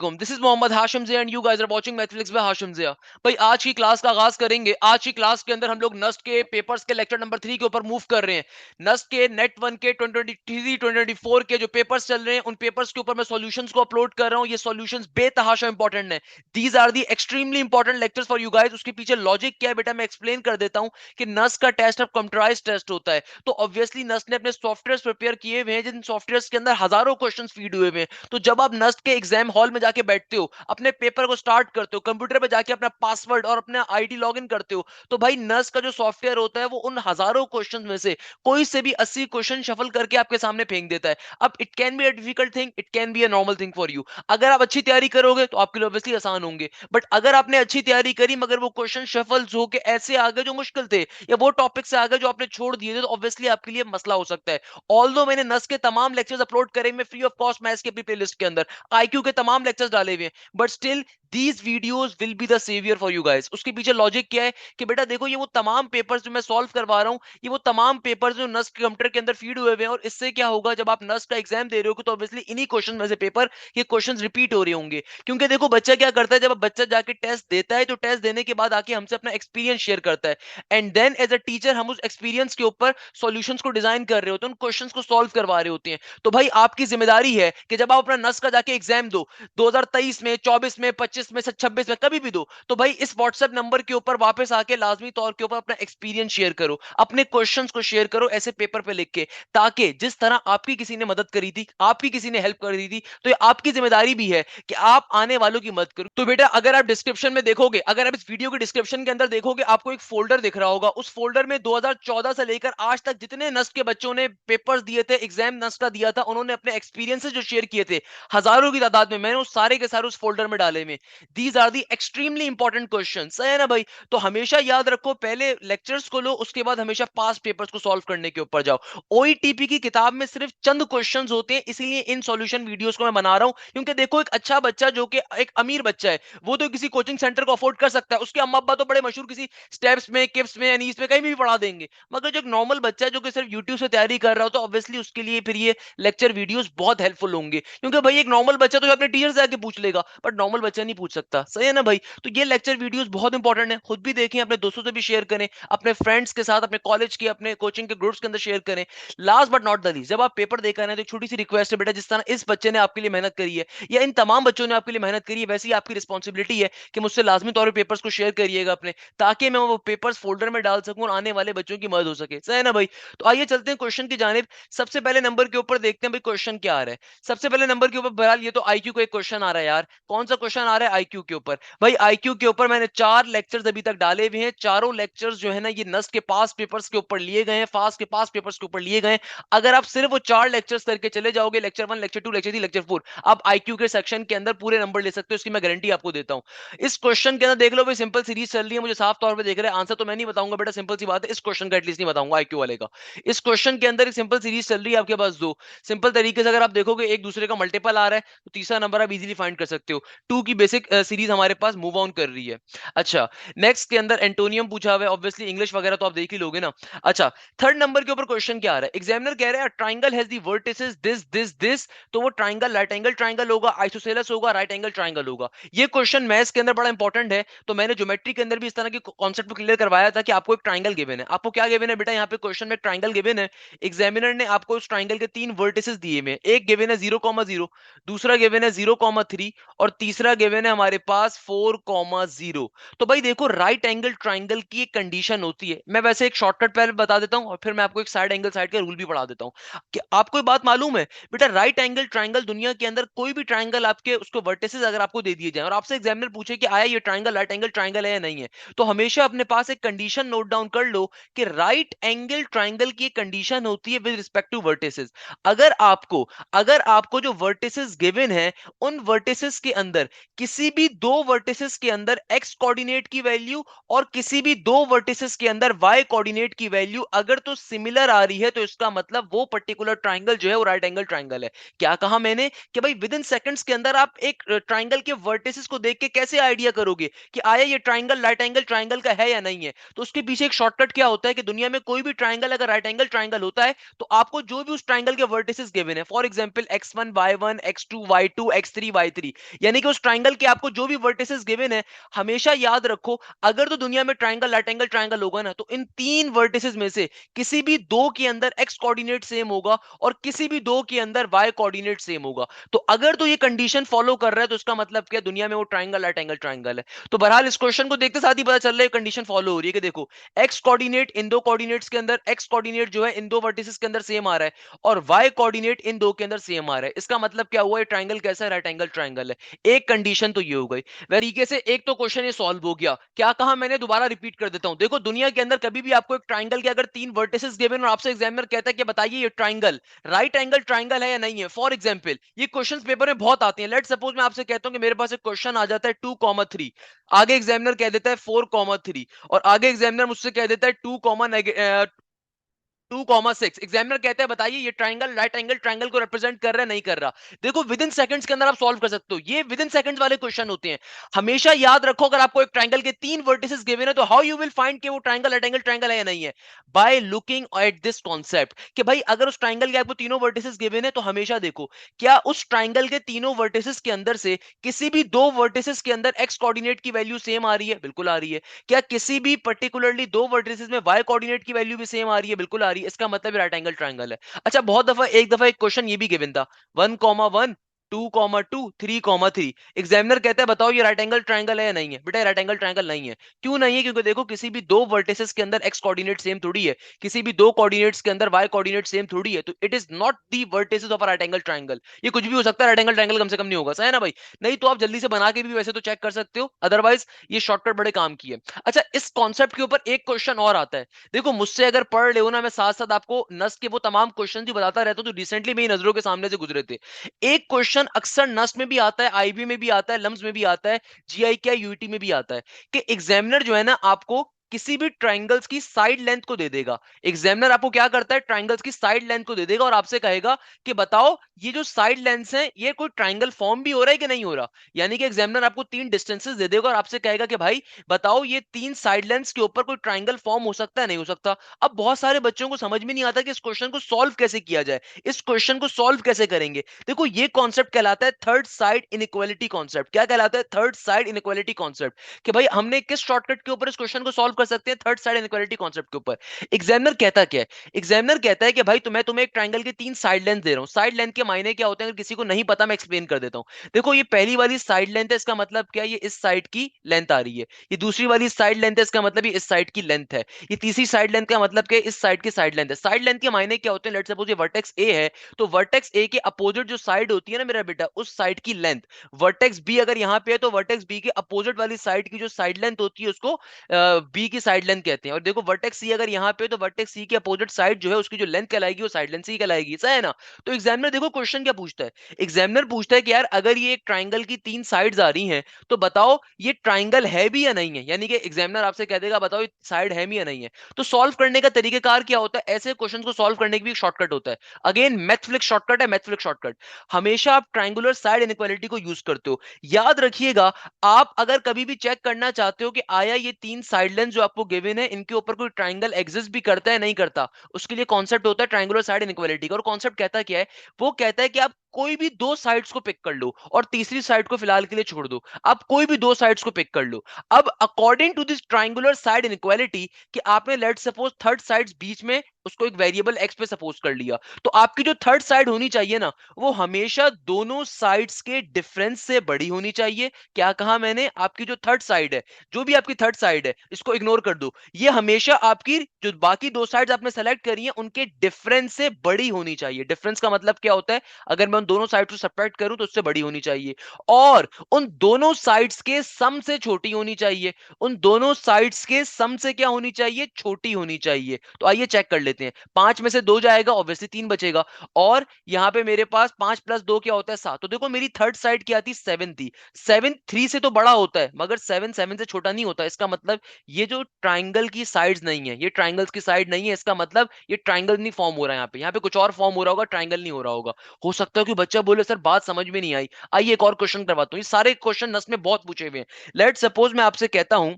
वालेकुम, this is Mohammad Hashim Zia and you guys are watching mathematics by Hashim Zia. भाई आज की क्लास का आगाज करेंगे। आज की क्लास के अंदर हम लोग नस्ट के पेपर्स के लेक्चर नंबर 3 के ऊपर मूव कर रहे हैं। नस्ट के नेट 1 के 2023 2024 के जो पेपर्स चल रहे हैं उन पेपर्स के ऊपर मैं सॉल्यूशंस को अपलोड कर रहा हूं। ये सॉल्यूशंस बेतहाशा इंपॉर्टेंट है। These are the extremely important lectures for you guys. उसके पीछे लॉजिक क्या है बेटा मैं एक्सप्लेन कर देता हूं कि नस्ट का टेस्ट अब कंप्यूटराइज्ड टेस्ट होता है। तो ऑब्वियसली नस्ट ने अपने सॉफ्टवेयर प्रिपेयर किए हुए हैं जिन सॉफ्टवेयर के अंदर हजारों क्वेश्चन फीड हुए हुए हैं। तो जब आप नस्ट के एग्जाम हॉल में जाके बैठते हो, अपने पेपर को स्टार्ट करते हो, कंप्यूटर पे जाके अपना पासवर्ड और अपना आईडी लॉगिन करते हो, तो भाई नस्ट का जो सॉफ्टवेयर होता है वो उन हजारों क्वेश्चंस में से कोई से भी 80 क्वेश्चन शफल करके आपके सामने फेंक देता है। अब it can be a difficult thing, it can be a normal thing for you. अगर आप अच्छी तैयारी करोगे तो आपके लिए ऑब्वियसली आसान होंगे, बट अगर आपने अच्छी तैयारी करी मगर वो क्वेश्चन शफल हो के ऐसे आगे जो मुश्किल थे या वो टॉपिक से आगे जो आपने छोड़ दिए थे, तो ऑब्वियसली आपके लिए मसला हो सकता है। ऑल्दो मैंने नस के तमाम लेक्चर्स अपलोड करे मैं फ्री ऑफ कॉस्ट मैथ्स की अपनी प्लेलिस्ट के अंदर, आईक्यू के तमाम लेक्चर्स डाले हुए हैं, but still these videos will be the saviour for you guys. उसके पीछे लॉजिक क्या है कि बेटा देखो ये वो तमाम पेपर्स जो मैं सॉल्व करवा रहा हूं, ये वो तमाम पेपर्स जो नस के कंप्यूटर के अंदर फीड हुए हुए हैं, और इससे क्या होगा जब आप नस का एग्जाम दे रहे हो तो ऑब्वियसली इन्हीं क्वेश्चन में से पेपर ये क्वेश्चन रिपीट हो रहे होंगे। क्योंकि देखो बच्चा क्या करता है, जब बच्चा जाके टेस्ट देता है तो टेस्ट देने के बाद आके हमसे अपना एक्सपीरियंस शेयर करता है, and then as a teacher हम उस एक्सपीरियंस के ऊपर सॉल्यूशंस को डिजाइन कर रहे होते हैं, उन क्वेश्चंस को सॉल्व करवा रहे होते हैं। तो भाई आपकी जिम्मेदारी है कि जब आप अपना नस का जाके एग्जाम दो 2023 में, 24 में, 25 में, 26 में, कभी भी दो, तो भाई इस व्हाट्सएप नंबर के ऊपर वापस आके लाजमी तौर के ऊपर अपना एक्सपीरियंस शेयर करो, अपने क्वेश्चंस को शेयर करो ऐसे पेपर पे लिख के, ताकि जिस तरह आपकी किसी ने मदद करी थी, आपकी किसी ने हेल्प करी थी, तो ये आपकी जिम्मेदारी भी है कि आप आने वालों की मदद करो। तो बेटा अगर आप डिस्क्रिप्शन में देखोगे, अगर आप इस वीडियो के डिस्क्रिप्शन के अंदर देखोगे, आपको एक फोल्डर दिख रहा होगा। उस फोल्डर में 2014 से लेकर आज तक जितने नस्ट के बच्चों ने पेपर्स दिए थे, एग्जाम नस्ट का दिया था, उन्होंने अपने एक्सपीरियंसेस जो शेयर किए थे हजारों की तादाद में, मैंने उस सारे के सारे उस फोल्डर में डाले में। These are the extremely important question है ना भाई। तो हमेशा याद रखो, पहले लेक्चर्स को लो, उसके बाद हमेशा पास्ट पेपर्स को सॉल्व करने के ऊपर जाओ। ओईटीपी की किताब में सिर्फ चंद क्वेश्चंस होते हैं, इसीलिए इन सॉल्यूशन वीडियोस को मैं बना रहा हूं। क्योंकि देखो एक अच्छा बच्चा जो कि एक अमीर बच्चा है, वो तो किसी कोचिंग सेंटर को अफोर्ड कर सकता है, उसके अम्मा अब्बा तो बड़े मशहूर किसी स्टेप्स में, किप्स में, एनीस में कहीं भी पढ़ा देंगे। मगर जो एक नॉर्मल बच्चा है जो कि सिर्फ यूट्यूब से तैयारी कर रहा हो, तो ऑब्वियसली उसके लिए फिर ये लेक्चर वीडियोस बहुत हेल्पफुल होंगे। क्योंकि भाई एक नॉर्मल बच्चा तो अपने टीचर से आके पूछ लेगा, बट नॉर्मल बच्चा नहीं पूछ सकता, सही है ना भाई। तो ये लेक्चर वीडियोस बहुत इंपॉर्टेंट है, खुद भी देखें, अपने दोस्तों से भी शेयर करें, अपने फ्रेंड्स के साथ, अपने कॉलेज के, अपने कोचिंग के ग्रुप्स के अंदर शेयर करें। Last but not the least, जब आप पेपर देकर आए तो एक छोटी सी रिक्वेस्ट है बेटा, जिस तरह इस बच्चे ने आपके लिए मेहनत करी है या इन तमाम बच्चों ने आपके लिए मेहनत करी है, वैसे ही आपकी रिस्पॉन्सिबिलिटी है कि मुझसे लाजमी तौर पर पेपर्स को शेयर करिएगा अपने, ताकि मैं वो पेपर्स फोल्डर में डाल सकूं और आने वाले बच्चों की मदद हो सके, सही है ना भाई। तो आइए चलते हैं क्वेश्चन की जानिब। सबसे पहले नंबर के ऊपर देखते हैं भाई क्वेश्चन क्या आ रहा है। सबसे पहले नंबर के ऊपर बहरहाल ये तो आईक्यू का एक क्वेश्चन आ रहा है यार। कौन सा क्वेश्चन आ रहा है आईक्यू के ऊपर? भाई आईक्यू के ऊपर मैंने 4 लेक्चर्स अभी तक डाले हुए हैं। चारों लेक्चर्स जो है ना ये नस्ट के पास पेपर्स के ऊपर लिए गए हैं, फास्ट के पास पेपर्स के ऊपर लिए गए हैं। अगर आप सिर्फ वो 4 लेक्चर्स करके चले जाओगे, लेक्चर 1, लेक्चर 2, लेक्चर 3, लेक्चर 4, आप आईक्यू के सेक्शन के अंदर पूरे नंबर ले सकते हो, इसकी मैं गारंटी आपको देता हूं। इस क्वेश्चन के अंदर देख लो भाई, सिंपल सीरीज चल रही है, मुझे साफ तौर पे देख रहे हैं। आंसर तो मैं नहीं बताऊंगा बेटा, सिंपल सी बात है, इस क्वेश्चन का एटलीस्ट नहीं बताऊंगा आईक्यू वाले का। इस क्वेश्चन के अंदर एक सिंपल सीरीज चल रही है आपके पास दो। सिंपल तरीके से अगर आप देखोगे एक दूसरे का मल्टीपल आ रहा है, तो तीसरा नंबर आप इजीली फाइंड कर सकते हो। 2 की बेसिक सीरीज हमारे पास मूव ऑन कर रही है। अच्छा, नेक्स्ट के अंदर एंटोनियम पूछा हुआ है, ऑब्वियसली इंग्लिश वगैरह तो आप देख ही लोगे ना। अच्छा, थर्ड नंबर के ऊपर क्वेश्चन क्या आ रहा है? एग्जामिनर कह रहा है triangle has the vertices this this this, तो वो ट्राइंगल राइट एंगल ट्राइंगल होगा, आइसोसेलेस होगा, राइट एंगल ट्राइंगल होगा। ये क्वेश्चन मैथ्स के अंदर बड़ा इंपॉर्टेंट है, तो मैंने ज्योमेट्री के अंदर भी इस तरह के कॉन्सेप्ट को क्लियर करवाया था कि आपको एक ट्राइंगल गिवन है। आपको क्या गिवन है बेटा? यहाँ पे क्वेश्चन में ट्राइंगल गिवन है। एग्जामिनर ने आपको उस ट्राइंगल के 3 वर्टिसेस दिए में, एक गिवन है 0,0, दूसरा गिवन है 0,3, और तीसरा गिवन है हमारे पास 4,0। तो भाई देखो, राइट एंगल ट्राइंगल की एक कंडीशन होती है। मैं वैसे एक शॉर्टकट पहले बता देता हूं और फिर मैं आपको एक साइड एंगल साइड का रूल भी पढ़ा देता हूं कि आपको एक बात मालूम है बेटा, राइट एंगल ट्राइंगल दुनिया के अंदर कोई भी ट्राइंगल आपके उसको वर्टिसेस अगर आपको दे दिए जाए और आपसे एग्जामिनर पूछे कि आया ये ट्राइंगल राइट एंगल ट्राइंगल है या नहीं है, तो हमेशा अपने पास एक कंडीशन नोट डाउन कर लो कि राइट एंगल ट्राइंगल की एक कंडीशन होती है विद रिस्पेक्ट टू वर्टिसेस। अगर आपको जो वर्टिसेस गिवन है, उन वर्टिसेस के अंदर किसी भी दो वर्टिसेस के अंदर एक्स कोऑर्डिनेट की वैल्यू और किसी भी दो वर्टिसेस के अंदर वाई कोऑर्डिनेट की वैल्यू अगर तो सिमिलर आ रही है तो इसका मतलब वो पर्टिकुलर ट्राइंगल जो है वो राइट एंगल ट्राइंगल है। क्या कहा मैंने कि भाई विद इन सेकंड्स के अंदर आप एक ट्राइंगल के वर्टिसेस को देख के कैसे आइडिया करोगे कि आया ये ट्राइंगल राइट एंगल ट्राइंगल का है या नहीं है। तो उसके पीछे एक शॉर्टकट क्या होता है कि दुनिया में कोई भी ट्राइंगल अगर राइट एंगल ट्राइंगल होता है तो आपको जो भी उस ट्राइंगल के वर्टिसेस गिवन है, for example x1 y1 x2 y2 x3 y3, यानी कि उस ट्राइंगल के आपको जो भी वर्टिसेस गिवन है, हमेशा याद रखो अगर तो दुनिया में ट्राइंगल राइट एंगल ट्राइंगल होगा ना तो इन तीन वर्टिसेस में से किसी भी दो के अंदर x कोऑर्डिनेट सेम होगा और किसी भी दो के अंदर y कोऑर्डिनेट सेम होगा। तो अगर तो ये कंडीशन फॉलो कर रहा है तो इसका मतलब क्या, दुनिया में वो ट्राइंगल राइट एंगल ट्राइंगल है। तो बहरहाल इस क्वेश्चन को देखते साथ ही पता चल रहा है कंडीशन फॉलो हो रही है कि देखो x कोऑर्डिनेट इन दो कोऑर्डिनेट्स के अंदर, x कोऑर्डिनेट जो है इन दो वर्टिसेस के अंदर सेम आ रहा है और y कोऑर्डिनेट इन दो के अंदर सेम आ रहा है। इसका मतलब क्या हुआ, ये ट्राइंगल कैसा है, राइट एंगल ट्राइंगल है। एक कंडीशन तो ये हो गई। वह तरीके से एक तो क्वेश्चन ये सॉल्व हो गया। क्या कहा मैंने, दोबारा रिपीट कर देता हूं। देखो दुनिया के अंदर कभी भी आपको एक ट्राइंगल के अगर तीन वर्टिसेस गिवन और आपसे एग्जामिनर कहता है कि बताइए ये ट्राइंगल राइट एंगल ट्राइंगल है या नहीं है। फॉर एग्जांपल ये क्वेश्चंस पेपर में बहुत आते हैं। लेट सपोज मैं आपसे कहता हूं कि मेरे पास एक क्वेश्चन आ जाता है 2,3, आगे एग्जामिनर कह देता है 4,3 और आगे एग्जामिनर मुझसे कह देता है 2,6। एग्जामिनर कहते हैं बताइए ये ट्राइंगल राइट एंगल ट्राइंगल को रिप्रेजेंट कर रहा है नहीं कर रहा। देखो विद इन सेकंड्स के अंदर आप सॉल्व कर सकते हो। ये विद इन सेकंड्स वाले क्वेश्चन होते हैं। हमेशा याद रखो अगर आपको एक ट्राइंगल के तीन वर्टिसेस गिवन है तो हाउ यू विल फाइंड कि वो ट्राइंगल राइट एंगल ट्राइंगल है या नहीं है, by looking at this concept कि भाई अगर उस ट्राइंगल के आपको तीनों वर्टिसेस गिवन है तो हमेशा देखो क्या उस ट्राइंगल के तीनों वर्टिसेस के अंदर से किसी भी दो वर्टिसेस के अंदर एक्स कोऑर्डिनेट की वैल्यू सेम आ रही है, बिल्कुल आ रही है। क्या किसी भी पर्टिकुलरली दो वर्टिसेस में वाई कोऑर्डिनेट की वैल्यू भी सेम आ रही है, बिल्कुल आ रही है। इसका मतलब राइट एंगल ट्राइंगल है। अच्छा बहुत दफा एक दफा एक क्वेश्चन ये भी गिवन था 1,1 2,2 3,3। एग्जामिनर कहता है बताओ ये राइट एंगल ट्राइंगल है या नहीं है। बेटा राइट एंगल ट्राइंगल नहीं है। क्यों नहीं है, क्योंकि देखो किसी भी दो वर्टिसेस के अंदर एक्स कोऑर्डिनेट सेम थोड़ी है, किसी भी दो कोऑर्डिनेट्स के अंदर वाई कोऑर्डिनेट सेम थोड़ी है। तो it is not the vertices of right angle triangle. ये कुछ भी हो सकता है, राइट एंगल ट्राइंगल कम से कम नहीं होगा, सही है ना भाई। नहीं तो आप जल्दी से बना के भी वैसे तो चेक कर सकते हो, अदरवाइज ये शॉर्टकट बड़े काम की है। अच्छा इस कॉन्सेप्ट के ऊपर एक क्वेश्चन और आता है। देखो मुझसे अगर पढ़ रहे हो ना, मैं साथ साथ आपको नस के वो तमाम क्वेश्चन भी बताता रहता हूं जो रिसेंटली मेरी नजरों के सामने से गुजरे थे। एक क्वेश्चन अक्सर नस में भी आता है, आईबी में भी आता है, लम्स में भी आता है, जीआई क्या यूटी में भी आता है कि एग्जामिनर जो है ना आपको किसी भी ट्राइंगल्स की साइड लेंथ को दे देगा। एग्जामिनर आपको क्या करता है, ट्राइंगल्स की साइड लेंथ को दे देगा और आपसे कहेगा कि बताओ ये जो साइड लेंथ्स हैं ये कोई ट्राइंगल फॉर्म भी हो रहा है कि नहीं हो रहा। यानी कि एग्जामिनर आपको तीन डिस्टेंसेस दे देगा और आपसे कहेगा कि भाई बताओ ये तीन साइड लेंथ्स के ऊपर कोई ट्राइंगल फॉर्म हो सकता है नहीं हो सकता। अब बहुत सारे बच्चों को समझ में नहीं आता कि इस क्वेश्चन को सॉल्व कैसे किया जाए, इस क्वेश्चन को सॉल्व कैसे करेंगे। देखो ये कॉन्सेप्ट कहलाता है थर्ड साइड इनइक्वालिटी कॉन्सेप्ट। क्या कहलाता है, थर्ड साइड इनइक्वालिटी कॉन्सेप्ट। कि भाई हमने किस शॉर्टकट के ऊपर इस क्वेश्चन को सॉल्व कर सकते हैं, थर्ड साइड इनइक्वालिटी कॉन्सेप्ट के ऊपर। एग्जामिनर कहता क्या है, एग्जामिनर कहता है कि भाई मैं तुम्हें एक ट्राइंगल के तीन साइड लेंथ दे रहा हूं। साइड लेंथ के मायने क्या होते हैं अगर किसी को नहीं पता मैं एक्सप्लेन कर देता हूं। देखो ये पहली वाली साइड लेंथ है, इसका मतलब क्या है, ये इस साइड की लेंथ आ रही है। ये दूसरी वाली साइड लेंथ है, इसका मतलब ये इस साइड की लेंथ है। ये तीसरी साइड लेंथ का मतलब क्या है, इस साइड की साइड लेंथ है। साइड लेंथ के मायने क्या होते हैं, लेट्स सपोज ये वर्टेक्स ए है तो वर्टेक्स ए के अपोजिट जो साइड होती है ना मेरा बेटा, उस साइड की लेंथ। वर्टेक्स बी अगर यहाँ पे है तो वर्टेक्स बी के अपोजिट वाली साइड की जो साइड लेंथ होती है उसको बी की साइड लेंथ कहते हैं। और देखो वर्टेक्स सी अगर यहाँ पे है तो वर्टेक्स सी के अपोजिट साइड जो है उसकी जो लेंथ कहलाएगी वो साइड लेंथ सी कहलाएगी, सही है ना। तो एग्जामिनर देखो क्वेश्चन क्या पूछता है, एग्जामिनर पूछता है कि यार अगर ये एक ट्राइंगल की तीन साइड्स आ रही हैं तो बताओ ये ट्राइंगल है भी या नहीं है। यानी कि एग्जामिनर आपसे कह देगा बताओ ये साइड है भी या नहीं है। तो सॉल्व करने का तरीकेकार क्या होता है, ऐसे क्वेश्चन को सॉल्व करने की भी एक शॉर्टकट होता है। अगेन मैथफ्लिक्स शॉर्टकट है, मैथफ्लिक्स शॉर्टकट। हमेशा आप ट्राइंगुलर साइड इनइक्वालिटी को यूज करते हो। याद रखिएगा आप अगर कभी भी चेक करना चाहते हो कि आया ये तीन साइड लेंथ जो आपको गिवन है इनके ऊपर कोई ट्राइंगल एग्जिस्ट भी करता है नहीं करता, उसके लिए कॉन्सेप्ट होता है ट्राइंगुलर साइड इनइक्वालिटी का। और कॉन्सेप्ट कहता क्या है, वो कहता है कि आप कोई भी दो साइड्स को पिक कर लो और तीसरी साइड को फिलहाल के लिए छोड़ दो। आप कोई भी दो साइड्स को पिक कर लो। अब according to this triangular side inequality कि आपने लेट सपोज थर्ड साइड्स बीच में उसको एक वेरिएबल एक्स पे सपोज कर लिया, तो आपकी जो थर्ड साइड होनी चाहिए ना वो हमेशा दोनों साइड्स के डिफरेंस से बड़ी होनी चाहिए। क्या कहा मैंने, आपकी जो थर्ड साइड है, जो भी आपकी थर्ड साइड है इसको इग्नोर कर दो, ये हमेशा आपकी जो बाकी दो साइड्स आपने सेलेक्ट करी है उनके डिफरेंस से बड़ी होनी चाहिए। डिफरेंस का मतलब क्या होता है, अगर मैं उन दोनों साइड्स को सब्ट्रैक्ट करूं तो उससे बड़ी होनी चाहिए, और उन दोनों साइड्स के सम से छोटी होनी चाहिए। उन दोनों साइड्स के सम से क्या होनी चाहिए? छोटी होनी चाहिए। तो आइए चेक कर लेते हैं। 5 में से 2 जाएगा, ऑब्वियसली 3 बचेगा, और यहां पे मेरे पास 5 प्लस 2 क्या होता है? 7। तो देखो मेरी थर्ड साइड क्या थी? 7 थी। 7 3 से तो बड़ा होता है, मगर 7 7 से छोटा नहीं होता। इसका मतलब ये जो ट्राइंगल की साइड्स नहीं है, ये ट्राइंगल्स की साइड नहीं है, इसका मतलब ये ट्राइंगल नहीं फॉर्म हो रहा है। यहाँ पे कुछ और फॉर्म हो रहा होगा, ट्राइंगल नहीं हो रहा होगा। हो सकता है कि बच्चा बोले सर बात समझ में नहीं आई। आइए एक और क्वेश्चन करवाता हूँ। ये सारे क्वेश्चन नस में बहुत पूछे हुए हैं। लेट सपोज मैं आपसे कहता हूं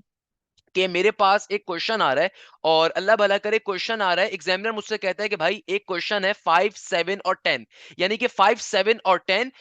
कि मेरे पास एक क्वेश्चन आ रहा है, और अल्लाह भला करे क्वेश्चन आ रहा है, एग्जामिनर मुझसे कहता है कि भाई एक क्वेश्चन है 5 7 और 10, यानी कि 5 7 और 10,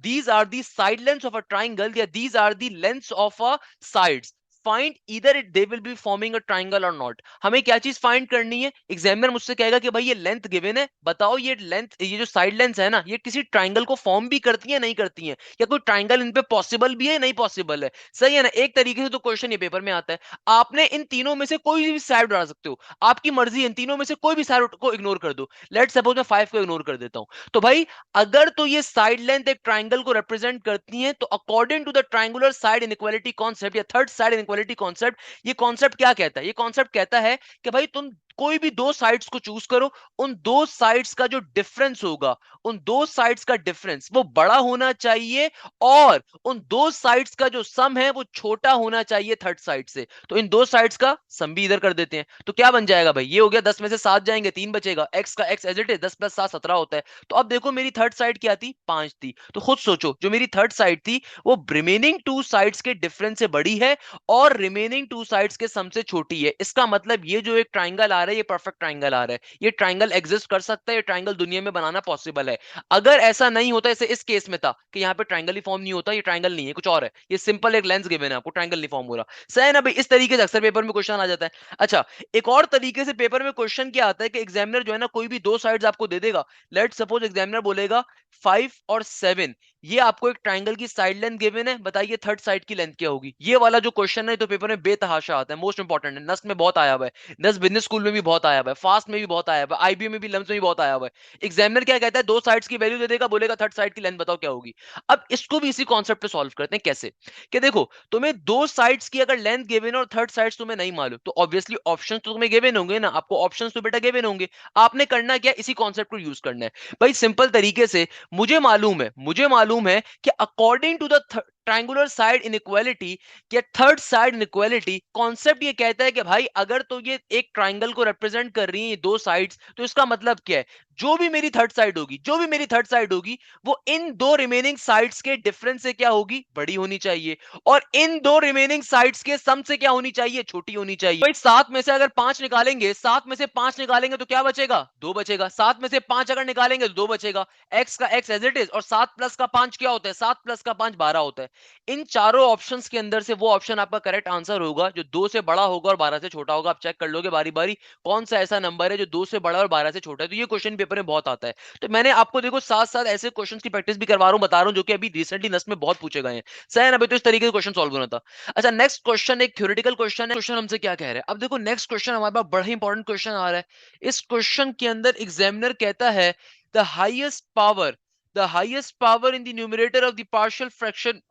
these are the side lengths of a triangle, या these are the lengths of a sides, find either it they will be forming a triangle और नॉट। हमें क्या चीज फाइंड करनी है? एग्जामिनर मुझसे कहेगा कि भाई ये लेंथ गिवन है, बताओ ये लेंथ, ये जो साइड लेंथ है ना, ये किसी ट्राइंगल को फॉर्म भी करती है नहीं करती है, या कोई ट्राइंगल इन पे पॉसिबल भी है नहीं पॉसिबल है। सही है ना? एक तरीके से तो क्वेश्चन ये पेपर में आता है। आपने इन तीनों में से कोई भी साइड उड़ा सकते हो, आपकी मर्जी है, इन तीनों में से कोई भी साइड को इग्नोर कर दो। लेट सपोज मैं 5 को इग्नोर कर देता हूं, तो भाई अगर तो ये साइड लेंथ एक ट्राइंगल को रिप्रेजेंट करती है, तो according to the triangular side inequality concept या थर्ड साइड इनइक्वालिटी कॉन्सेप्ट, ये कॉन्सेप्ट क्या कहता है? ये कॉन्सेप्ट कहता है कि भाई तुम कोई भी दो साइड्स को चूज करो, उन दो साइड्स का जो डिफरेंस होगा, उन दो साइड्स का डिफरेंस वो बड़ा होना चाहिए, और उन दो साइड्स का जो सम है वो छोटा होना चाहिए थर्ड साइड से। तो इन दो साइड्स का सम भी इधर कर देते हैं, तो क्या बन जाएगा भाई? ये हो गया, 10 में से 7 जाएंगे, 3 बचेगा, x का x एज इट इज, 10 प्लस 7 17 होता है। तो अब देखो मेरी थर्ड साइड क्या थी? 5 थी। तो खुद सोचो, जो मेरी थर्ड साइड थी वो रिमेनिंग टू साइड्स के डिफरेंस से बड़ी है, और रिमेनिंग टू साइड्स के सम से छोटी है। इसका मतलब ये जो एक ट्राइंगल आ रहा है, ये परफेक्ट ट्राइंगल आ रहा है, ये ट्राइंगल एग्जिस्ट कर सकता है, ये ट्राइंगल दुनिया में बनाना पॉसिबल है। अगर ऐसा नहीं होता, जैसे इस केस में था कि यहाँ पे ट्राइंगल ही फॉर्म नहीं होता, ये ट्राइंगल नहीं है, कुछ और है, ये सिंपल एक लेंस गिवन है आपको, ट्राइंगल नहीं फॉर्म हो रहा। सही है ना भाई? इस तरीके से अक्सर पेपर में क्वेश्चन आ जाता है। अच्छा, एक और तरीके से पेपर में क्वेश्चन क्या आता है कि एग्जामिनर जो है ना, कोई भी दो साइड्स आपको दे देगा। लेट सपोज एग्जामिनर बोलेगा 5 और 7, ये आपको एक ट्राइंगल की साइड लेंथ गिवन है, बताइए थर्ड साइड की लेंथ क्या होगी? ये वाला जो क्वेश्चन है तो पेपर में बेतहाशा आता है, मोस्ट इंपॉर्टेंट है, नस्ट में बहुत आया हुआ है, नस्ट बिजनेस स्कूल में भी बहुत आया हुआ है, फास्ट में भी बहुत आया हुआ है, आईबीएम में भी, लम्स में भी बहुत आया हुआ है। एग्जामिनर क्या कहता है? दो साइड्स की वैल्यू दे देगा, बोलेगा थर्ड साइड की लेंथ बताओ क्या होगी। अब इसको भी इसी कॉन्सेप्ट पे सॉल्व करते हैं। कैसे? कि देखो, तुम्हें दो साइड्स की अगर लेंथ गिवन है और थर्ड साइड्स तुम्हें नहीं मालूम, तो ऑब्वियसली ऑप्शंस तो तुम्हें गिवन होंगे ना, आपको ऑप्शंस तो बेटा गिवन होंगे। आपने करना क्या? इसी कॉन्सेप्ट को यूज करना है भाई, सिंपल तरीके से। मुझे मालूम है कि according to the triangular side inequality या थर्ड साइड इनइक्वालिटी, कॉन्सेप्ट ये कहता है कि भाई अगर तो ये एक ट्राइंगल को रिप्रेजेंट कर रही है ये दो साइड्स, तो इसका मतलब क्या है? जो भी मेरी थर्ड साइड होगी वो इन दो रिमेनिंग साइड्स के डिफरेंस से क्या होगी? बड़ी होनी चाहिए, और इन दो रिमेनिंग साइड्स के सम से क्या होनी चाहिए? छोटी होनी चाहिए। भाई 7 में से अगर 5 निकालेंगे, 7 में से 5 निकालेंगे तो क्या बचेगा? 2 बचेगा। 7 में से 5 अगर निकालेंगे तो 2 बचेगा। x का x एज इट इज, और 7 प्लस का 5 क्या होता है? 7 प्लस का 5 12 होता है। इन चारों ऑप्शंस के अंदर से वो ऑप्शन आपका करेक्ट आंसर होगा जो 2 से बड़ा होगा और 12 से छोटा होगा। आप चेक कर लोगे बारी बारी कौन सा ऐसा नंबर है जो 2 से बड़ा और 12 से छोटा है। तो ये क्वेश्चन पेपर में बहुत आता है। तो मैंने आपको देखो साथ साथ ऐसे क्वेश्चंस की प्रैक्टिस भी करवा रहा हूं, बता रहा हूं, जो कि अभी रिसेंटली नस्ट में बहुत पूछे गए हैं। सही है ना भाई? तो इस तरीके से क्वेश्चन सॉल्व होना था। अच्छा, नेक्स्ट क्वेश्चन एक थ्योरेटिकल क्वेश्चन है। क्वेश्चन हमसे क्या कह रहा है? अब देखो नेक्स्ट क्वेश्चन हमारे पास बड़ा ही इंपॉर्टेंट क्वेश्चन आ रहा है। इस क्वेश्चन के अंदर एग्जामिनर कहता है the highest power, in the numerator of the partial fraction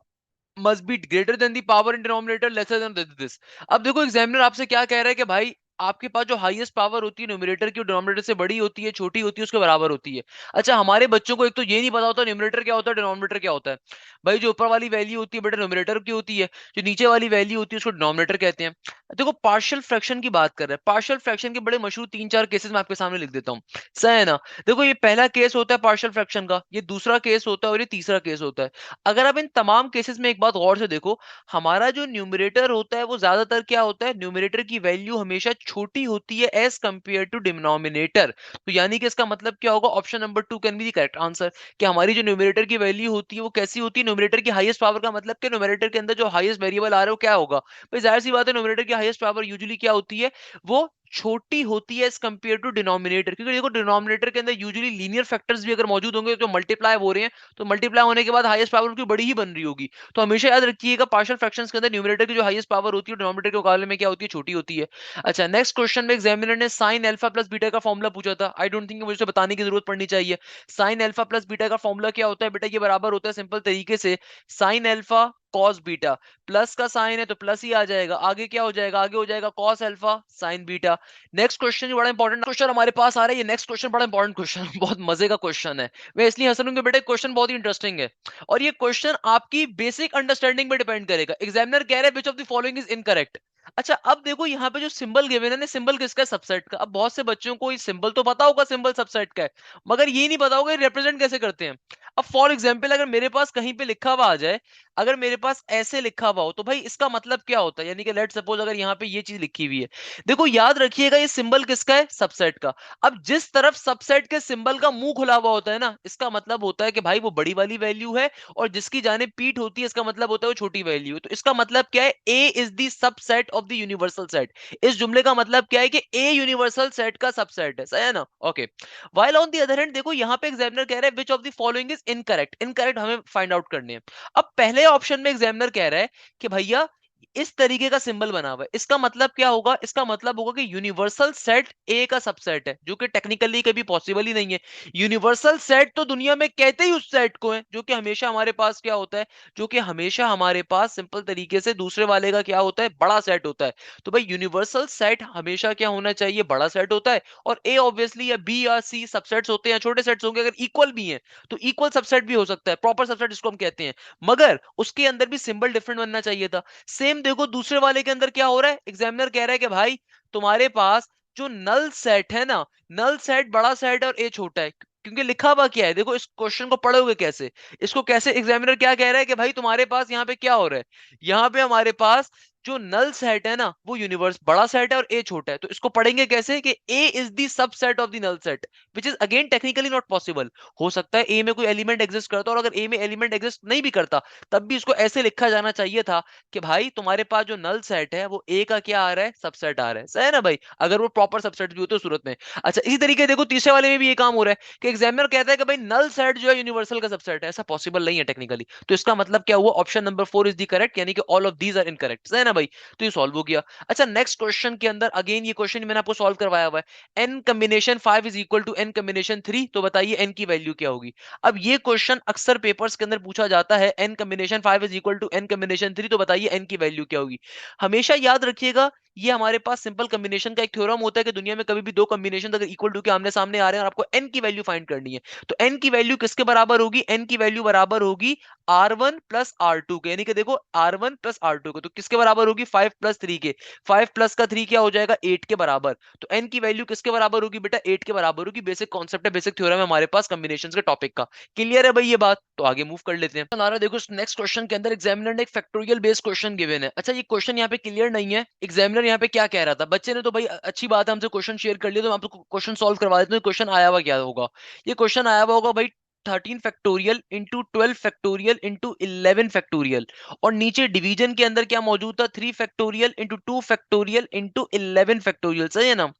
must be greater than the power in denominator lesser than this। अब देखो एग्जामिनर आपसे क्या कह रहा है कि भाई आपके पास जो हाईएस्ट पावर होती है न्यूमरेटर की, डिनोमिनेटर से बड़ी होती है, छोटी होती है, उसके बराबर होती है। अच्छा, हमारे बच्चों को एक तो ये नहीं पता होता न्यूमरेटर क्या होता है, डिनोमिनेटर क्या होता है। भाई जो ऊपर वाली वैल्यू होती है बेटा न्यूमरेटर की होती है, जो नीचे वाली वैल्यू होती है उसको डिनोमिनेटर कहते हैं। देखो पार्शियल फ्रैक्शन की बात कर रहे हैं, पार्शियल फ्रैक्शन के बड़े मशहूर 3 4 केसेस मैं आपके सामने लिख देता हूँ। सही है ना? देखो ये पहला केस होता है पार्शियल फ्रैक्शन का, ये दूसरा केस होता है और ये तीसरा केस होता है। अगर आप इन तमाम केसेस में एक बात गौर से देखो, हमारा जो न्यूमरेटर होता है वो ज्यादातर क्या होता है? न्यूमरेटर की वैल्यू हमेशा छोटी होती है एज कंपेयर टू डिनोमिनेटर। तो यानी कि इसका मतलब क्या होगा? Option number 2 can be the correct answer, कि हमारी जो न्यूमरेटर की वैल्यू होती है वो कैसी होती है? न्यूमरेटर की हाईएस्ट पावर का मतलब कि न्यूमरेटर के अंदर जो हाईएस्ट वेरिएबल आ रहा है वो क्या होगा? भाई जाहिर सी बात है न्यूमरेटर की हाईएस्ट पावर यूजुअली क्या होती है? वो छोटी होती है एज कंपेयर टू डिनोमिनेटर, क्योंकि देखो डिनोमिनेटर के अंदर यूजुअली लीनियर फैक्टर्स भी अगर मौजूद होंगे तो मल्टीप्लाई हो रहे हैं, तो मल्टीप्लाई होने के बाद हाईएस्ट पावर उनकी बड़ी ही बन रही होगी। तो हमेशा याद रखिएगा पार्शियल फ्रैक्शंस के अंदर न्यूमरेटर की जो हाईएस्ट पावर होती है डिनोमिनेटर के मुकाबले में क्या होती है, छोटी होती है। अच्छा, नेक्स्ट क्वेश्चन में एग्जामिनर ने साइन अल्फा प्लस बीटा का फॉर्मूला पूछा था। आई डोंट थिंक मुझे बताने की जरूरत पड़नी चाहिए। साइन अल्फा प्लस बीटा का फॉर्मूला क्या होता है बेटा, ये बराबर होता है सिंपल तरीके से sine alpha cos beta, plus का साइन है तो प्लस ही आ जाएगा, आगे क्या हो जाएगा, आगे हो जाएगा cos alpha sign beta. Next question बड़ा इंपॉर्टेंट क्वेश्चन हमारे पास आ रहा है, ये नेक्स्ट क्वेश्चन बड़ा इंपॉर्टेंट क्वेश्चन बहुत मजे का क्वेश्चन है। मैं इसलिए हंस रहा हूं कि बेटा क्वेश्चन बहुत ही इंटरेस्टिंग है और ये क्वेश्चन आपकी बेसिक अंडरस्टैंडिंग पे डिपेंड करेगा। एग्जामिनर कह रहा है which of the following is incorrect. अच्छा, अब देखो यहाँ पे जो सिंबल गिवन है ना, सिंबल किसका है, सबसेट का। अब बहुत से बच्चों को ये सिंबल तो पता होगा सिंबल सबसेट का है, मगर ये नहीं पता होगा रिप्रेजेंट कैसे करते हैं। अब फॉर एग्जाम्पल अगर मेरे पास कहीं पे लिखा हुआ आ जाए, अगर मेरे पास ऐसे लिखा हुआ हो तो भाई इसका मतलब क्या होता है, यानी कि लेट सपोज अगर यहाँ पे ये चीज लिखी हुई है, देखो याद रखिएगा ये सिंबल किसका है, सबसेट का। अब जिस तरफ सबसेट के सिंबल का मुंह खुला हुआ होता है ना, इसका मतलब होता है कि भाई वो बड़ी वाली वैल्यू है, और जिसकी जानिब पीठ होती है इसका मतलब होता है वो छोटी वैल्यू है। तो इसका मतलब क्या है, A is the subset of the universal set. इस जुमले का मतलब क्या है कि ए यूनिवर्सल सेट का सबसेट है, सही है ना। Okay, while on the other hand देखो यहाँ पे एग्जामिनर कह रहा है which of the following is incorrect. Incorrect हमें फाइंड आउट करने हैं। अब पहले ऑप्शन में एग्जामिनर कह रहा है कि भैया इस तरीके का सिंबल बना हुआ है, इसका मतलब क्या होगा, इसका मतलब होगा कि यूनिवर्सल सेट ए का सबसेट है, जो कि टेक्निकली कभी पॉसिबल ही नहीं है। यूनिवर्सल सेट तो दुनिया में कहते ही उस सेट को है जो कि हमेशा हमारे पास क्या होता है, जो कि हमेशा हमारे पास सिंपल तरीके से दूसरे वाले का क्या होता है, बड़ा सेट होता है। तो भाई यूनिवर्सल सेट हमेशा क्या होना चाहिए, बड़ा सेट होता है। और ए ऑब्वियसली या बी या सी सबसेट्स होते हैं, छोटे सेट्स होंगे, अगर इक्वल भी हैं तो इक्वल सबसेट भी हो सकता है, प्रॉपर सबसेट जिसको हम कहते हैं, मगर उसके अंदर भी सिंबल डिफरेंट बनना चाहिए था। सेम देखो दूसरे वाले के अंदर क्या हो रहा है, एग्जामिनर कह रहा है कि भाई तुम्हारे पास जो नल सेट है ना, नल सेट बड़ा सेट है और ए छोटा है, क्योंकि लिखा हुआ क्या है, देखो इस क्वेश्चन को पढ़ोगे कैसे, इसको कैसे, एग्जामिनर क्या कह रहा है कि भाई तुम्हारे पास यहाँ पे क्या हो रहा है, यहाँ पे हमारे पास जो नल सेट है ना वो यूनिवर्स बड़ा सेट है और ए छोटा है। तो इसको पढ़ेंगे कैसे कि A is the subset of the null set, which is again technically not possible. हो सकता है ए में कोई एलिमेंट एग्जिस्ट करता, और अगर ए में एलिमेंट एग्जिस्ट नहीं भी करता तब भी इसको ऐसे लिखा जाना चाहिए था कि भाई तुम्हारे पास जो नल सेट है वो ए का क्या आ रहा है, सबसेट आ रहा है, सही है ना भाई, अगर वो प्रॉपर सबसेट भी होते तो सूरत में। अच्छा, इसी तरीके देखो तीसरे वाले में भी ये काम हो रहा है कि एग्जामिनर कहता है कि भाई नल सेट जो है यूनिवर्सल का सबसेट है, ऐसा पॉसिबल नहीं है टेक्निकली। तो इसका मतलब क्या हुआ, option number 4 is the correct, यानी कि all of these are incorrect, सही है ना भाई। तो ये सॉल्व हो गया। अच्छा, नेक्स्ट क्वेश्चन के अंदर अगेन ये क्वेश्चन मैंने आपको सॉल्व करवाया हुआ है, n combination 5 is equal to n combination 3, तो बताइए n की वैल्यू क्या होगी। अब ये क्वेश्चन अक्सर पेपर्स के अंदर पूछा जाता है, n combination 5 is equal to n combination 3, तो बताइए n की वैल्यू क्या होगी। हमेशा याद रखिएगा ये हमारे पास सिंपल कॉम्बिनेशन का एक थ्योरम होता है कि दुनिया में कभी भी दो कॉम्बिनेशन अगर इक्वल टू के आमने सामने आ रहे हैं और आपको n की वैल्यू फाइंड करनी है, तो n की वैल्यू किसके बराबर होगी, n की वैल्यू बराबर होगी R1 प्लस R2 के, यानी कि देखो R1 प्लस R2 के, तो किसके बराबर होगी 5 प्लस 3 के, 5 प्लस का 3 क्या हो जाएगा 8 के बराबर। तो n की वैल्यू किसके बराबर होगी बेटा, 8 के बराबर होगी। बेसिक कॉन्सेप्ट है, बेसिक थ्योरम है हमारे पास कॉम्बिनेशंस के टॉपिक का। क्लियर है भाई ये बात, तो आगे मूव कर लेते हैं। हमारा देखो नेक्स्ट क्वेश्चन के अंदर एग्जामिनर ने एक फैक्टोरियल बेस्ड क्वेश्चन गिवन है। अच्छा, ये क्वेश्चन यहाँ पे क्लियर नहीं है, एग्जामिनर यहाँ पे क्या कह रहा था, बच्चे ने तो भाई अच्छी बात है हमसे क्वेश्चन शेयर कर लिया, तो मैं आपको क्वेश्चन सॉल्व करवा देता हूँ। क्वेश्चन आया हुआ क्या होगा, ये क्वेश्चन आया हुआ होगा भाई 13 factorial into 12 factorial into 11 factorial, और नीचे डिवीजन के अंदर क्या मौजूद था, 3 factorial into 2 factorial into 11 factorial, सही है ना।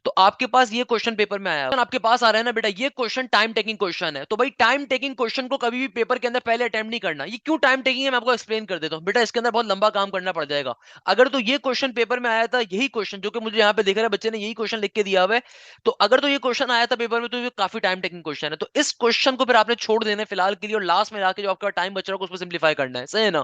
तो आपके पास ये क्वेश्चन पेपर में आया है, आपके पास आ रहा है ना बेटा, ये क्वेश्चन टाइम टेकिंग क्वेश्चन है। तो भाई टाइम टेकिंग क्वेश्चन को कभी भी पेपर के अंदर पहले अटेम्प्ट नहीं करना। ये क्यों टाइम टेकिंग है मैं आपको एक्सप्लेन कर देता हूँ बेटा, इसके अंदर बहुत लंबा काम करना पड़ जाएगा। अगर तो ये क्वेश्चन पेपर में आया था, यही क्वेश्चन जो कि मुझे यहाँ पे दिख रहा है बच्चे ने यही क्वेश्चन लिख के दिया हुआ है, तो अगर तो ये क्वेश्चन आया था पेपर में तो ये काफी टाइम टेकिंग क्वेश्चन है। तो इस क्वेश्चन को फिर आपने छोड़ देना है फिलहाल के लिए, और लास्ट में जाके जो आपका टाइम बच रहा है उसको सिंप्लीफाई करना है, सही है ना।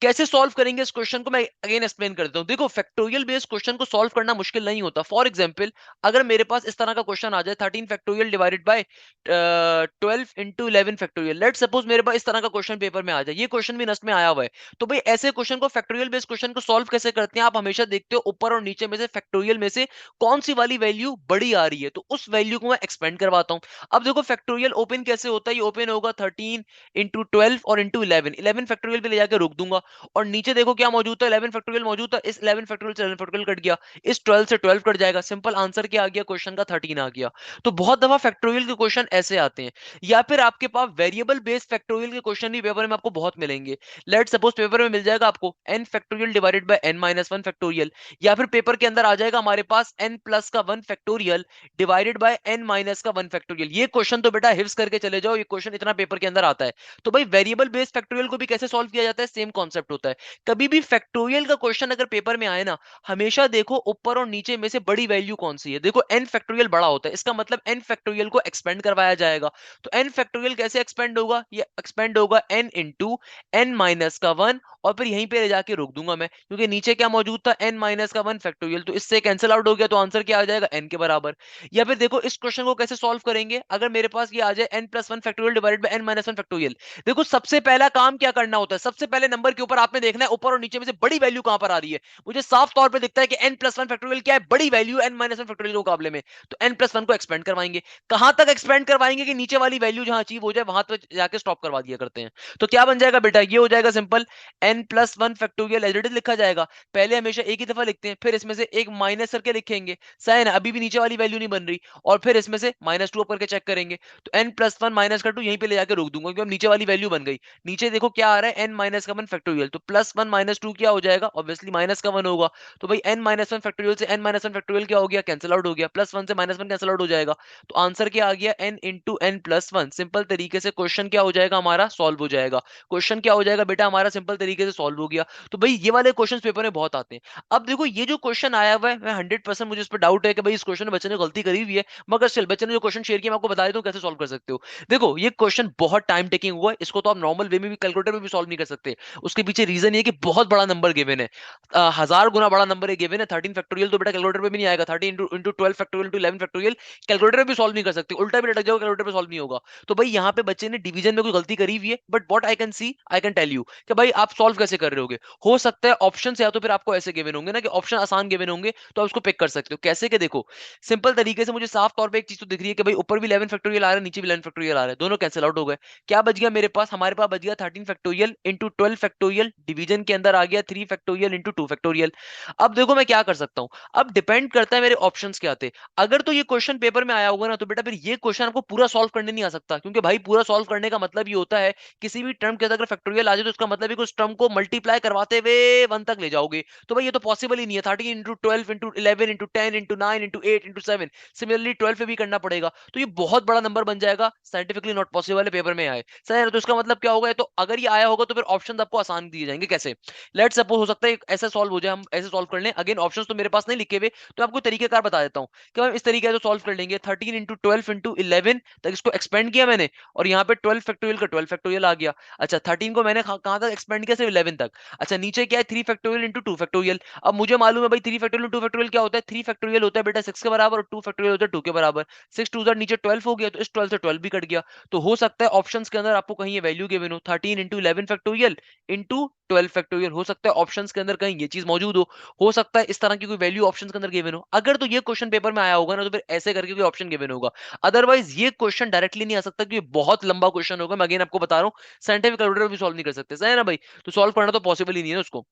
कैसे सॉल्व करेंगे इस क्वेश्चन को मैं अगेन एक्सप्लेन कर देता हूं। देखो फैक्टोरियल बेस्ड क्वेश्चन को सॉल्व करना मुश्किल नहीं होता। फॉर एग्जांपल अगर मेरे पास इस तरह का क्वेश्चन आ जाए 13 factorial divided by 12 into 11 factorial, let suppose मेरे पास इस तरह का क्वेश्चन पेपर में आ जाए, ये क्वेश्चन भी नस्ट में आया हुआ है, तो भाई ऐसे क्वेश्चन को फैक्टोरियल बेस्ड क्वेश्चन को सॉल्व कैसे करते हैं, आप हमेशा देखते हो ऊपर और नीचे में से फैक्टोरियल में से कौन सी वाली वैल्यू बड़ी आ रही है, तो उस वैल्यू को मैं एक्सपेंड करवाता हूं। अब देखो फैक्टोरियल ओपन कैसे होता है, ये ओपन होगा 13 इंटू 12 और इंटू 11, 11 फैक्टोरियल पे ले जाकर रोक दूंगा, और नीचे देखो क्या मौजूद था, 11 फैक्टोरियल मौजूद था, इस 11 फैक्टोरियल से 11 फैक्टोरियल कट गया, इस 12 से 12 कट जाएगा, सिंपल आंसर क्या आ गया क्वेश्चन का, 13 आ गया। तो बहुत दफा फैक्टोरियल के क्वेश्चन ऐसे आते हैं। या फिर आपके पास वेरिएबल बेस्ड फैक्टोरियल के क्वेश्चन भी पेपर में आपको बहुत मिलेंगे। लेट सपोज पेपर में मिल जाएगा आपको n factorial divided by n minus one factorial, या फिर पेपर के अंदर आ जाएगा हमारे पास n प्लस का one factorial divided by n minus का वन फैक्टोरियल। ये क्वेश्चन तो बेटा हिफ्स करके चले जाओ, ये क्वेश्चन इतना पेपर के अंदर आता है। तो भाई वेरिएबल बेस्ड फैक्टोरियल को भी कैसे सॉल्व किया जाता है, सेम कॉन्सेप्ट होता है। कभी भी फैक्टोरियल का क्वेश्चन अगर पेपर में आए ना, हमेशा देखो ऊपर और नीचे में से बड़ी वैल्यू कौन सी है। देखो n फैक्टोरियल बड़ा होता है, इसका मतलब n फैक्टोरियल को एक्सपेंड करवाया जाएगा। तो n फैक्टोरियल कैसे एक्सपेंड होगा, ये एक्सपेंड होगा n इंटू n माइनस का वन, और फिर यहीं पे ले जाके रोक दूंगा मैं, क्योंकि नीचे क्या मौजूद था, n माइनस का वन फैक्टोरियल, तो इससे कैंसिल आउट हो गया, तो आंसर क्या आ जाएगा, n के बराबर। या फिर देखो इस क्वेश्चन को कैसे सॉल्व करेंगे, अगर मेरे पास ये आ जाए n plus one factorial divided by n minus one factorial. देखो सबसे पहला काम क्या करना होता है, सबसे पहले नंबर के ऊपर आपने देखना है ऊपर और नीचे में से बड़ी वैल्यू कहां पर आ रही है। मुझे साफ तौर पर दिखता है कि n प्लस वन फैक्टोरियल क्या है, बड़ी value n minus one factorial के मुकाबले में। तो n प्लस वन को एक्सपेंड करवाएंगे, कहां तक एक्सपेंड करवाएंगे कि नीचे वाली वैल्यू जहां अचीव हो जाए वहां तक जाके स्टॉप करवा दिया करते हैं। तो क्या बन जाएगा बेटा, ये हो जाएगा simple n plus one factorial as it is लिखा जाएगा। पहले हमेशा एक ही दफा लिखते हैं, फिर इसमें से एक माइनस करके लिखेंगे, सही है ना, अभी भी नीचे वाली वैल्यू नहीं बन रही, और फिर इसमें से माइनस टू करके चेक करेंगे। तो n प्लस वन माइनस का टू यहीं पे ले जाकर रोक दूंगा, क्योंकि अब नीचे वाली वैल्यू बन गई। नीचे देखो क्या आ रहा है, n माइनस का वन फैक्टोरियल, तो प्लस वन माइनस टू क्या हो जाएगा, ऑब्वियसली माइनस का वन होगा। तो भाई n माइनस वन फैक्टोरियल से n माइनस वन फैक्टोरियल क्या हो गया, कैंसिल आउट हो गया, प्लस वन से माइनस वन कैंसिल आउट हो जाएगा। तो आंसर क्या आ गया, n into n plus one. Simple तरीके से क्वेश्चन क्या हो जाएगा हमारा, सॉल्व हो जाएगा। क्वेश्चन क्या हो जाएगा बेटा हमारा, सिंपल तरीके से सॉल्व हो गया। तो भाई ये वाले क्वेश्चन पेपर में बहुत आते हैं। अब देखो ये जो क्वेश्चन आया हुआ है, मैं 100% मुझे इस पर डाउट है कि भाई इस क्वेश्चन में बच्चे ने गलती करी हुई है, मगर स्टिल बच्चे ने जो क्वेश्चन शेयर किया मैं आपको बता देता हूं कैसे सॉल्व कर सकते हो। देखो ये क्वेश्चन बहुत टाइम टेकिंग हुआ है, इसको तो आप नॉर्मल वे में भी कैलकुलेटर में भी सॉल्व नहीं कर सकते। उसके पीछे रीजन ये है कि बहुत बड़ा नंबर गिवन है, 1000 गुना बड़ा नंबर है गिवन है। 13 फैक्टोरियल तो बेटा कैलकुलेटर में भी नहीं आएगा, 13 into 12 factorial into 11 factorial calculator में भी सॉल्व नहीं कर सकते, उल्टा भी लटक जाओ कैलकुलेटर में सॉल्व नहीं होगा। तो भाई यहाँ पे बच्चे ने डिवीजन में कोई गलती करी हुई है, but what I can see, I can tell you कि भाई आप सॉल्व कैसे कर रहे होगे। हो सकता है ऑप्शन या तो फिर आपको ऐसे गिवन होंगे ना कि ऑप्शन आसान गिवन होंगे, तो आप उसको पिक कर सकते हो। कैसे के देखो सिंपल तरीके से मुझे साफ तौर पे एक चीज तो दिख रही है कि भाई ऊपर भी 11 फैक्टोरियल आ रहा है, नीचे भी 11 फैक्टोरियल आ रहा है, दोनों कैंसिल आउट हो गए। क्या बच गया मेरे पास, हमारे पास बच गया 13 फैक्टोरियल इंटू 12 फैक्टोरियल, डिवीजन के अंदर आ गया 3 फैक्टोरियल इंटू 2 फैक्टोरियल। अब देखो मैं क्या कर सकता हूं, अब डिपेंड करता है मेरे ऑप्शंस क्या थे। अगर तो ये क्वेश्चन पेपर में आया होगा ना, तो बेटा फिर ये क्वेश्चन आपको पूरा सॉल्व करने नहीं आ सकता, क्योंकि भाई पूरा सॉल्व करने का मतलब ये होता है किसी भी टर्म के अंदर अगर फैक्टोरियल आ जाए तो उसका मतलब है कि उस टर्म को मल्टीप्लाई करवाते हुए वन तक ले जाओगे। तो भाई ये तो पॉसिबल ही नहीं है, 13 into 12 into 11 into 10 into 9 into 8 into 7, similarly 12 पे भी करना पड़ेगा, तो ये बहुत बड़ा नंबर बन जाएगा, साइंटिफिकली नॉट पॉसिबल है पेपर में आए, सही है ना। तो इसका मतलब क्या होगा, तो अगर ये आया होगा तो फिर ऑप्शन आपको आसान दिए जाएंगे। कैसे, लेट सपोज हो सकता है ऐसा सॉल्व हो जाए, हम ऐसे सॉल्व कर लें, अगेन ऑप्शंस तो मेरे पास नहीं लिखे हुए, तो आपको तरीकेकार बता देता हूं कि हम इस तरीके से सॉल्व कर लेंगे। 13 इंटू 12 इंटू 11 तक इसको एक्सपेंड किया मैंने, और यहाँ पे 12 फैक्टोरियल का 12 फैक्टोरियल आ गया। अच्छा 13 को मैंने कहां तक एक्सपेंड किया, सिर्फ 11 तक। अच्छा नीचे क्या है, 3 फैक्टोरियल इंटू 2 फैक्टोरियल। अब मुझे मालूम है भाई 3 फैक्टोरियल 2 फैक्टोरियल क्या होता है, 3 फैक्टोरियल होता है बेटा 6 के बराबर, और 2 फैक्टोरियल होता है 2 के बराबर। 6 टू ज़ार नीचे 12 हो गया, तो इस 12 से 12 भी कट गया। तो हो सकता है ऑप्शंस के अंदर आपको कहीं ये वैल्यू गिवन हो, 13 इंटू 11 फैक्टोरियल इंटू 12 फैक्टोरियल, हो सकता है ऑप्शंस के अंदर कहीं ये चीज मौजूद हो सकता है इस तरह की कोई वैल्यू ऑप्शंस के अंदर गिवन हो। अगर तो ये क्वेश्चन पेपर में आया होगा ना, तो फिर ऐसे करके कोई ऑप्शन गिवन होगा। अदरवाइज ये क्वेश्चन डायरेक्टली नहीं आ सकता, क्योंकि बहुत लंबा क्वेश्चन होगा, मैं अगेन आपको बता रहा हूँ, साइंटिफिक कैलकुलेटर भी सॉल्व नहीं कर सकते, सही है ना भाई। तो सॉल्व करना तो पॉसिबल ही नहीं है ना उसको।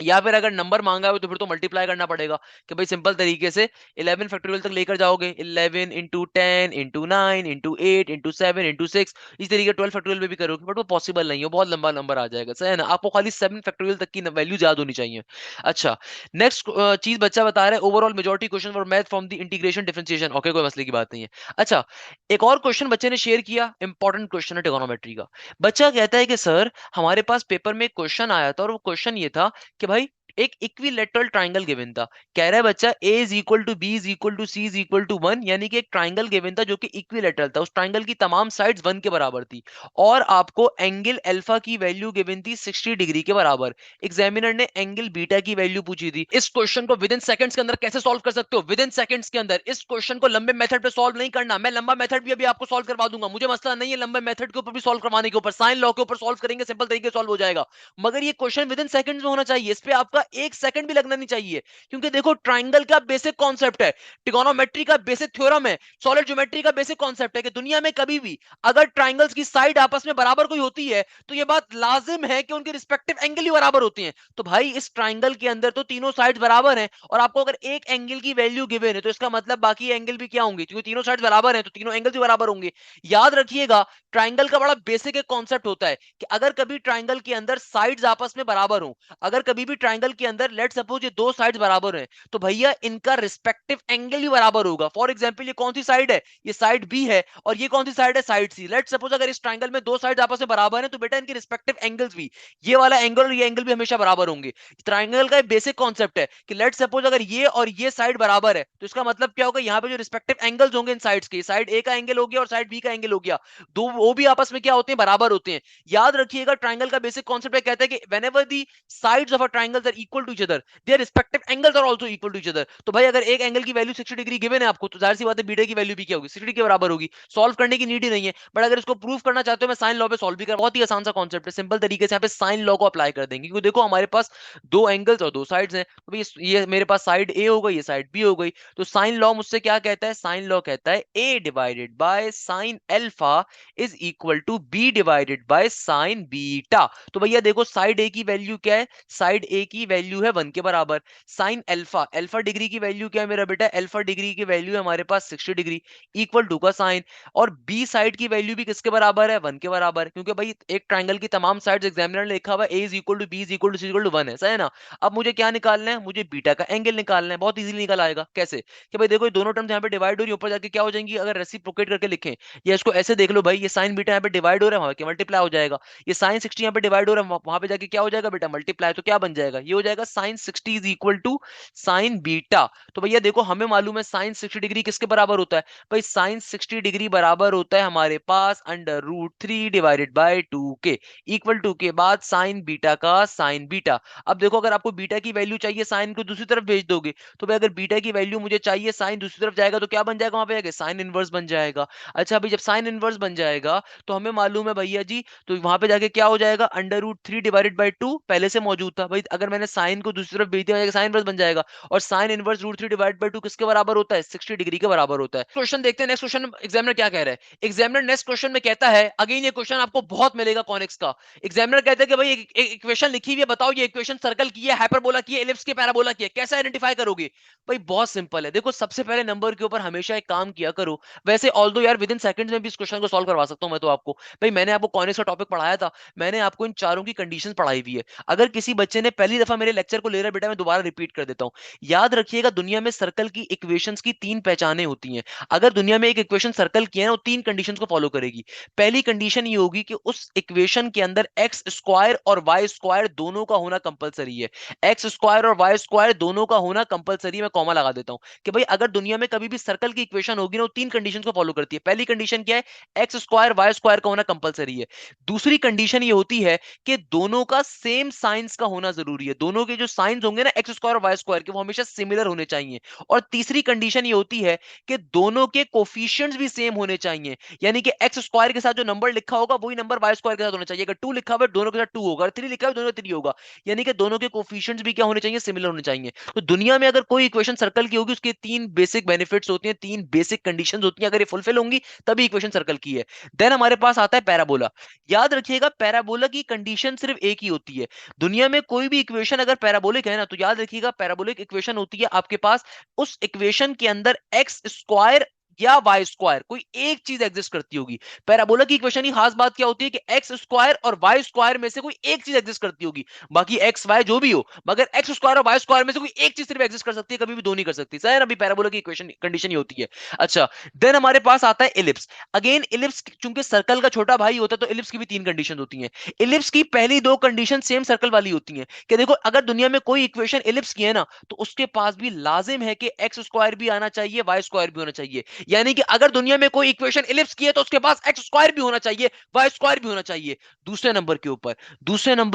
या फिर अगर नंबर मांगा है तो फिर तो मल्टीप्लाई करना पड़ेगा, कि भाई सिंपल तरीके से 11 फैक्टोरियल तक लेकर जाओगे, 11 into 10 into 9 into 8 into 7 into 6, इस तरीके 12 फैक्टोरियल में भी करोगे, बट वो पॉसिबल नहीं है, बहुत लंबा नंबर आ जाएगा, सही है ना। आपको खाली 7 फैक्टोरियल तक की वैल्यू याद होनी चाहिए। अच्छा नेक्स्ट चीज बच्चा बता रहा है, overall majority question for math from the integration differentiation, okay कोई मसले की बात नहीं है। अच्छा एक और क्वेश्चन बच्चे ने शेयर किया, इंपॉर्टेंट क्वेश्चन है ट्रिगोनोमेट्री का। बच्चा कहता है कि सर हमारे पास पेपर में एक क्वेश्चन आया था, और वो क्वेश्चन ये था कि भाई एक इक्विलेटरल ट्राइंगल गिवन था। कह रहा है बच्चा a is equal to B is equal to c is equal to 1, यानी कि एक ट्राइंगल गिवन था जो कि इक्विलेटरल था, उस ट्राइंगल की तमाम साइड्स 1 के बराबर थी, और आपको एंगल अल्फा की वैल्यू गिवन थी 60 डिग्री के बराबर। एग्जामिनर ने एंगल बीटा की वैल्यू पूछी थी। इस क्वेश्चन को विद इन सेकंड्स के अंदर कैसे सॉल्व कर सकते हो, विद इन सेकंड्स के अंदर। इस क्वेश्चन को लंबे मेथड पे सॉल्व नहीं करना, मैं लंबा मेथड भी अभी आपको सॉल्व करवा दूंगा, मुझे मसला नहीं है लंबे मेथड के ऊपर भी सॉल्व करवाने के ऊपर, साइन लॉ के ऊपर सॉल्व करेंगे, सिंपल तरीके से सॉल्व हो जाएगा। मगर ये क्वेश्चन विद इन सेकंड्स में होना चाहिए, इस पे आपका का एक सेकंड भी लगना नहीं चाहिए, क्योंकि देखो ट्राइंगल का बेसिक कॉन्सेप्ट है, ट्रिगोनोमेट्री का बेसिक थ्योरम है, सॉलिड ज्योमेट्री का बेसिक कॉन्सेप्ट है कि दुनिया में कभी भी अगर ट्राइंगल्स की साइड आपस में बराबर कोई होती है तो यह बात लाजिम है कि उनके रिस्पेक्टिव एंगल ही बराबर होते हैं। तो भाई इस ट्राइंगल के अंदर तो तीनों साइड्स बराबर हैं, और आपको अगर एक एंगल की वैल्यू गिवन है तो इसका मतलब बाकी एंगल भी क्या होंगे, क्योंकि तीनों साइड्स बराबर हैं तो तीनों एंगल्स भी बराबर होंगे। याद रखिएगा ट्राइंगल का बड़ा बेसिक एक कॉन्सेप्ट होता है कि अगर कभी ट्राइंगल के अंदर साइड्स आपस में बराबर हो, अगर कभी भी ट्राइंगल के अंदर लेट सपोज ये दो साइड्स बराबर हैं, तो भैया इनका रिस्पेक्टिव एंगल भी बराबर होगा। फॉर एग्जांपल ये कौन सी साइड है, ये साइड बी है, और ये कौन सी साइड है, साइड सी। लेट सपोज अगर इस ट्राइंगल में दो साइड्स आपस में बराबर हैं तो बेटा इनके रिस्पेक्टिव एंगल्स भी, ये वाला एंगल और ये एंगल भी हमेशा बराबर होंगे। ट्राइंगल का बेसिक कॉन्सेप्ट है कि लेट सपोज अगर ये और ये साइड बराबर है तो इसका मतलब क्या होगा, यहाँ पे जो रिस्पेक्टिव एंगल्स होंगे इन साइड्स के, साइड ए का एंगल हो गया और साइड बी का एंगल हो गया, दो वो भी आपस में क्या होते हैं, बराबर होते हैं। याद रखिएगा ट्राइंगल का बेसिक कॉन्सेप्ट कहता है कि whenever the sides of a triangle are equal to each other their respective angles are also equal to each other. तो भाई अगर एक एंगल की वैल्यू 60 डिग्री गिवन है आपको, तो जाहिर सी बात है बीटा की वैल्यू भी क्या होगी, 60 के बराबर होगी। सॉल्व करने की नीड ही नहीं है, बट अगर इसको प्रूव करना चाहते हो मैं साइन लॉ पे सॉल्व भी कर, बहुत ही आसान सा कॉन्सेप्ट है, सिंपल तरीके से यहाँ पे साइन लॉ को अप्लाई कर देंगे, क्योंकि देखो हमारे पास दो एंगल्स और दो साइड्स हैं, तो भाई ये मेरे पास साइड ए हो गई, ये साइड बी हो गई। तो साइन लॉ मुझसे क्या कहता है, साइन लॉ कहता है A divided by sine alpha is equal to B divided by sine beta. तो भैया देखो साइड ए की वैल्यू क्या है, साइड ए की वैल्यू है 1 के बराबर। साइन अल्फा, अल्फा डिग्री की वैल्यू क्या है मेरा बेटा, अल्फा डिग्री की वैल्यू है हमारे पास 60 डिग्री, इक्वल टू का साइन। और बी साइड की वैल्यू भी किसके बराबर है, 1 के बराबर, क्योंकि भाई एक ट्राइंगल की तमाम साइड्स एग्जामिनर ने लिखा हुआ A is equal to B is equal to C equal to 1 है, सही है ना। अब मुझे क्या निकालना है, मुझे बीटा का एंगल निकालना है, बहुत इजीली निकल आएगा। कैसे कि भाई देखो ये दोनों टर्म्स यहाँ पे डिवाइड हो रही है, ऊपर जाके क्या हो जाएंगी, अगर रेसिप्रोकेट करके लिखें, या इसको ऐसे देख लो भाई, ये साइन बीटा यहाँ पे डिवाइड हो रहा है, वहां के मल्टीप्लाई हो जाएगा। ये साइन 60 यहाँ पे डिवाइड हो रहा है, वहां पे जाके क्या हो जाएगा बेटा, मल्टीप्लाई। तो क्या बन जाएगा, ये हो जाएगा sine 60 is equal to sine beta. तो भैया देखो हमें मालूम है साइन 60 डिग्री किसके बराबर होता है, भाई साइन 60 डिग्री बराबर होता है हमारे पास अंडर रूट 3 डिवाइडेड बाय 2 के, इक्वल टू के बाद साइन बीटा का साइन बीटा। अब देखो अगर आपको बीटा की वैल्यू चाहिए साइन को दूसरी तरफ भेज दोगे, तो भाई अगर बीटा की वैल्यू मुझे चाहिए साइन दूसरी तरफ जाएगा तो क्या बन जाएगा, वहां पे जाके साइन इनवर्स बन जाएगा। अच्छा अभी जब साइन इनवर्स बन जाएगा तो हमें मालूम है भैया जी, तो वहां पे जाके क्या हो जाएगा, अंडर रूट 3 डिवाइडेड बाई 2 पहले से मौजूद था भाई, अगर मैंने साइन को दूसरी तरफ भेज दिया साइन इनवर्स बन जाएगा। और sine inverse root 3 divide by 2 किसके बराबर होता है, 60 डिग्री के बराबर होता है। क्वेश्चन देखते हैं नेक्स्ट क्वेश्चन एग्जामिनर क्या कह रहा है। एग्जामिनर नेक्स्ट क्वेश्चन में कहता है, अगेन ये क्वेश्चन आपको बहुत मिलेगा कॉनिक्स का। एग्जामिनर कहता है कि भाई एक इक्वेशन लिखी हुई है, बताओ ये इक्वेशन सर्कल की है, हाइपरबोला की है, एलिप्स की, पैराबोला की है, कैसे आइडेंटिफाई करोगे। भाई बहुत सिंपल है, देखो सबसे पहले नंबर के ऊपर हमेशा एक काम किया करो। वैसे ऑल्दो यार विद इन सेकंड्स में भी इस क्वेश्चन को सॉल्व करवा सकता हूं मैं तो आपको। भाई मैंने आपको कॉनिक्स का टॉपिक पढ़ाया था, मैंने आपको इन चारों की कंडीशंस पढ़ाई हुई है। अगर किसी बच्चे ने पहली दफा मेरे लेक्चर को ले रहा है बेटा, मैं दोबारा रिपीट कर देता हूं। याद रखिएगा दुनिया में सर्कल की इक्वेशंस की तीन पहचानें होती हैं। अगर दुनिया में एक इक्वेशन सर्कल की है ना, वो तीन कंडीशंस को फॉलो करेगी। पहली कंडीशन ये होगी कि उस इक्वेशन के अंदर एक्स स्क्वायर और वाई स्क्वायर दोनों का होना कंपलसरी है। एक्स स्क्वायर और वाई स्क्वायर दोनों का होना कंपलसरी, मैं कॉमा लगा देता हूं कि भाई अगर दुनिया में कभी भी सर्कल की इक्वेशन होगी ना, वो तीन कंडीशंस को फॉलो करती है। पहली कंडीशन क्या है, एक्स स्क्वायर वाई स्क्वायर का होना कंपलसरी है। दूसरी कंडीशन ये होती है कि दोनों का सेम साइंस का होना जरूरी है, दोनों के जो साइंस होंगे ना एक्स स्क्वायर और वाई स्क्वायर के, वो हमेशा सिमिलर होने चाहिए। और तीसरी कंडीशन ये होती है कि दोनों के कोफिशिएंट्स भी सेम होने चाहिए, यानी कि एक्स स्क्वायर के साथ जो नंबर लिखा होगा वही नंबर वाई स्क्वायर के साथ होना चाहिए। अगर 2 लिखा हुआ है दोनों के साथ 2 होगा, अगर 3 लिखा है दोनों का 3 होगा, यानी कि दोनों के कोफिशिएंट्स भी क्या होने चाहिए, सिमिलर होने चाहिए। तो दुनिया में अगर कोई इक्वेशन सर्कल की होगी उसके तीन बेसिक बेनिफिट्स होती हैं, तीन बेसिक कंडीशंस होती हैं, अगर ये फुलफिल होंगी तभी इक्वेशन सर्कल की है। देन हमारे पास आता है पैराबोला। याद रखिएगा पैराबोला की कंडीशन सिर्फ एक ही होती है। दुनिया में कोई भी इक्वेशन अगर पैराबोलिक है ना, तो याद रखिएगा पैराबोलिक इक्वेशन होती है आपके पास, उस इक्वेशन के अंदर एक्स स्क्वायर या वाई स्क्वायर कोई एक चीज एग्जिस्ट करती होगी। पैराबोला की इक्वेशन की खास बात क्या होती है कि एक्स स्क्वायर और वाई स्क्वायर में से कोई एक चीज एग्जिस्ट करती होगी, बाकी एक्स वाई जो भी हो, मगर एक्स स्क्वायर और वाई स्क्वायर में से कोई एक चीज सिर्फ एग्जिस्ट कर सकती है, कभी भी दो नहीं कर सकती। सही है ना, अभी पैराबोला की इक्वेशन कंडीशन ही होती है। अच्छा देन हमारे पास आता है इलिप्स। अगेन इलिप्स चूंकि सर्कल का छोटा भाई होता है, तो इलिप्स की भी तीन कंडीशन होती हैं। इलिप्स की पहली दो कंडीशन सेम सर्कल वाली होती हैं कि देखो अगर दुनिया में कोई इक्वेशन इलिप्स की है ना, तो उसके पास भी लाजिम है कि एक्स स्क्वायर भी आना चाहिए, वाई स्क्वायर भी होना चाहिए। यानी कि अगर दुनिया में कोई इक्वेशन इलिप्स की है तो उसके पास एक्स स्क्वायर भी होना चाहिए, वाई स्क्वायर भी होना चाहिए। दूसरे नंबर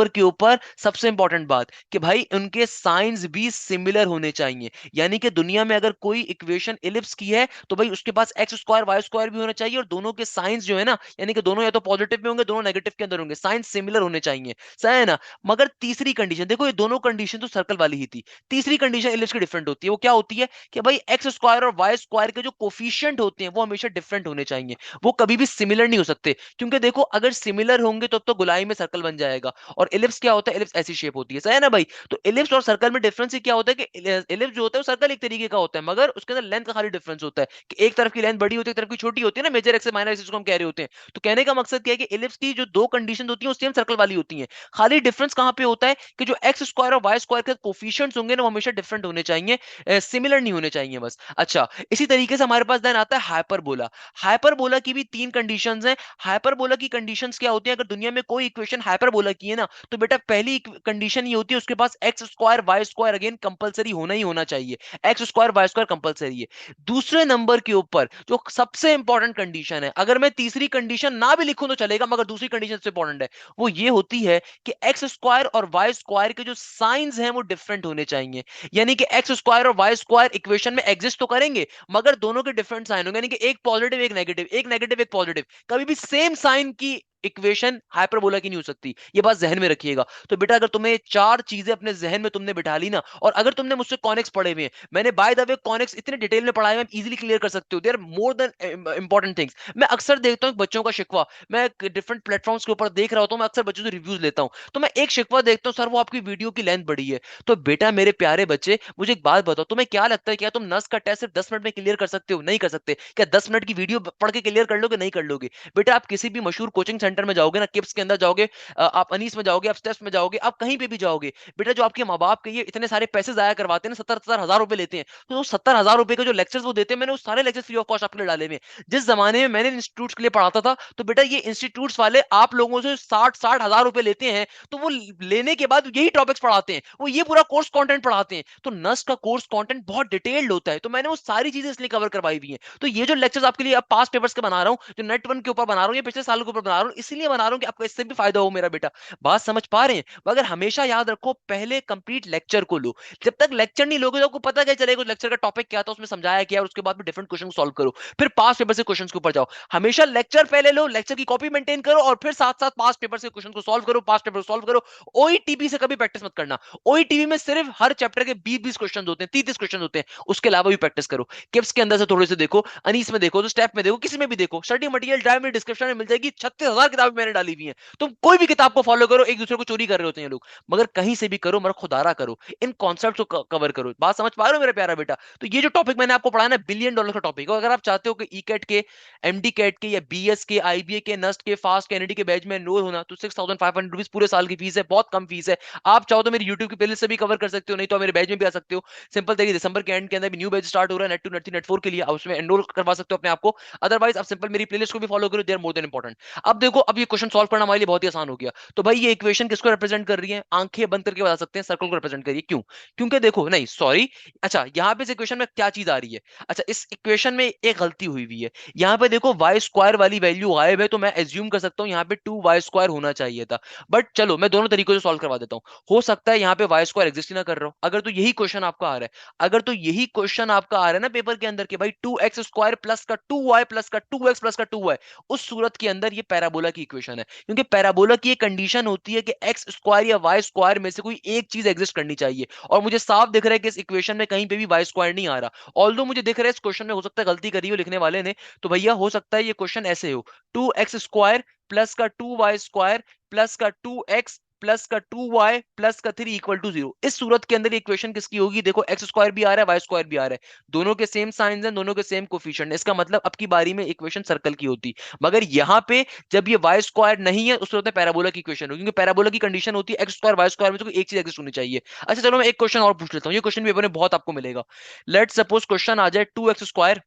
के ऊपर सबसे इंपॉर्टेंट बात कि भाई उनके साइंस भी सिमिलर होने चाहिए। यानी कि दुनिया में अगर कोई इक्वेशन इलिप्स की है तो भाई उसके पास एक्स स्क्वायर वाई स्क्वायर भी होना चाहिए, और दोनों के साइंस जो है ना, यानी कि दोनों या तो पॉजिटिव में होंगे, दोनों नेगेटिव के अंदर होंगे, साइंस सिमिलर होने चाहिए। सही है ना? मगर तीसरी कंडीशन देखो, ये दोनों कंडीशन तो सर्कल वाली ही थी। तीसरी कंडीशन इलिप्स की डिफरेंट होती है। वो क्या होती है कि भाई एक्स स्क्वायर और वाई स्क्वायर के जो कोफिशिएंट होते हैं वो हमेशा डिफरेंट होने चाहिए, वो कभी भी सिमिलर नहीं हो सकते। क्योंकि देखो अगर सिमिलर होंगे तो गोलाई में सर्कल बन जाएगा। और इलिप्स क्या होता है? इलिप्स ऐसी शेप होती है। सही है ना भाई? तो इलिप्स और सर्कल में डिफरेंस क्या होता है कि इलिप्स जो होता है वो सर्कल एक तरीके का होता है, मगर उसके अंदर लेंथ का खाली डिफरेंस होता है कि एक तरफ की लेंथ बड़ी होती है, एक तरफ की छोटी होती है ना, मेजर एक्सिस माइनर एक्सिस को हम कह रहे होते हैं। तो कहने का मकसद क्या है कि इलिप्स की जो दो कंडीशन होती है वो सेम सर्कल वाली होती है। खाली डिफरेंस कहां पे होता है कि जो एक्स स्क्वायर और वाई स्क्वायर के कोफिशिएंट्स होंगे ना वो हमेशा डिफरेंट होने चाहिए, सिमिलर नहीं होने चाहिए बस। अच्छा, इसी तरीके से हमारे पास देन आता है हाइपरबोला। हाइपरबोला की भी तीन कंडीशंस हैं। हाइपरबोला की कंडीशंस क्या होती है? अगर दुनिया में कोई इक्वेशन हाइपरबोला की है ना, तो बेटा पहली कंडीशन ये होती है उसके पास x square y square again compulsory होना ही होना चाहिए। X square y square compulsory है। दूसरे नंबर के ऊपर जो सबसे इंपॉर्टेंट कंडीशन है, अगर मैं तीसरी कंडीशन ना भी लिखूं तो चलेगा, मगर दूसरी कंडीशन सबसे इंपॉर्टेंट है, वो ये होती है कि एक्स स्क्वायर और वाई स्क्वायर के जो साइंस हैं वो डिफरेंट होने चाहिए। यानी कि एक्स स्क्वायर और वाई स्क्वायर इक्वेशन में एग्जिस्ट तो करेंगे, मगर दोनों के डिफरेंट साइन होंगे, यानी कि एक पॉजिटिव एक नेगेटिव, एक नेगेटिव एक पॉजिटिव। कभी भी सेम साइन की इक्वेशन हाइपरबोला की नहीं हो सकती। ये बात जहन में रखिएगा। तो बेटा अगर तुम्हें चार चीजें अपने जहन में तुमने बिठा ली ना, और अगर तुमने मुझसे कॉनिक्स पढ़े हुए हैं, मैंने बाय द वे कॉनिक्स इतने डिटेल में पढ़ाए हैं, इजीली क्लियर कर सकते हो। There more than important things. मैं अक्सर देखता हूं बच्चों का शिकवा, मैं डिफरेंट प्लेटफॉर्म्स के ऊपर देख रहा होता हूं, मैं अक्सर बच्चों से रिव्यूज लेता हूं, तो मैं एक शिकवा देखता हूं, सर वो आपकी वीडियो की लेंथ बड़ी है। तो बेटा मेरे प्यारे बच्चे, मुझे एक बात बताओ, तुम्हें क्या लगता है क्या तुम नस का टेस्ट सिर्फ 10 मिनट में क्लियर कर सकते हो? नहीं कर सकते। क्या 10 मिनट की वीडियो पढ़ के क्लियर कर लोगे? नहीं कर लोगे। बेटा आप किसी भी मशहूर कोचिंग सेंटर में जाओगे ना, किप्स के अंदर जाओगे, आप अनीस में जाओगे, आप स्टेप्स में जाओगे, आप कहीं पे भी जाओगे, बेटा जो आपके माँ बाप के ये इतने सारे पैसे जाया करवाते हैं ना, 70-70 हजार रुपए लेते हैं, तो 70 हजार रुपए के जो लेक्चर्स वो देते हैं, मैंने वो सारे लेक्चर्स फ्री ऑफ कॉस्ट आपके लिए डाले हुए हैं। जिस जमाने में मैंने इंस्टीट्यूट के लिए पढ़ाता था, तो बेटा ये इंस्टीट्यूट्स वाले आप लोगों से 60-60 हजार रुपए लेते हैं, तो वो लेने के बाद यही टॉपिक्स पढ़ाते हैं, वो ये पूरा कोर्स कंटेंट पढ़ाते हैं। तो नस का कोर्स कंटेंट बहुत डिटेल्ड होता है, तो मैंने वो सारी चीजें इसलिए कवर करवाई हुई हैं। तो ये जो लेक्चर्स आपके लिए अब पास पेपर्स के बना रहा हूँ, जो नेट वन के ऊपर बना रहा हूँ, ये पिछले सालों के ऊपर बना रहा हूँ, इसलिए बना रहा हूँ कि आपको इससे भी फायदा हो मेरा बेटा। बात समझ पा रहे हैं? मगर हमेशा याद रखो, पहले कंप्लीट लेक्चर को लो। जब तक लेक्चर नहीं लोगे तो आपको पता क्या चलेगा उस लेक्चर का टॉपिक क्या था, उसमें समझाया क्या, और उसके बाद में डिफरेंट क्वेश्चन सॉल्व करो, फिर पास पेपर से क्वेश्चन के ऊपर जाओ। हमेशा लेक्चर पहले लो, लेक्चर की कॉपी मेंटेन करो, और फिर साथ साथ पास पेपर से क्वेश्चन को सॉल्व करो, पास पेपर सॉल्व करो। ओईटीपी से कभी प्रैक्टिस मत करना। ओईटीपी में सिर्फ हर चैप्टर के 20-20 क्वेश्चन होते हैं, 30-30 क्वेश्चन होते हैं, उसके अलावा भी प्रैक्टिस करो। किप्स के अंदर से थोड़े से देखो, अनीस में देखो, तो स्टेप में देखो, किसी में भी देखो, स्टडी मटेरियल ड्राइव में डिस्क्रिप्शन में मिल जाएगी। 36 हजार किताबें मैंने डाली हुई हैं। तुम कोई भी किताब को फॉलो करो, एक दूसरे को चोरी कर रहे होते हैं लोग, मगर कहीं से भी करो, मगर खुदारा करो, इन कॉन्सेप्ट्स को कवर करो। बात समझ पा रहे हो मेरा प्यारा बेटा? तो ये जो टॉपिक मैंने आपको पढ़ाया ना, $1 बिलियन का टॉपिक है। अगर आप चाहते हो कि ई कैट के, एमडी कैट के, या बीएस के, आईबीए के, नस्ट के, फास्ट कैनेडी के बैच में एनरोल होना, तो 6500 रुपीज पूरे साल की फीस है, बहुत कम फीस है। आप चाहो तो मेरी यूट्यूब की प्लेलिस्ट से भी कवर कर सकते हो, नहीं तो मेरे बैच में भी आ सकते हो। सिंपल तरीके, दिसंबर के एंड के अंदर भी न्यू बैच स्टार्ट हो रहा है, नेट टू नेट 3 नेट 4 के लिए, आप उसमें एनरोल करवा सकते हो अपने आप को। अदरवाइज आप सिंपल मेरी प्लेलिस्ट को भी फॉलो करो, देयर मोर देन इंपॉर्टेंट। अब देखो, अब ये क्वेश्चन सॉल्व करना हमारे लिए बहुत ही आसान हो गया। तो भाई ये इक्वेशन किसको रिप्रेजेंट कर रही है? आंखें बंद करके बता सकते हैं, सर्कल को रिप्रेजेंट करिए। क्यों? क्योंकि देखो, नहीं सॉरी, अच्छा यहाँ पे इस इक्वेशन में क्या चीज आ रही है? अच्छा, इस इक्वेशन में एक गलती हुई हुई है। यहाँ पे देखो वाई स्क्वायर वाली वैल्यू गायब है, तो मैं एज्यूम कर सकता हूँ यहाँ पे 2y² होना चाहिए था। बट चलो मैं दोनों तरीकों से सॉल्व करवा देता हूँ। हो सकता है यहाँ पे वाई स्क्वायर एग्जिस्ट ही ना कर रहा हो। अगर तो यही क्वेश्चन आपका आ रहा है, अगर तो यही क्वेश्चन आपका आ रहा है ना पेपर के अंदर कि भाई 2x² प्लस का 2y प्लस का 2x प्लस का 2y, उस सूरत के अंदर ये पैराबोला की इक्वेशन है। क्योंकि पैराबोला की एक कंडीशन होती है कि एक्स स्क्वायर या वाई स्क्वायर में से कोई एक चीज एग्जिस्ट करनी चाहिए, और मुझे साफ दिख रहा है कि इस इक्वेशन में कहीं पे भी वाई स्क्वायर नहीं आ रहा। ऑल्दो मुझे दिख रहा है इस क्वेश्चन में हो सकता है गलती करी हो लिखने वाले ने, तो भैया हो सकता है ये क्वेश्चन ऐसे हो, 2x² प्लस का 2y² प्लस का 2x प्लस का 2y प्लस का 3 इक्वल टू 0। इस सूरत के अंदर इक्वेशन किसकी होगी? देखो एक्स स्क्वायर भी आ रहा है, वाई स्क्वायर भी आ रहा है, दोनों के सेम साइंस हैं, दोनों के सेम कोफिशिएंट। इसका मतलब अब की बारी में इक्वेशन सर्कल की होती। मगर यहाँ पे जब ये वाई स्क्वायर नहीं है, उस सूरत में पैराबोला की इक्वेशन होगी, क्योंकि पैराबोला की कंडीशन होती है एक्स स्क्वायर वाई स्क्वायर में से कोई एक चीज एग्जिस्ट होनी चाहिए। अच्छा चलो मैं एक क्वेश्चन और पूछ लेता हूँ, ये क्वेश्चन पेपर में बहुत आपको मिलेगा। लेट सपोज क्वेश्चन आ जाए 2x²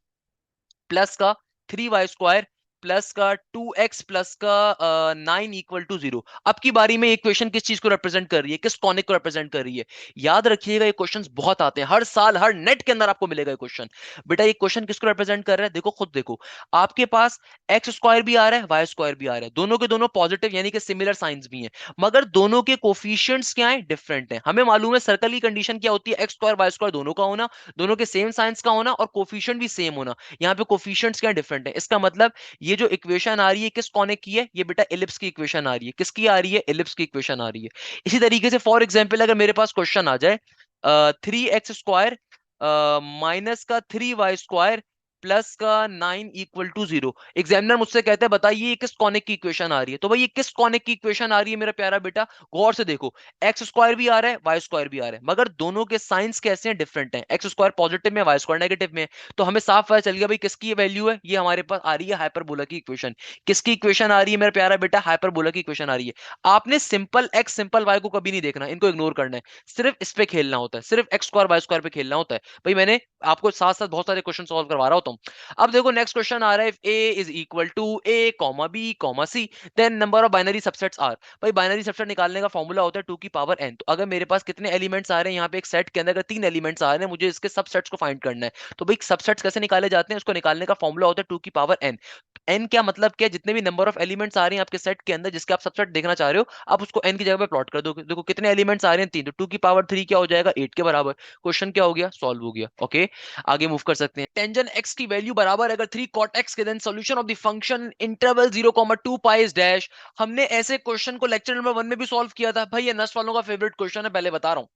प्लस का 3y² प्लस का 2x प्लस का 9 इक्वल टू 0। अब की बारी में ये इक्वेशन किस चीज को रिप्रेजेंट कर रही है, किस कॉनिक को रिप्रेजेंट कर रही है? याद रखिएगा ये क्वेश्चंस बहुत आते हैं हर साल, हर नेट के अंदर आपको मिलेगा ये क्वेश्चन। बेटा ये क्वेश्चन किसको रिप्रेजेंट कर रहा है? देखो खुद देखो, आपके पास एक्स स्क्वायर भी आ रहा है, वाई स्क्वायर भी आ रहा है, दोनों के दोनों पॉजिटिव यानी कि सिमिलर साइंस भी हैं, मगर दोनों के कोफिशिएंट्स क्या है? डिफरेंट है। हमें मालूम है सर्कल की कंडीशन क्या होती है? एक्स स्क्वायर वाई स्क्वायर दोनों का होना, दोनों के सेम साइंस का होना और कोफिशिएंट भी सेम होना। यहाँ पे कोफिशिएंट्स क्या डिफरेंट है, इसका मतलब ये जो इक्वेशन आ रही है किस कॉनिक की है? ये बेटा एलिप्स की इक्वेशन आ रही है। किसकी आ रही है? एलिप्स की इक्वेशन आ रही है। इसी तरीके से फॉर एग्जाम्पल अगर मेरे पास क्वेश्चन आ जाए 3x स्क्वायर माइनस का 3y स्क्वायर प्लस का 9 इक्वल टू 0, एग्जामिनर मुझसे कहते हैं बताइए ये किस कॉनिक की इक्वेशन आ रही है? तो भाई ये किस कॉनिक की इक्वेशन आ रही है मेरा प्यारा बेटा? गौर से देखो, एक्स स्क्वायर भी आ रहा है, वाई स्क्वायर भी आ रहा है, मगर दोनों के साइंस कैसे हैं? डिफरेंट हैं। एक्स स्क्वायर पॉजिटिव में, वाई स्क्वायर नेगेटिव में। तो हमें साफ पता चल गया भाई किसकी वैल्यू है, ये हमारे पास आ रही है हाइपरबोला की इक्वेशन। किसकी इक्वेशन आ रही है मेरा प्यारा बेटा? हाइपरबोला की इक्वेशन आ रही है। आपने सिंपल एक्स सिंपल वाई को कभी नहीं देखना, इनको इग्नोर करना है, सिर्फ इस पे खेलना होता है, सिर्फ एक्स स्क्वायर वाई स्क्वायर पे खेलना होता है। भाई मैंने आपको साथ साथ बहुत सारे क्वेश्चन सॉल्व करवा रहा होता हूँ। अब देखो नेक्स्ट क्वेश्चन आ रहा है, a is equal to a comma b comma c then number of binary subsets are. भाई बाइनरी सबसेट निकालने का फॉर्मूला होता है 2 की पावर n। तो अगर मेरे पास कितने एलिमेंट्स आ रहे हैं यहाँ पे एक सेट के अंदर, अगर 3 एलिमेंट्स आ रहे हैं, मुझे इसके सबसेट्स को फाइंड करना है। तो भाई सबसेट्स कैसे निकाले जाते हैं? उसको निकालने का फॉर्मूला होता है 2 की पावर n। n क्या मतलब क्या? जितने भी नंबर ऑफ एलिमेंट्स आ रहे हैं आपके सेट के अंदर जिसके आप सबसेट देखना चाह रहे हो, आप उसको n की जगह पे प्लॉट कर दो। देखो कितने एलिमेंट्स आ रहे हैं? 3, तो 2 की पावर 3 क्या हो जाएगा? 8 के बराबर। क्वेश्चन क्या हो गया? सॉल्व हो गया। ओके, आगे मूव कर सकते हैं। टेंजेंट x की वैल्यू बराबर अगर 3 cot x के, then solution of the function interval 0,2 pi is dash. हमने ऐसे क्वेश्चन को लेक्चर नंबर 1 में भी सॉल्व किया था। भाई ये नस्ट वालों का फेवरेट क्वेश्चन है, पहले बता रहा हूं।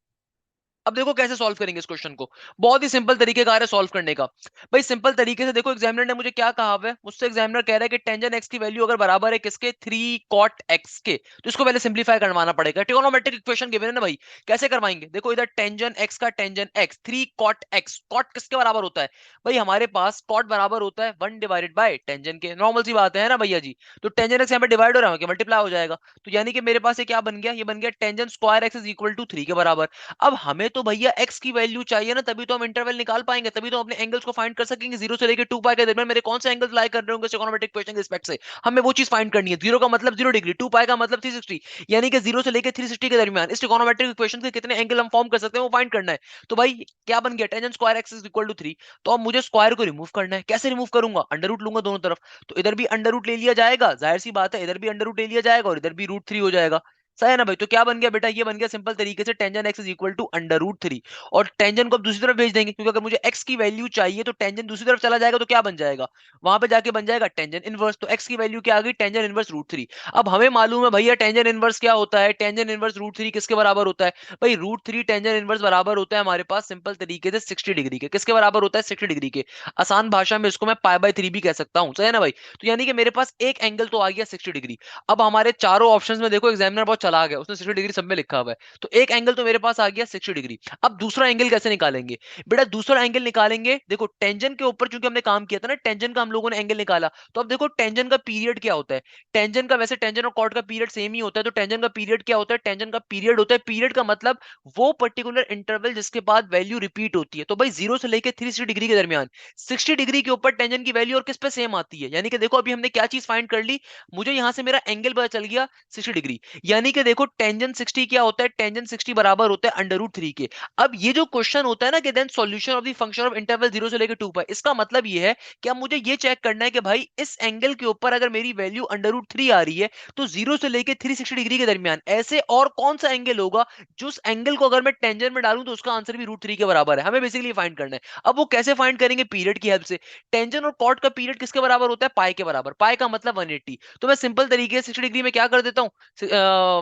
अब देखो कैसे सॉल्व करेंगे इस क्वेश्चन को, बहुत ही सिंपल तरीके का है सॉल्व करने का। भाई सिंपल तरीके से देखो, एग्जामिनर ने मुझे क्या कहा हुआ है, मुझसे एग्जामिनर कह रहा है कि टेंजेंट एक्स की वैल्यू अगर बराबर है किसके? 3 कॉट एक्स के। तो इसको पहले सिंप्लीफाई करवाना पड़ेगा। ट्रिगोनोमेट्रिक इक्वेशन गिवन है ना भाई, कैसे करवाएंगे? देखो इधर टेंजेंट एक्स का tangent x 3 cot x, cot किसके बराबर होता है? भाई हमारे पास कॉट बराबर होता है 1 डिवाइडेड बाय टेंजेंट के। नॉर्मल सी बात है ना भैया जी। तो टेंजेंट एक्स यहाँ पे डिवाइड हो रहा है, मल्टीप्लाई हो जाएगा। तो यानी कि मेरे पास ये क्या बन गया? ये बन गया tangent square x is equal to 3 के बराबर। अब हमें तो भैया x की वैल्यू चाहिए ना, तभी तो हम इंटरवल निकाल पाएंगे, तभी तो अपने एंगल्स को फाइंड कर सकेंगे। 0 से लेकर 2 पाई के दरमियान मेरे कौन से एंगल्स लाई कर रहे होंगे ट्रिगोनोमेट्रिक इक्वेशन के रिस्पेक्ट से, हमें वो चीज फाइंड करनी है। 0 का मतलब 0 डिग्री, 2 पाई का मतलब 360, यानी कि 0 से लेकर 360 के दरमियान इस ट्रिगोनोमेट्रिक इक्वेशन के कितने एंगल हम फॉर्म कर सकते हैं वो फाइंड करना है। तो भाई क्या बन गया? Tangent square x is equal to 3। तो अब मुझे स्क्वायर को रिमूव करना है। कैसे रिमूव करूंगा? अंडर रूट लूंगा दोनों तरफ। तो इधर भी अंडर रूट ले लिया जाएगा, जाहिर सी बात है, इधर भी अंडर रूट ले लिया जाएगा और इधर भी रूट 3 हो जाएगा। सही है ना भाई? तो क्या बन गया बेटा? ये बन गया सिंपल तरीके से tangent x is equal to under root 3। और टेंजेंट को अब दूसरी तरफ भेज देंगे, क्योंकि अगर मुझे एक्स की वैल्यू चाहिए तो टेंजेंट दूसरी तरफ चला जाएगा, तो क्या बन जाएगा? वहां पे जाके बन जाएगा टेंजेंट इनवर्स। तो एक्स की वैल्यू क्या आ गई? Tangent inverse root 3। अब हमें मालूम है भैया टेंजेंट इनवर्स क्या होता है। टेंजेंट इनवर्स रूट 3 किसके बराबर होता है? भाई रूट 3 टेंजेंट इनवर्स बराबर होता है हमारे पास सिंपल तरीके से 60 डिग्री के। किसके बराबर होता है? 60 डिग्री के। आसान भाषा में इसको मैं पाई/3 भी कह सकता हूं, सही है ना भाई? तो यानी कि मेरे पास एक एंगल तो आ गया 60 डिग्री। अब हमारे चारों ऑप्शंस में देखो, एग्जामिनर बहुत चला गया, उसने 60 डिग्री सब में लिखा हुआ है। तो एक एंगल तो मेरे पास आ गया 60 डिग्री। अब दूसरा एंगल कैसे निकालेंगे? बेटा दूसरा एंगल निकालेंगे, देखो टेंजेंट के ऊपर चूंकि हमने काम किया था ना, टेंजेंट का हम लोगों ने एंगल निकाला। तो अब देखो टेंजेंट का पीरियड क्या होता है? टेंजेंट का, वैसे टेंजेंट और कॉट का पीरियड सेम ही होता है, तो टेंजेंट का पीरियड क्या होता है? टेंजेंट का पीरियड होता है, पीरियड का मतलब वो पर्टिकुलर इंटरवल जिसके बाद वैल्यू रिपीट होती है। तो भाई 0 से लेकर 360 डिग्री के दरमियान 60 डिग्री के ऊपर टेंजेंट की वैल्यू और किस पे सेम आती है? यानी कि देखो अभी हमने क्या चीज फाइंड कर ली, मुझे यहां से मेरा एंगल पता चल गया 60 डिग्री। यानी कि देखो टेंजेंट 60 क्या होता है? टेंजेंट 60 बराबर होता है अंडर रूट 3 के। अब ये जो क्वेश्चन होता है ना कि then solution of the function of interval 0 से लेकर 2 पाई, इसका मतलब ये है कि अब मुझे ये चेक करना है कि भाई इस एंगल के ऊपर अगर मेरी वैल्यू अंडर रूट 3 आ रही है, तो 0 से लेकर 360 डिग्री के दरमियान ऐसे और कौन सा एंगल होगा जो उस एंगल को अगर मैं टेंजेंट में डालूं तो उसका आंसर भी रूट 3 के बराबर है। हमें बेसिकली फाइंड करना है। अब वो कैसे फाइंड करेंगे? पीरियड की हेल्प से। टेंजेंट और कॉट का पीरियड किसके बराबर होता है? पाई के बराबर। पाई का मतलब 180। तो मैं सिंपल तरीके से 60 डिग्री में क्या कर देता हूँ,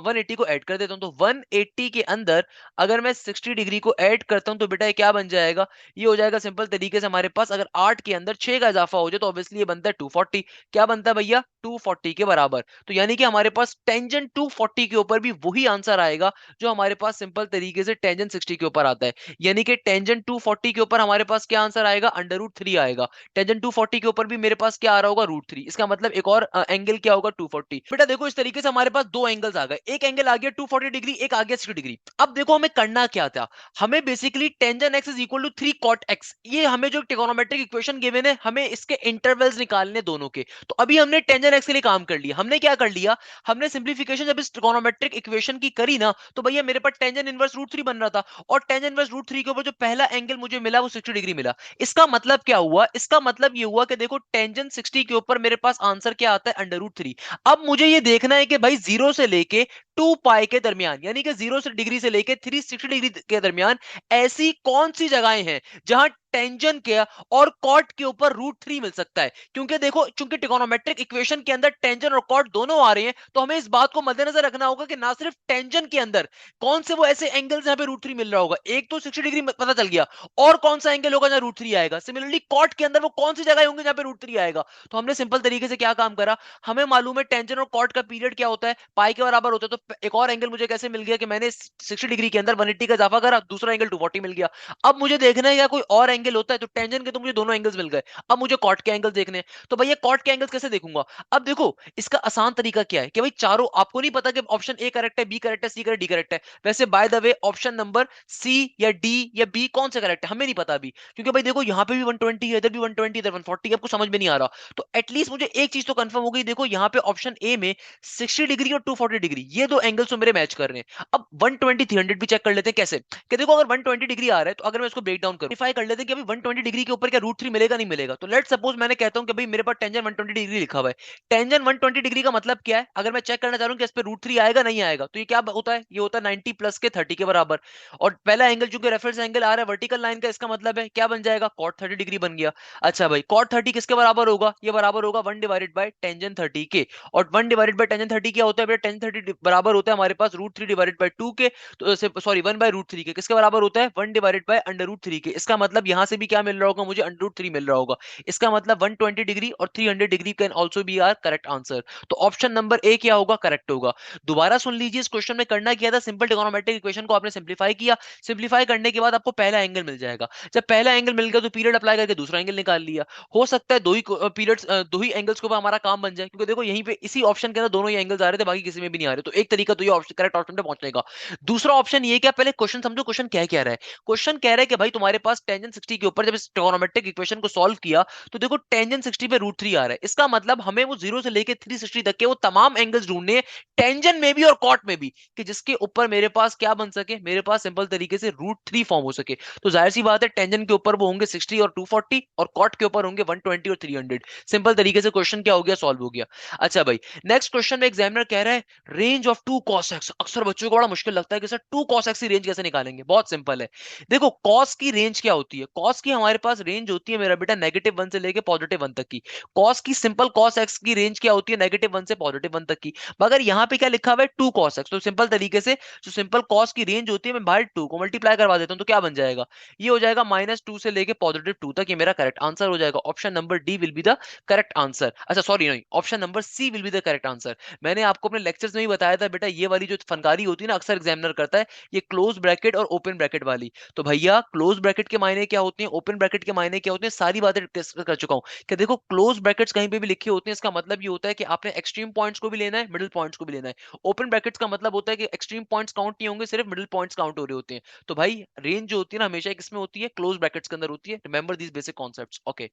180 को ऐड कर देता हूँ। तो 180 के अंदर अगर मैं 60 डिग्री को ऐड करता हूं तो बेटा ये क्या बन जाएगा? ये हो जाएगा सिंपल तरीके से हमारे पास, अगर 8 के अंदर 6 का इजाफा हो जाए तो ऑब्वियसली ये बनता है 240। क्या बनता है भैया? 240 के बराबर। तो यानी कि हमारे पास टेंजेंट 240 के ऊपर भी वही आंसर आएगा जो हमारे पास सिंपल तरीके से टेंजेंट 60 के ऊपर आता है। यानी कि टेंजेंट 240 के ऊपर हमारे पास क्या आंसर आएगा? अंडर रूट 3 आएगा। टेंजेंट 240 के ऊपर भी मेरे पास क्या आ रहा होगा? रूट 3। इसका मतलब एक और एंगल क्या होगा? 240। बेटा देखो इस तरीके से हमारे पास दो एंगल्स आ गए, एक एंगल आ गया 240 डिग्री, एक आ गया 60 डिग्री। अब देखो हमें करना क्या था, हमें basically tangent x is equal to 3 cot x, ये हमें जो ट्रिगोनोमेट्रिक इक्वेशन गिवन है हमें इसके इंटरवल्स निकालने दोनों के। तो अभी हमने टेंजेंट एक्स के लिए काम कर लिया। हमने क्या कर लिया, हमने सिंप्लीफिकेशन जब इस ट्रिगोनोमेट्रिक इक्वेशन की करी ना, तो भैया मेरे पास टेंजेंट इनवर्स रूट 3 बन रहा था, और टेंजेंट इनवर्स रूट 3 के ऊपर जो पहला एंगल मुझे मिला वो 60 डिग्री मिला। इसका मतलब क्या हुआ, इसका मतलब ये हुआ कि देखो टेंजेंट 60 के ऊपर मेरे पास आंसर क्या आता है, अंडर रूट 3। अब मुझे ये देखना है कि भाई जीरो से लेके 2 पाई के दरमियान, यानी कि जीरो से डिग्री से लेके 360 डिग्री के दरमियान ऐसी कौन सी जगहें हैं जहां टेंजेंट के और कॉट के ऊपर रूट 3 मिल सकता है। क्योंकि देखो, चूंकि ट्रिगोनोमेट्रिक इक्वेशन के अंदर टेंजेंट और कॉट दोनों आ रहे हैं, तो हमें इस बात को मद्देनजर रखना होगा कि ना सिर्फ टेंजेंट के अंदर कौन से वो ऐसे एंगल्स जहां पे रूट 3 मिल रहा होगा, एक तो 60 डिग्री पता चल गया, और कौन सा एंगल होगा जहां रूट 3 आएगा। सिमिलरली कॉट के अंदर वो कौन सी जगह होंगी जहां पे रूट 3 आएगा। तो हमने सिंपल तरीके से क्या काम करा, हमें मालूम है टेंजेंट और कॉट का पीरियड क्या होता है, पाई के बराबर होता है। तो एक और एंगल मुझे कैसे मिल गया कि मैंने 60 डिग्री के अंदर 180 का इजाफा करा, दूसरा एंगल 240 मिल गया। अब मुझे देखना है या कोई और एंगल होता है, तो टेंजेंट के तो मुझे दोनों एंगल्स मिल गए, अब मुझे कॉट के एंगल्स देखने हैं। तो भैया कॉट के एंगल्स कैसे देखूंगा। अब देखो इसका आसान तरीका क्या है कि भाई चारों, आपको नहीं पता कि ऑप्शन ए करेक्ट है, बी करेक्ट है, सी करेक्ट, डी करेक्ट है। वैसे by the way option number C या डी या बी कौन सा करेक्ट है हमें नहीं पता अभी, क्योंकि भाई देखो यहाँ पे भी 120 है, इधर भी 120, इधर 140, आपको समझ में नहीं आ रहा। तो एटलीस्ट मुझे एक चीज तो कंफर्म हो गई, देखो यहाँ पे ऑप्शन ए में 60 डिग्री और 240 डिग्री ये दो एंगल्स तो मेरे मैच कर रहे हैं। अब 120 300 भी चेक कर लेते हैं कैसे, कि देखो अगर 120 डिग्री आ रहा है तो अगर मैं इसको ब्रेक डाउन करूं, वेरीफाई कर लेते हैं कि अभी 120 डिग्री के ऊपर क्या रूट 3 मिलेगा नहीं मिलेगा। तो लेट सपोज मैंने कहता हूं कि भाई मेरे पास टेंजेंट 120 डिग्री लिखा हुआ है। टेंजेंट 120 डिग्री का मतलब क्या है, अगर मैं चेक करना चाह रहा हूं कि इस पे रूट 3 आएगा नहीं आएगा, तो ये क्या होता है, ये होता है 90 प्लस के 30 के बराबर। और पहला एंगल चूंकि रेफरेंस एंगल आ रहा है वर्टिकल लाइन का, इसका मतलब है क्या बन जाएगा, कॉट 30 डिग्री बन गया। अच्छा भाई कॉट 30 किसके बराबर होगा, ये बराबर होगा 1 डिवाइडेड बाय टेंजेंट 30 के। और 1 डिवाइडेड बाय टेंजेंट 30 क्या होता है, टेंजेंट 30 बराबर होता है हमारे पास रूट 3 डिवाइडेड बाय 2 के। तो सॉरी 1 बाय रूट 3 के, किसके बराबर होता है, 1 डिवाइडेड बाय अंडर रूट 3 के। इसका मतलब यहां से भी क्या मिल रहा होगा मुझे, अंडर रूट 3 मिल रहा होगा। इसका मतलब 120 डिग्री और 300 degree can also be are correct answer. तो ऑप्शन नंबर ए क्या होगा, करेक्ट होगा। दोबारा सुन लीजिए, इस क्वेश्चन में करना क्या था, सिंपल ट्रिगोनोमेट्रिक इक्वेशन को आपने सिंप्लीफाई किया, सिंप्लीफाई करने के बाद आपको पहला एंगल मिल जाएगा। जब पहला एंगल मिल गया तो पीरियड अप्लाई करके दूसरा एंगल निकाल लिया। हो सकता है दो ही पीरियड्स, दो ही एंगल्स के ऊपर हमारा काम बन जाए, क्योंकि देखो यहीं पे इसी ऑप्शन के अंदर दोनों ही एंगल्स आ रहे थे, बाकी किसी में भी नहीं आ रहे। तो एक तरीका तो ये ऑप्शन करेक्ट ऑप्शन पे पहुंचने का। दूसरा ऑप्शन ये क्या, पहले क्वेश्चन समझो, क्वेश्चन क्या कह रहा है। क्वेश्चन कह रहा है कि भाई तुम्हारे पास टेंजेंट 60 के ऊपर जब इस ट्रिगोनोमेट्रिक इक्वेशन को सॉल्व किया, तो देखो टेंजेंट 60 पे रूट 3 आ रहा है। इसका मतलब हमें वो जीरो से लेके 360 तक के वो तमाम एंगल्स ढूंढने हैं, टेंजेंट में भी और कॉट में भी, कि जिसके ऊपर मेरे पास क्या बन सके, मेरे पास सिंपल तरीके से रूट 3 फॉर्म हो सके। तो जाहिर सी बात है टेंजेंट के ऊपर वो होंगे 60 और 240, और कॉट के ऊपर होंगे 120 और 300। सिंपल तरीके से क्वेश्चन क्या हो गया, सॉल्व हो गया। अच्छा भाई नेक्स्ट क्वेश्चन में एग्जामिनर कह रहा है रेंज ऑफ 2 cos x। अक्सर बच्चों को बड़ा मुश्किल लगता है कि सर 2 cos x की रेंज कैसे निकालेंगे। बहुत सिंपल है, देखो cos की रेंज क्या होती है, cos की हमारे पास रेंज होती है मेरा बेटा -1 से लेके +1 तक की। cos की सिंपल cos x की रेंज क्या होती है, -1 से +1 तक की। मगर यहाँ पे क्या लिखा हुआ है 2 cos x, तो सिंपल तरीके से जो सिंपल cos की रेंज होती है मैं बाहर 2 को मल्टीप्लाई करवा देता हूँ, तो क्या बन जाएगा, ये हो जाएगा -2 से लेके +2 तक। ये मेरा करेक्ट आंसर हो जाएगा। Option number D will be the correct answer. अच्छा सॉरी नहीं, option number C will be the correct answer. मैंने आपको अपने लेक्चर्स में भी बताया था बेटा, ये वाली जो फनकारी होती है ना अक्सर एग्जामिनर करता है, ये क्लोज ब्रैकेट और ओपन ब्रैकेट वाली। तो भैया क्लोज ब्रैकेट के मायने क्या होते हैं, ओपन ब्रैकेट के मायने क्या होते हैं, सारी बातें डिस्कस कर चुका हूं। कि देखो क्लोज ब्रैकेट्स कहीं पे भी लिखे होते हैं, इसका मतलब ये होता है कि आपने एक्सट्रीम पॉइंट्स को भी लेना है, मिडिल पॉइंट्स को भी लेना है। ओपन ब्रैकेट्स का मतलब होता है कि एक्सट्रीम पॉइंट्स काउंट नहीं होंगे, सिर्फ मिडिल पॉइंट्स काउंट हो रहे होते हैं। तो भाई रेंज जो होती है ना हमेशा किसमें होती है, क्लोज ब्रैकेट्स के अंदर होती है। Remember these basic concepts, okay.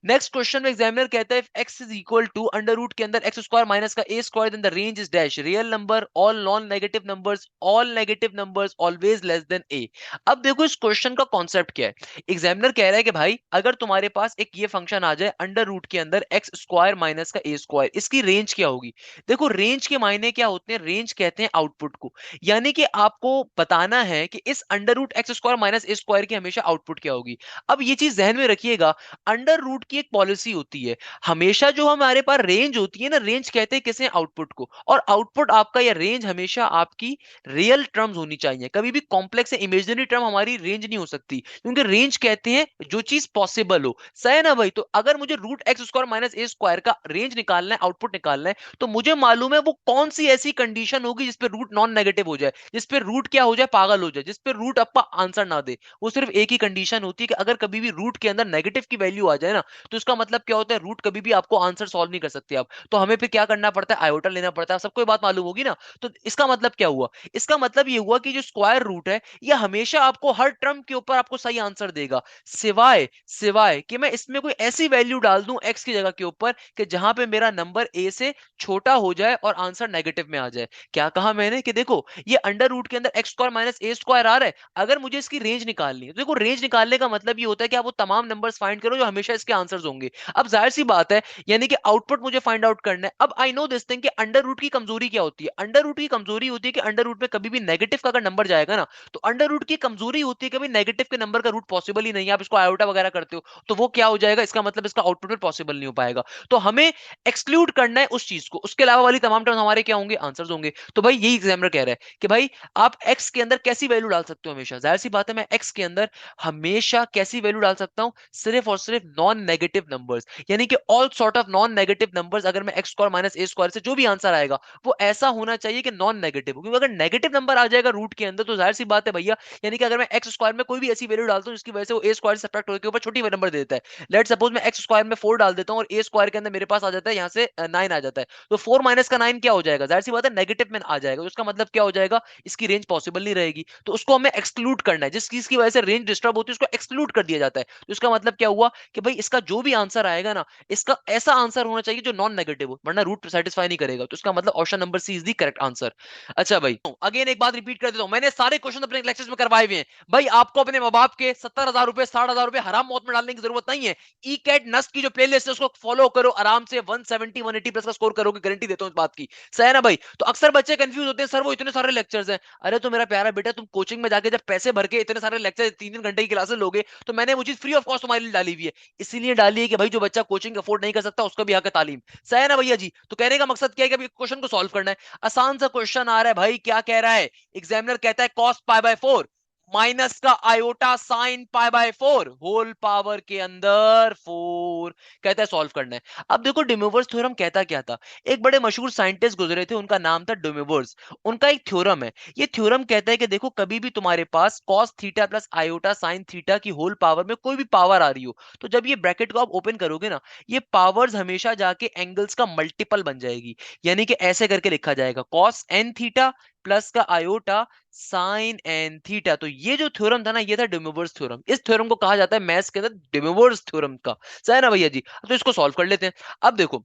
Next question में एग्जामिनर कहता है x is equal to under root के अंदर एक्स स्क्वायर माइनस का A square, then the range is dash real number, all non negative numbers, all negative numbers, always less than A. अब देखो इस question का concept क्या है। Examiner कह रहा है कि भाई अगर तुम्हारे पास एक ये फंक्शन आ जाए अंडर रूट के अंदर एक्स स्क्वायर माइनस का ए स्क्वायर, इसकी रेंज क्या होगी। देखो रेंज के मायने क्या होते हैं, रेंज कहते हैं आउटपुट को, यानी कि आपको बताना है कि इस under root x square minus A square की हमेशा आउटपुट क्या होगी। अब ये चीज जहन में रखिएगा, अंडर रूट की एक पॉलिसी होती है, हमेशा जो हमारे पास रेंज होती है ना, रेंज कहते हैं किसे, आउटपुट को। और आउटपुट आपका या रेंज हमेशा आपकी रियल टर्म्स होनी चाहिए, कभी भी कॉम्प्लेक्स या इमेजिनरी टर्म हमारी रेंज नहीं हो सकती, क्योंकि रेंज कहते हैं जो चीज पॉसिबल हो। सही है ना भाई। तो अगर मुझे root x square minus A square का रेंज निकालना है, आउटपुट निकालना है, तो मुझे मालूम है वो कौन सी ऐसी कंडीशन होगी जिसपे रूट नॉन नेगेटिव हो जाए, जिसपे रूट क्या हो जाए, पागल हो जाए, जिसपे रूट आपका आंसर ना दे। वो सिर्फ एक ही कंडीशन होती है कि अगर कभी भी रूट के अंदर नेगेटिव की वैल्यू आ जाए ना, तो इसका मतलब क्या होता है, रूट कभी भी आपको आंसर सॉल्व नहीं कर सकते आप। तो हमें फिर क्या करना पड़ता है, आयोटा लेना पड़ता है। सबको ये बात मालूम होगी। होगी ना, तो इसका मतलब क्या हुआ? इसका मतलब ये हुआ कि जो स्क्वायर रूट है ये हमेशा आपको हर टर्म के ऊपर आपको सही आंसर देगा, सिवाय सिवाय कि मैं इसमें कोई ऐसी वैल्यू डाल दूं x की जगह के ऊपर कि जहां पे मेरा नंबर a से छोटा हो जाए और आंसर नेगेटिव में आ जाए। क्या कहा मैंने कि देखो ये अंडर रूट के अंदर x square minus A square आ रहा है, अगर मुझे इसकी रेंज निकालनी है तो देखो रेंज निकालने का मतलब ये होता है कि आप वो तमाम नंबर्स फाइंड करो जो हमेशा इसके आंसर्स होंगे। अब जाहिर सी बात है, यानी कि आउटपुट मुझे फाइंड आउट करना है। अब आई नो दिस थिंग कि अंडर रूट की कमजोरी क्या होती है? अंडर रूट की कमजोरी होती है कि अंडर रूट में कभी भी नेगेटिव का अगर नंबर जाएगा ना, तो अंडर रूट की कमजोरी होती है कभी नेगेटिव के नंबर का रूट पॉसिबल ही नहीं है। आप इसको आयोटा वगैरह करते हो तो वो क्या हो जाएगा, इसका मतलब इसका आउटपुट में पॉसिबल नहीं हो पाएगा। तो हमें एक्सक्लूड करना है उस चीज को, उसके अलावा वाली तमाम टर्म हमारे क्या होंगे, आंसर्स होंगे। तो भाई यही एग्जामिनर कह रहा है कि भाई आप x के अंदर कैसी वैल्यू डाल सकते हो हमेशा, जाहिर सी बात है मैं x के अंदर हमेशा कैसी वैल्यू डाल सकता हूं, सिर्फ और सिर्फ नॉन नेगेटिव नंबर्स, यानी कि all sort of non negative numbers. अगर मैं x square minus A square से जो भी आंसर आएगा वो ऐसा होना चाहिए कि नॉन नेगेटिव हो, क्योंकि अगर नेगेटिव नंबर आ जाएगा रूट के अंदर तो जाहिर सी बात है भैया, यानी कि अगर मैं एक्स स्क्वायर में कोई भी ऐसी वैल्यू डालता हूं जिसकी वजह से वो ए स्क्वायर से सब्ट्रैक्ट होकर ऊपर छोटी नंबर दे देता है, लेट सपोज मैं एक्स स्क्वायर में 4 डाल देता हूं और ए स्क्वायर के अंदर मेरे पास आ जाता है यहाँ से 9 आ जाता है, तो 4 माइनस का 9 क्या हो जाएगा, जाहिर सी बात है नेगेटिव में आ जाएगा। तो उसका मतलब क्या हो जाएगा, इसकी रेंज पॉसिबल नहीं रहेगी, तो उसको हमें एक्सक्लूड करना है। जिस चीज की वजह से रेंज डिस्टर्ब होती है उसको एक्सक्लूड कर दिया जाता है। तो इसका मतलब क्या हुआ कि भाई इसका जो भी आंसर आएगा ना, इसका ऐसा आंसर होना चाहिए जो नॉन नेगेटिव हो, वरना रूट सेटिस्फाई नहीं करेगा। तो इसका मतलब option number C is the correct answer. अच्छा भाई अगेन एक बात रिपीट कर देता हूं, मैंने सारे क्वेश्चन अपने लेक्चर्स में करवाए हुए हैं भाई, आपको अपने माँ बाप के 70,000 रुपए 60,000 रुपए हराम मौत में डालने की जरूरत नहीं है। ई कैट नस्ट की जो प्लेलिस्ट है उसको फॉलो करो, आराम से 170 180 प्लस का स्कोर करोगे, गारंटी देता हूं इस बात की। सही है ना भाई? तो अक्सर बच्चे कंफ्यूज होते हैं, सर वो इतने सारे लेक्चर्स हैं। अरे तो मेरा प्यारा बेटा, तुम कोचिंग में जाके जब पैसे भर के इतने सारे लेक्चर 3 3 घंटे की क्लासेस लोगे, तो मैंने वो चीज फ्री ऑफ कॉस्ट तुम्हारे लिए डाली हुई है। इसीलिए डाली है कि भाई जो बच्चा कोचिंग अफोर्ड नहीं कर सकता उसका भी हक है तालीम। सही है ना भैया जी? तो कहने का मकसद क्या है कि अभी क्वेश्चन को सॉल्व करना है। आसान सा क्वेश्चन आ रहा है भाई, क्या कह रहा है एग्जामिनर, कहता है cos पाई बाय 4 माइनस का iota sine pi by 4 whole power के अंदर 4, कहता है सॉल्व करना है। अब देखो डिमोवर्स थ्योरम कहता क्या था, एक बड़े मशहूर साइंटिस्ट गुजरे थे, उनका नाम था डिमोवर्स। उनका एक थ्योरम है, ये थ्योरम कहता है कि देखो कभी भी तुम्हारे पास cos theta plus iota sine theta की होल पावर में कोई भी पावर आ रही हो, तो जब ये ब्रैकेट को आप ओपन करोगे ना, ये पावर्स हमेशा जाके एंगल्स का मल्टीपल बन जाएगी। यानी कि ऐसे करके लिखा जाएगा cos n थीटा प्लस का आयोटा साइन एन थीटा। तो ये जो थ्योरम था ना, ये था डिमोवर्स थ्योरम। इस थ्योरम को कहा जाता है मैथ्स के अंदर डिमोवर्स थ्योरम का। सही है ना भैया जी? तो इसको सॉल्व कर लेते हैं। अब देखो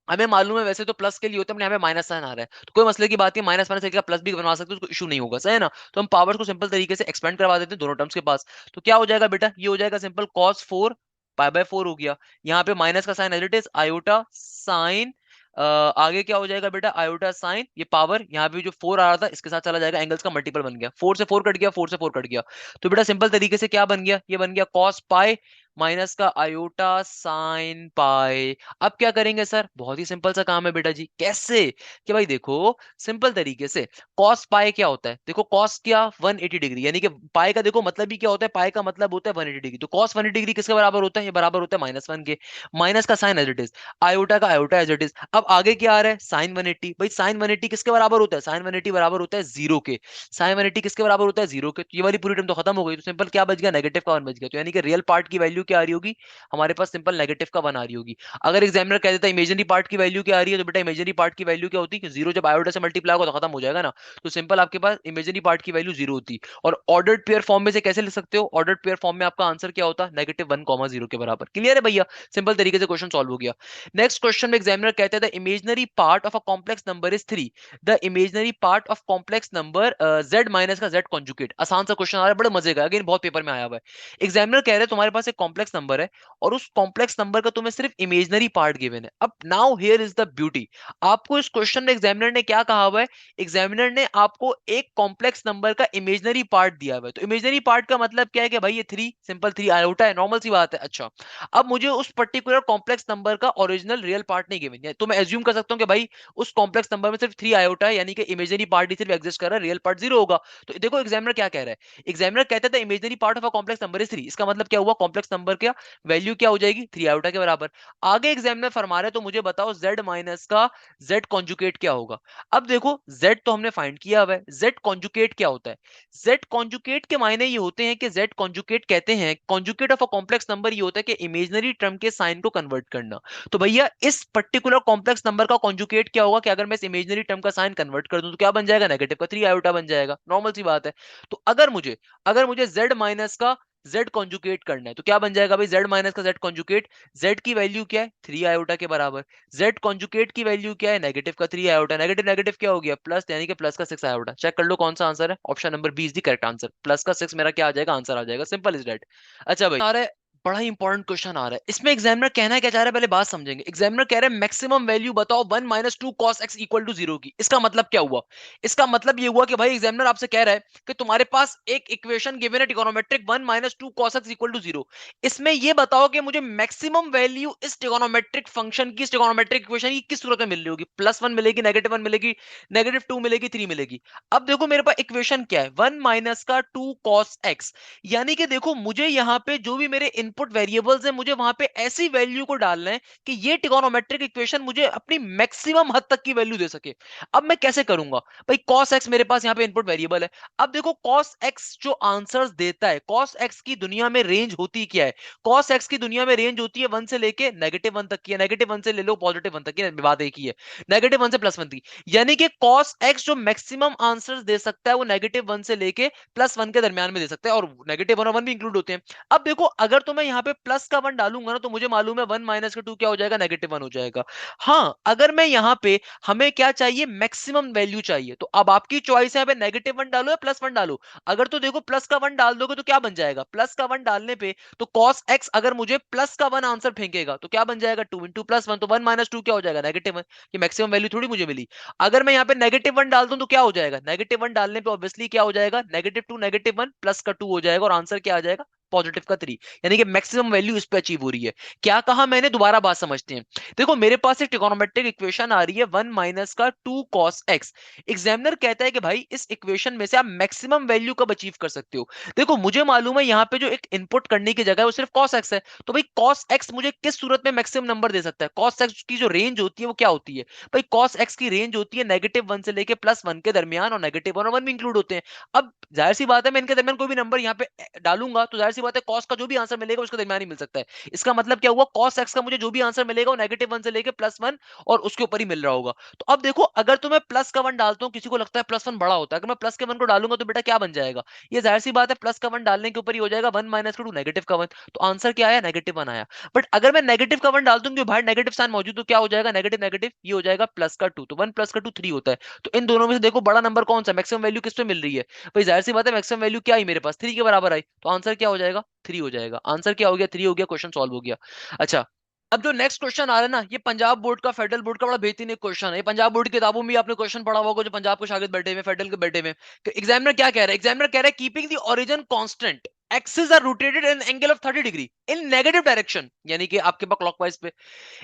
हमें मालूम है वैसे तो प्लस के लिए होता है, हमें माइनस साइन आ रहा है तो कोई मसले की बात नहीं, माइनस माइनस का प्लस भी बनवा सकते हो, उसको इशू नहीं होगा। सही है ना? तो हम पावर्स को सिंपल तरीके से एक्सपेंड करवा देते हैं दोनों टर्म्स के पास। तो क्या हो जाएगा बेटा, ये हो जाएगा सिंपल cos 4 पाई बाय 4 हो गया। यहाँ पे माइनस का sign as it is iota sign, आगे क्या हो जाएगा बेटा, आयोटा साइन, ये पावर यहाँ पे जो 4 आ रहा था इसके साथ चला जाएगा, एंगल्स का मल्टीपल बन गया, 4 से 4 कट गया, 4 से 4 कट गया। तो बेटा सिंपल तरीके से क्या बन गया, ये बन गया cos पाई माइनस का आयोटा साइन पाई। अब क्या करेंगे सर, बहुत ही सिंपल सा काम है बेटा जी। कैसे? कि भाई देखो सिंपल तरीके से cos पाई क्या होता है, देखो cos क्या 180 डिग्री, यानी कि पाई का देखो मतलब ही क्या होता है, पाई का मतलब होता है 180 डिग्री। तो cos 180 डिग्री किसके बराबर होता है, ये बराबर होता है -1 के। माइनस का sign as it is, iota का आयोटा एज इट इज। अब आगे क्या आ रहा है, साइन 180। भाई साइन 180 किसके बराबर होता है, साइन 180 बराबर होता है 0 के। साइन 180 किसके बराबर होता है, 0 के। तो ये वाली पूरी टर्म तो खत्म हो गई, तो सिंपल क्या बच गया, नेगेटिव का 1 बच गया। तो यानी कि रियल पार्ट की वैल्यू क्या आ रही होगी हमारे पास, सिंपल नेगेटिव का 1 आ रही होगी। अगर एग्जामिनर कह देता है इमेजिनरी पार्ट की वैल्यू क्या आ रही है, तो बेटा इमेजिनरी पार्ट की वैल्यू क्या होती है, 0 जब आयोटा से मल्टीप्लाई होगा तो खत्म हो जाएगा ना। तो सिंपल आपके पास इमेजिनरी पार्ट की वैल्यू 0 होती। और ऑर्डर्ड पेयर फॉर्म में से कैसे लिख सकते हो, ऑर्डर्ड पेयर फॉर्म में आपका आंसर क्या होता, -1, 0 के बराबर। क्लियर है भैया? सिंपल तरीके से क्वेश्चन सॉल्व हो गया। नेक्स्ट क्वेश्चन में एग्जामिनर कहते हैं the imaginary part of a complex number is 3, the imaginary part of complex number z minus का z कॉन्जुगेट। आसान सा क्वेश्चन आ रहा है, बड़े मजे का, अगेन बहुत पेपर में आया हुआ है। एग्जामिनर कह रहे हैं तुम्हारे पास एक कॉम्प्लेक्स नंबर है और उस कॉम्प्लेक्स नंबर का तुम्हें सिर्फ इमेजिनरी पार्ट गिवन है। अब now here is the beauty, आपको इस क्वेश्चन में एग्जामिनर ने क्या कहा हुआ है, एग्जामिनर ने आपको एक कॉम्प्लेक्स नंबर का इमेजिनरी पार्ट दिया हुआ है। तो इमेजिनरी पार्ट का मतलब क्या है कि भाई ये 3, सिंपल 3 आयोटा है, नॉर्मल सी बात है। अच्छा अब मुझे उस पर्टिकुलर कॉम्प्लेक्स नंबर का ओरिजिनल रियल पार्ट नहीं गिवन है, तो मैं एज्यूम कर सकता हूं कि भाई उस कॉम्प्लेक्स नंबर में सिर्फ 3 आयोटा है, यानी कि इमेजिनरी पार्ट ही सिर्फ एग्जिस्ट कर रहा है, रियल पार्ट 0 होगा। तो देखो एग्जामिनर क्या कह रहा है, एग्जामिनर कहता है imaginary part of a complex number is 3, इसका मतलब क्या हुआ, कॉम्प्लेक्स नंबर नंबर क्या वैल्यू क्या हो जाएगी 3 आयोटा के बराबर। आगे एग्जामिनर फरमा रहे तो मुझे बताओ z माइनस का z कॉन्जुगेट क्या होगा। अब देखो z तो हमने फाइंड किया हुआ है, z कॉन्जुगेट क्या होता है। z कॉन्जुगेट के मायने ये होते हैं कि z कॉन्जुगेट कहते हैं conjugate of a complex number ये होता है कि इमेजिनरी टर्म के साइन को कन्वर्ट करना। तो भैया इस पर्टिकुलर कॉम्प्लेक्स नंबर का कॉन्जुगेट क्या होगा कि अगर मैं इस इमेजिनरी टर्म का साइन कन्वर्ट कर दूं तो क्या बन जाएगा नेगेटिव का 3 आयोटा बन जाएगा, नॉर्मल सी बात है। तो अगर मुझे z माइनस का z कॉन्जुगेट करना है तो क्या बन जाएगा भाई z माइनस का z कॉन्जुगेट, z की वैल्यू क्या है 3 आयोटा के बराबर, z कॉन्जुगेट की वैल्यू क्या है नेगेटिव का 3 आयोटा, नेगेटिव नेगेटिव क्या हो गया प्लस, यानी कि प्लस का 6 आयोटा। चेक कर लो कौन सा आंसर है, option number B is the correct answer, plus का 6 मेरा क्या आ जाएगा आंसर आ जाएगा, सिंपल इज दैट। अच्छा भाई आ रहा है बड़ा इंपॉर्टेंट क्वेश्चन आ रहा है, इसमें एग्जामिनर कहना क्या चाह रहा है पहले बात समझेंगे। एग्जामिनर कह रहे हैं मैक्सिमम वैल्यू बताओ 1 minus 2 cos x equal to 0 की। इसका मतलब क्या हुआ, इसका मतलब ये हुआ कि भाई एग्जामिनर आपसे कह रहा है कि तुम्हारे पास एक इक्वेशन गिवन है trigonometric 1 minus 2 cos x equal to 0। इसमें ये बताओ कि मुझे मैक्सिमम वैल्यू इस ट्रिगोनोमेट्रिक फंक्शन की, इस ट्रिगोनोमेट्रिक इक्वेशन की किस सूरत में मिल रही होगी, +1 मिलेगी, -1 मिलेगी, -2 मिलेगी, 3 मिलेगी। अब देखो मेरे पास इक्वेशन क्या है 1 माइनस का 2 cos x, यानी कि देखो मुझे यहां पे जो भी मेरे इनपुट वेरिएबल्स हैं मुझे वहां पे ऐसी वैल्यू को डालना है कि ये ट्रिगोनोमेट्रिक इक्वेशन मुझे अपनी मैक्सिमम हद तक की वैल्यू दे सके। अब मैं कैसे करूंगा भाई, cos x मेरे पास यहाँ पे इनपुट वेरिएबल है। अब देखो cos x जो आंसर्स देता है, cos x की दुनिया में रेंज होती क्या है, cos x की दुनिया में रेंज होती है 1 से लेके -1 तक की है, -1 से ले लो +1 तक की, बात एक ही है, -1 से +1 तक। यानी कि cos x जो मैक्सिमम आंसर्स दे सकता है वो -1 से लेके +1 के दरमियान में दे सकता है, और -1 और 1 भी इंक्लूड होते हैं। अब देखो अगर तो मैं यहाँ पे प्लस का 1 डालूंगा ना तो मुझे मालूम है 1 माइनस का 2 क्या हो जाएगा -1 हो जाएगा। हाँ अगर मैं यहाँ पे, हमें क्या चाहिए मैक्सिमम वैल्यू चाहिए, तो अब आपकी चॉइस है यहाँ पे -1 डालो या +1 डालो। अगर तो देखो प्लस का 1 डाल दोगे तो क्या बन जाएगा, प्लस का 1 डालने पे तो cos x अगर मुझे प्लस का 1 आंसर फेंकेगा तो क्या बन जाएगा 2 इंटू +1, तो 1 माइनस 2 क्या हो जाएगा -1, ये मैक्सिमम वैल्यू थोड़ी मुझे मिली। अगर मैं यहाँ पे -1 डाल दूं तो क्या हो जाएगा, -1 डालने पे ऑब्वियसली क्या हो जाएगा -2 -1 प्लस का 2 हो जाएगा और आंसर क्या आ जाएगा पॉजिटिव का 3, यानी कि मैक्सिमम वैल्यू इस पे अचीव हो रही है। क्या कहा मैंने, दोबारा बात समझते हैं। देखो मेरे पास एक ट्रिगोनोमेट्रिक इक्वेशन आ रही है 1 माइनस का 2 cos x। एग्जामिनर कहता है कि भाई इस इक्वेशन में से आप मैक्सिमम वैल्यू कब अचीव कर सकते हो। देखो मुझे मालूम है यहाँ पे जो एक इनपुट करने की जगह है वो सिर्फ cos x है, तो भाई cos x मुझे किस सूरत में मैक्सिमम नंबर दे सकता है, cos x की जो रेंज होती है वो क्या होती है भाई, cos x की रेंज होती है -1 से लेके +1 के दरमियान, और -1 और 1 भी इंक्लूड होते हैं। अब जाहिर सी बात है मैं इनके दरमियान कोई भी नंबर यहाँ पे डालूंगा तो जाहिर सी बात है cos का जो भी आंसर मिलेगा उसके दरमियान ही मिल सकता है। इसका मतलब क्या हुआ, cos x का मुझे जो भी आंसर मिलेगा वो -1 से लेके +1 और उसके ऊपर ही मिल रहा होगा। तो अब देखो अगर तो मैं प्लस का 1 डालता हूं, किसी को लगता है +1 बड़ा होता है, अगर मैं प्लस के 1 को डालूंगा तो बेटा क्या बन जाएगा, ये जाहिर सी बात है प्लस का 1 डालने के ऊपर ही हो जाएगा 1 माइनस 2 नेगेटिव का 1, तो आंसर क्या आया -1 आया। बट अगर मैं नेगेटिव का 1 डाल दूंगी बाहर नेगेटिव साइन मौजूद, तो क्या हो जाएगा नेगेटिव नेगेटिव ये हो जाएगा प्लस का 2, तो 1 प्लस का 2 3 होता है। तो इन दोनों में से देखो बड़ा नंबर कौन सा, मैक्सिमम वैल्यू किस पे मिल रही है भाई, जाहिर सी बात है मैक्सिमम वैल्यू क्या आई मेरे पास 3 के बराबर आई, तो आंसर क्या हो जाएगा 3 हो जाएगा। आंसर क्या हो गया 3 हो गया, क्वेश्चन सॉल्व हो गया। अच्छा अब जो नेक्स्ट क्वेश्चन आ रहा है ना, ये पंजाब बोर्ड का, फेडरल बोर्ड का बड़ा बेहतरीन एक क्वेश्चन है। ये पंजाब बोर्ड की किताबों में भी आपने क्वेश्चन पढ़ा होगा, जो पंजाब के शागिर्द बैठे हुए, फेडरल के बैठे हुए। एग्जामिनर क्या कह रहा है, एग्जामिनर कह रहा है keeping the origin constant axis are rotated in angle of 30 degree in negative direction, यानी कि आपके पास क्लॉकवाइज पे।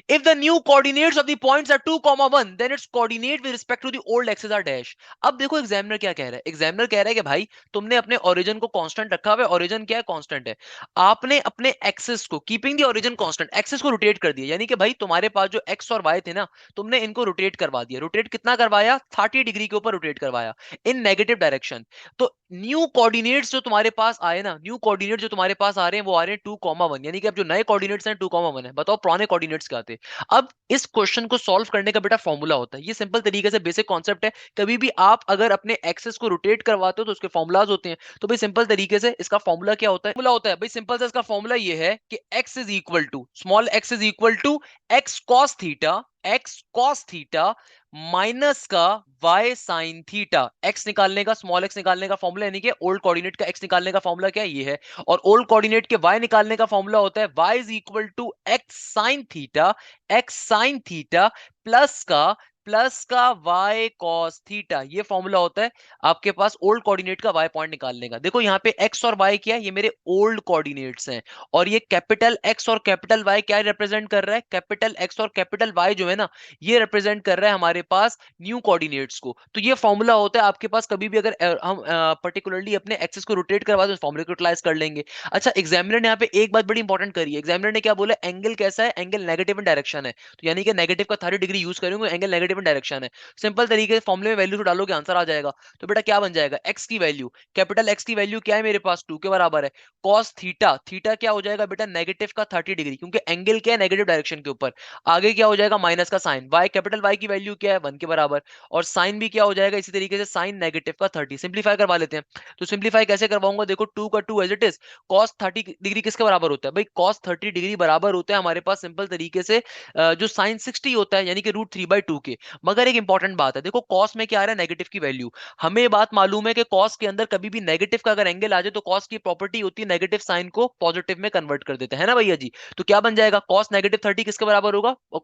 If the new coordinates of the points are 2, 1, then its coordinate with respect to the old axis are dash। अब देखो examiner क्या कह रहा है, एग्जामिनर कह रहा है कि भाई तुमने अपने ओरिजिन को कांस्टेंट रखा हुआ है, ओरिजिन क्या है कांस्टेंट है, आपने अपने एक्सिस को, keeping the origin constant, axis को रोटेट कर दिया, यानी कि भाई तुम्हारे पास जो एक्स और वाई थे ना, तुमने इनको रोटेट करवा दिया। रोटेट कितना करवाया 30 डिग्री के ऊपर रोटेट करवाया इन नेगेटिव डायरेक्शन। तो न्यू कोऑर्डिनेट्स जो तुम्हारे पास आए ना, न्यू कोऑर्डिनेट जो तुम्हारे पास आ रहे हैं वो आ रहे हैं 2, 1, यानी कि अब जो नए कोऑर्डिनेट्स हैं 2, 1 है। बताओ पुराने कोऑर्डिनेट्स क्या थे। अब इस क्वेश्चन को सॉल्व करने का बेटा फॉर्मूला होता है, ये सिंपल तरीके से बेसिक कॉन्सेप्ट है। कभी भी आप अगर अपने एक्सेस को रोटेट करवाते हो तो उसके फॉर्मूलाज होते हैं। तो भाई सिंपल तरीके से इसका फॉर्मूला क्या होता है, फॉर्मूला होता है भाई सिंपल से इसका फॉर्मूला ये है कि x is equal to, small x is equal to x cos theta minus का y साइन थीटा। x निकालने का, स्मॉल x निकालने का फॉर्मूला, यानी कि ओल्ड कोऑर्डिनेट का x निकालने का फॉर्मूला क्या है, ये है। और ओल्ड कोऑर्डिनेट के y निकालने का फॉर्मूला होता है y is equal to x sine theta plus का प्लस का y cos थीटा, ये फॉर्मूला होता है आपके पास ओल्ड कोऑर्डिनेट का y पॉइंट निकालने का। देखो यहाँ पे x और y क्या है, ये मेरे ओल्ड कोऑर्डिनेट्स हैं, और ये कैपिटल x और कैपिटल y क्या रिप्रेजेंट कर रहा है, कैपिटल x और कैपिटल y जो है ना, ये रिप्रेजेंट कर रहा है हमारे पास न्यू कोऑर्डिनेट्स को। तो ये फॉर्मूला होता है आपके पास, कभी भी अगर हम पर्टिकुलरली अपने एक्सिस को रोटेट करवा दो, फॉर्मूले को यूटिलाइज कर लेंगे। अच्छा, एग्जामिनर ने यहाँ पे एक बात बड़ी इंपॉर्टेंट करी है, एग्जामिनर ने क्या बोला, एंगल कैसा है, एंगल नेगेटिव इन डायरेक्शन है, तो यानी कि नेगेटिव का 30 डिग्री यूज करेंगे, एंगल नेगेटिव इन डायरेक्शन है। सिंपल तरीके से फॉर्मूले में वैल्यू डालोगे आंसर आ जाएगा। तो बेटा क्या बन जाएगा, एक्स की वैल्यू, कैपिटल एक्स की वैल्यू क्या है मेरे पास, 2 के बराबर है। कॉस थीटा, थीटा क्या हो जाएगा बेटा, नेगेटिव का 30 डिग्री, क्योंकि एंगल क्या है, नेगेटिव डायरेक्शन के ऊपर। आगे क्या हो जाएगा, माइनस का साइन, वाई कैपिटल वाई की वैल्यू क्या है, 1 के बराबर, और साइन भी क्या हो जाएगा इसी तरीके से, साइन नेगेटिव का 30। सिंप्लीफाई करवा लेते हैं। तो सिंप्लीफाई कैसे करवाऊंगा, देखो 2 का 2 as it is, cos 30 degree किसके बराबर होता है भाई, कॉस 30 डिग्री बराबर होता है हमारे पास सिंपल तरीके से जो साइन 60 होता है, यानी कि √3/2 के। मगर एक इंपॉर्टेंट बात है, देखो कॉस में क्या आ रहा है, नेगेटिव की वैल्यू। हमें बात मालूम है कि कॉस के अंदर कभी भी नेगेटिव का अगर एंगल आ जाए, तो कॉस की प्रॉपर्टी होती है नेगेटिव साइन को पॉजिटिव में कन्वर्ट कर देते हैं ना भैया जी। तो क्या बन जाएगा, कॉस -30 किसके बराबर होगा, और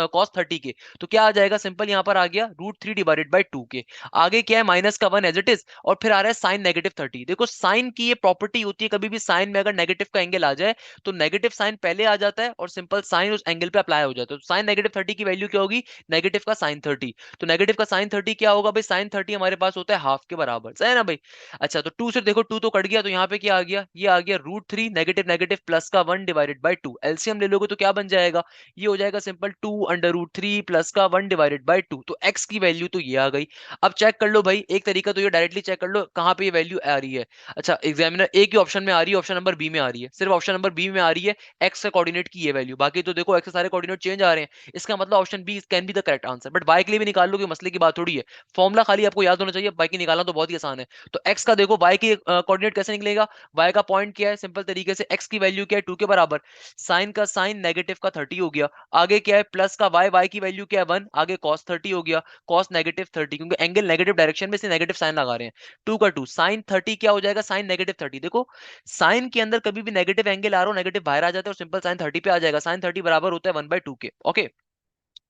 कॉस 30 के, तो क्या आ जाएगा, सिंपल यहां पर आ गया √3/2 के। आगे क्या है, माइनस का 1 एज इट इज, और फिर आ रहा है साइन -30। देखो साइन की ये प्रॉपर्टी होती है, कभी भी साइन में अगर नेगेटिव का एंगल आ जाए, तो नेगेटिव साइन पहले आ जाता है, और सिंपल साइन उस एंगल पे अप्लाई हो जाता है। तो साइन -30 की वैल्यू क्या होगी, नेगेटिव का साइन 30। तो नेगेटिव का साइन 30 क्या होगा भाई, साइन 30 हमारे पास होता है हाफ के बराबर, सही है ना भाई। अच्छा, तो 2 से देखो 2 तो कट गया, तो यहाँ पे क्या आ गया, ये आ गया √3 नेगेटिव नेगेटिव प्लस का 1/2। एलसीएम ले लोगे तो क्या बन जाएगा, ये हो जाएगा सिंपल 2√3 प्लस का 1/2। तो एक्स की वैल्यू तो ये आ गई। अब चेक कर लो भाई, एक तरीका तो ये डायरेक्टली चेक कर लो कहां पे ये वैल्यू आ रही है। अच्छा, एग्जामिनर एक ही ऑप्शन में आ रही है, ऑप्शन नंबर बी में आ रही है, सिर्फ ऑप्शन नंबर बी में आ रही है एक्स के कोऑर्डिनेट की ये वैल्यू, बाकी तो देखो एक्स के सारे कोऑर्डिनेट चेंज आ रहे हैं, इसका मतलब option B can be the correct answer. But Y के लिए भी निकाल लो, कि मसले की बात थोड़ी है, फॉर्मुला खाली आपको याद होना चाहिए, बाकी निकालना तो बहुत ही आसान है। तो एक्स का देखो, वाई की कोऑर्डिनेट कैसे निकलेगा, वाई का पॉइंट क्या है, सिंपल तरीके से एक्स की वैल्यू क्या है, 2 के बराबर, साइन का साइन नेगेटिव का 30 हो गया, आगे क्या है प्लस का वाई, वाई की वैल्यू क्या है 1, आगे कॉस 30 हो गया, कॉस -30, क्योंकि एंगल नेगेटिव डायरेक्शन में से नेगेटिव साइन लगा रहे हैं। 2 का 2 साइन 30 क्या हो जाएगा, साइन -30। देखो साइन के अंदर कभी भी नेगेटिव एंगल आ रहा हो, नेगेटिव बाहर आ जाता है, और सिंपल साइन 30 पे आ जाएगा, साइन 30 बराबर होता है 1/2 के। ओके,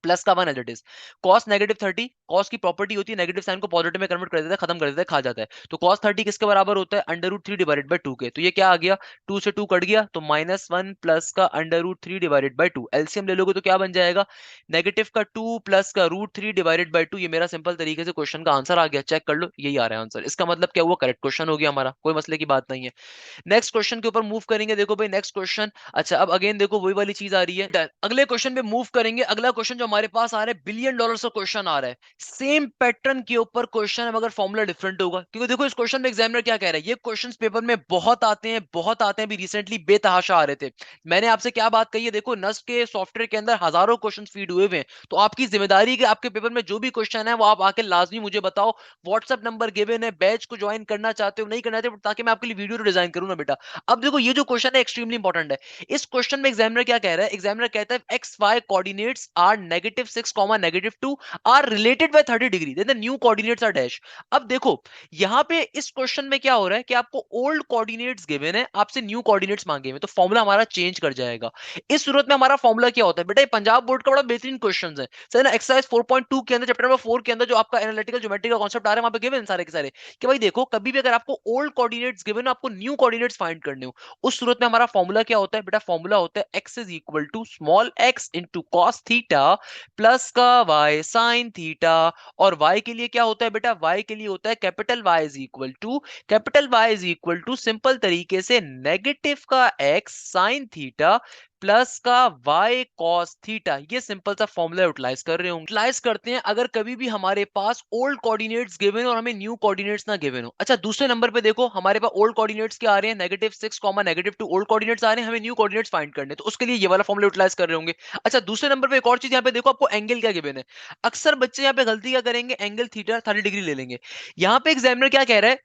प्लस का 1 as it is, cos -30, cos की प्रॉपर्टी होती है नेगेटिव साइन को पॉजिटिव में कन्वर्ट कर देता है, खत्म कर देता है, खा जाता है। तो कॉस 30 किसके बराबर होता है, √3/2 के। तो ये क्या आ गया, 2 से 2 कट गया, तो -1 प्लस का √3/2। एलसीएम ले लोगे तो क्या बन जाएगा, नेगेटिव का 2 प्लस का √3/2। ये मेरा सिंपल तरीके से क्वेश्चन का आंसर आ गया, चेक कर लो, यही आ रहा है आंसर। इसका मतलब क्या हुआ, करेक्ट क्वेश्चन हो गया हमारा, कोई मसले की बात नहीं है। नेक्स्ट क्वेश्चन के ऊपर मूव करेंगे, देखो भाई नेक्स्ट क्वेश्चन। अच्छा, अब अगेन देखो वही वाली चीज आ रही है, Done। अगले क्वेश्चन पे मूव करेंगे। अगला क्वेश्चन जो हमारे पास आ रहा है, बिलियन डॉलर का क्वेश्चन आ रहा है, सेम पैटर्न के ऊपर क्वेश्चन है, मगर फॉर्मूला डिफरेंट होगा। क्योंकि देखो इस क्वेश्चन में एग्जामिनर क्या कह रहा है, ये क्वेश्चंस पेपर में बहुत आते हैं, बहुत आते हैं, भी रिसेंटली बेतहाशा आ रहे थे। मैंने आपसे क्या बात कही है, देखो नस्ट के सॉफ्टवेयर के अंदर हजारों क्वेश्चन फीड हुए हुए हैं, तो आपकी जिम्मेदारी कि आपके पेपर में जो भी क्वेश्चन है वो आप आके लाजमी मुझे बताओ। व्हाट्सएप नंबर गिवन है, बैच को ज्वाइन करना चाहते हो नहीं करना चाहते हो, ताकि मैं आपके लिए वीडियो डिजाइन करूँ ना बेटा। अब देखो ये जो क्वेश्चन है एक्सट्रीमली इंपॉर्टेंट है। इस क्वेश्चन में एग्जामिनर क्या कह रहा है, एग्जामिनर कहता है x y coordinates are -6, -2 are related by 30 degree, then the new coordinates are dash. अब देखो यहां पे इस क्वेश्चन में क्या हो रहा है कि आपको ओल्ड कोऑर्डिनेट्स गिवन है, आपसे न्यू कोऑर्डिनेट्स मांगे हुए, तो फॉर्मूला हमारा चेंज कर जाएगा। इस सूरत में हमारा फॉर्मूला क्या होता है बेटा, ये पंजाब बोर्ड का बड़ा बेहतरीन क्वेश्चन है, सही ना। एक्सरसाइज 4.2 के अंदर चैप्टर नंबर 4 के अंदर जो आपका एनालिटिकल ज्योमेट्री का कॉन्सेप्ट आ रहा है, वहां पे गिवन सारे के सारे, कि भाई देखो कभी भी अगर आपको ओल्ड कोऑर्डिनेट्स गिवन हो, आपको न्यू कोऑर्डिनेट्स फाइंड करने हो, उस सूरत में हमारा फॉर्मूला क्या होता है बेटा, फॉर्मूला होता है x is equal to small x into cos theta plus का वाई साइन थीटा। और वाई के लिए क्या होता है बेटा, वाई के लिए होता है capital Y is equal to, capital Y is equal to simple तरीके से नेगेटिव का एक्स साइन थीटा प्लस का y cos थीटा। ये सिंपल सा फॉर्मूला यूटिलाइज कर रहे हो, यूटिलाइज करते हैं अगर कभी भी हमारे पास ओल्ड कोऑर्डिनेट्स गिवन हो और हमें न्यू कोऑर्डिनेट्स ना गिवन हो। अच्छा, दूसरे नंबर पे देखो हमारे पास ओल्ड कोऑर्डिनेट्स क्या आ रहे हैं, -6, -2 ओल्ड कोऑर्डिनेट्स आ रहे हैं, हमें न्यू कोऑर्डिनेट्स फाइंड करने, तो उसके लिए ये वाला फॉर्मूला यूटिलाइज कर रहे होंगे। अच्छा, दूसरे नंबर पे एक और चीज यहाँ पे देखो, आपको एंगल क्या गिवन है। अक्सर बच्चे यहाँ पे गलती क्या करेंगे, एंगल थीटा 30 डिग्री ले लेंगे। यहाँ पे एग्जामिनर क्या कह रहा है,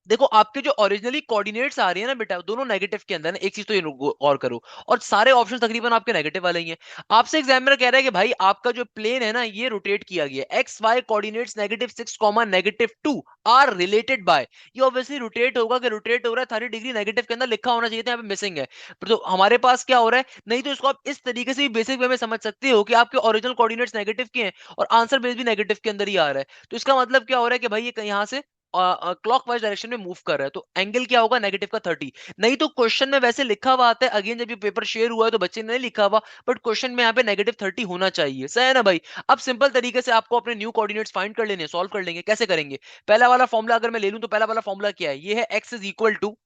देखो आपके जो ओरिजिनली कोऑर्डिनेट्स आ रही है ना बेटा, दोनों नेगेटिव के अंदर है। एक चीज तो ये और करो, और सारे ऑप्शन तकरीबन आपके नेगेटिव वाले ही हैं। आपसे एग्जामिनर कह रहा है कि भाई आपका जो प्लेन है ना ये रोटेट किया गया है, x y coordinates -6 -2 are related by. ये ऑब्वियसली रोटेट होगा, कि रोटेट हो रहा है 30 डिग्री नेगेटिव के अंदर लिखा होना चाहिए था, यहाँ पे मिसिंग है। तो हमारे पास क्या हो रहा है, नहीं तो इसको आप इस तरीके से भी बेसिक वे में समझ सकते हो कि आपके ओरिजिनल कोऑर्डिनेट्स नेगेटिव के हैं और आंसर बेस भी नेगेटिव के अंदर ही आ रहा है। तो इसका मतलब क्या हो रहा है कि भाई ये यहाँ से क्लॉकवाइज डायरेक्शन में मूव कर रहा है, तो एंगल क्या होगा, -30। नहीं तो क्वेश्चन में वैसे लिखा हुआ आता है, अगेन जब ये पेपर शेयर हुआ है तो बच्चे ने नहीं लिखा हुआ, बट क्वेश्चन में यहाँ पे -30 होना चाहिए। सही है ना भाई। अब सिंपल तरीके से आपको अपने न्यू कोऑर्डिनेट्स फाइंड कर लेने, सॉल्व कर लेंगे। कैसे करेंगे, पहला वाला फॉर्मूला अगर मैं ले लूं तो पहला वाला फॉर्मूला क्या है, ये है x is equal to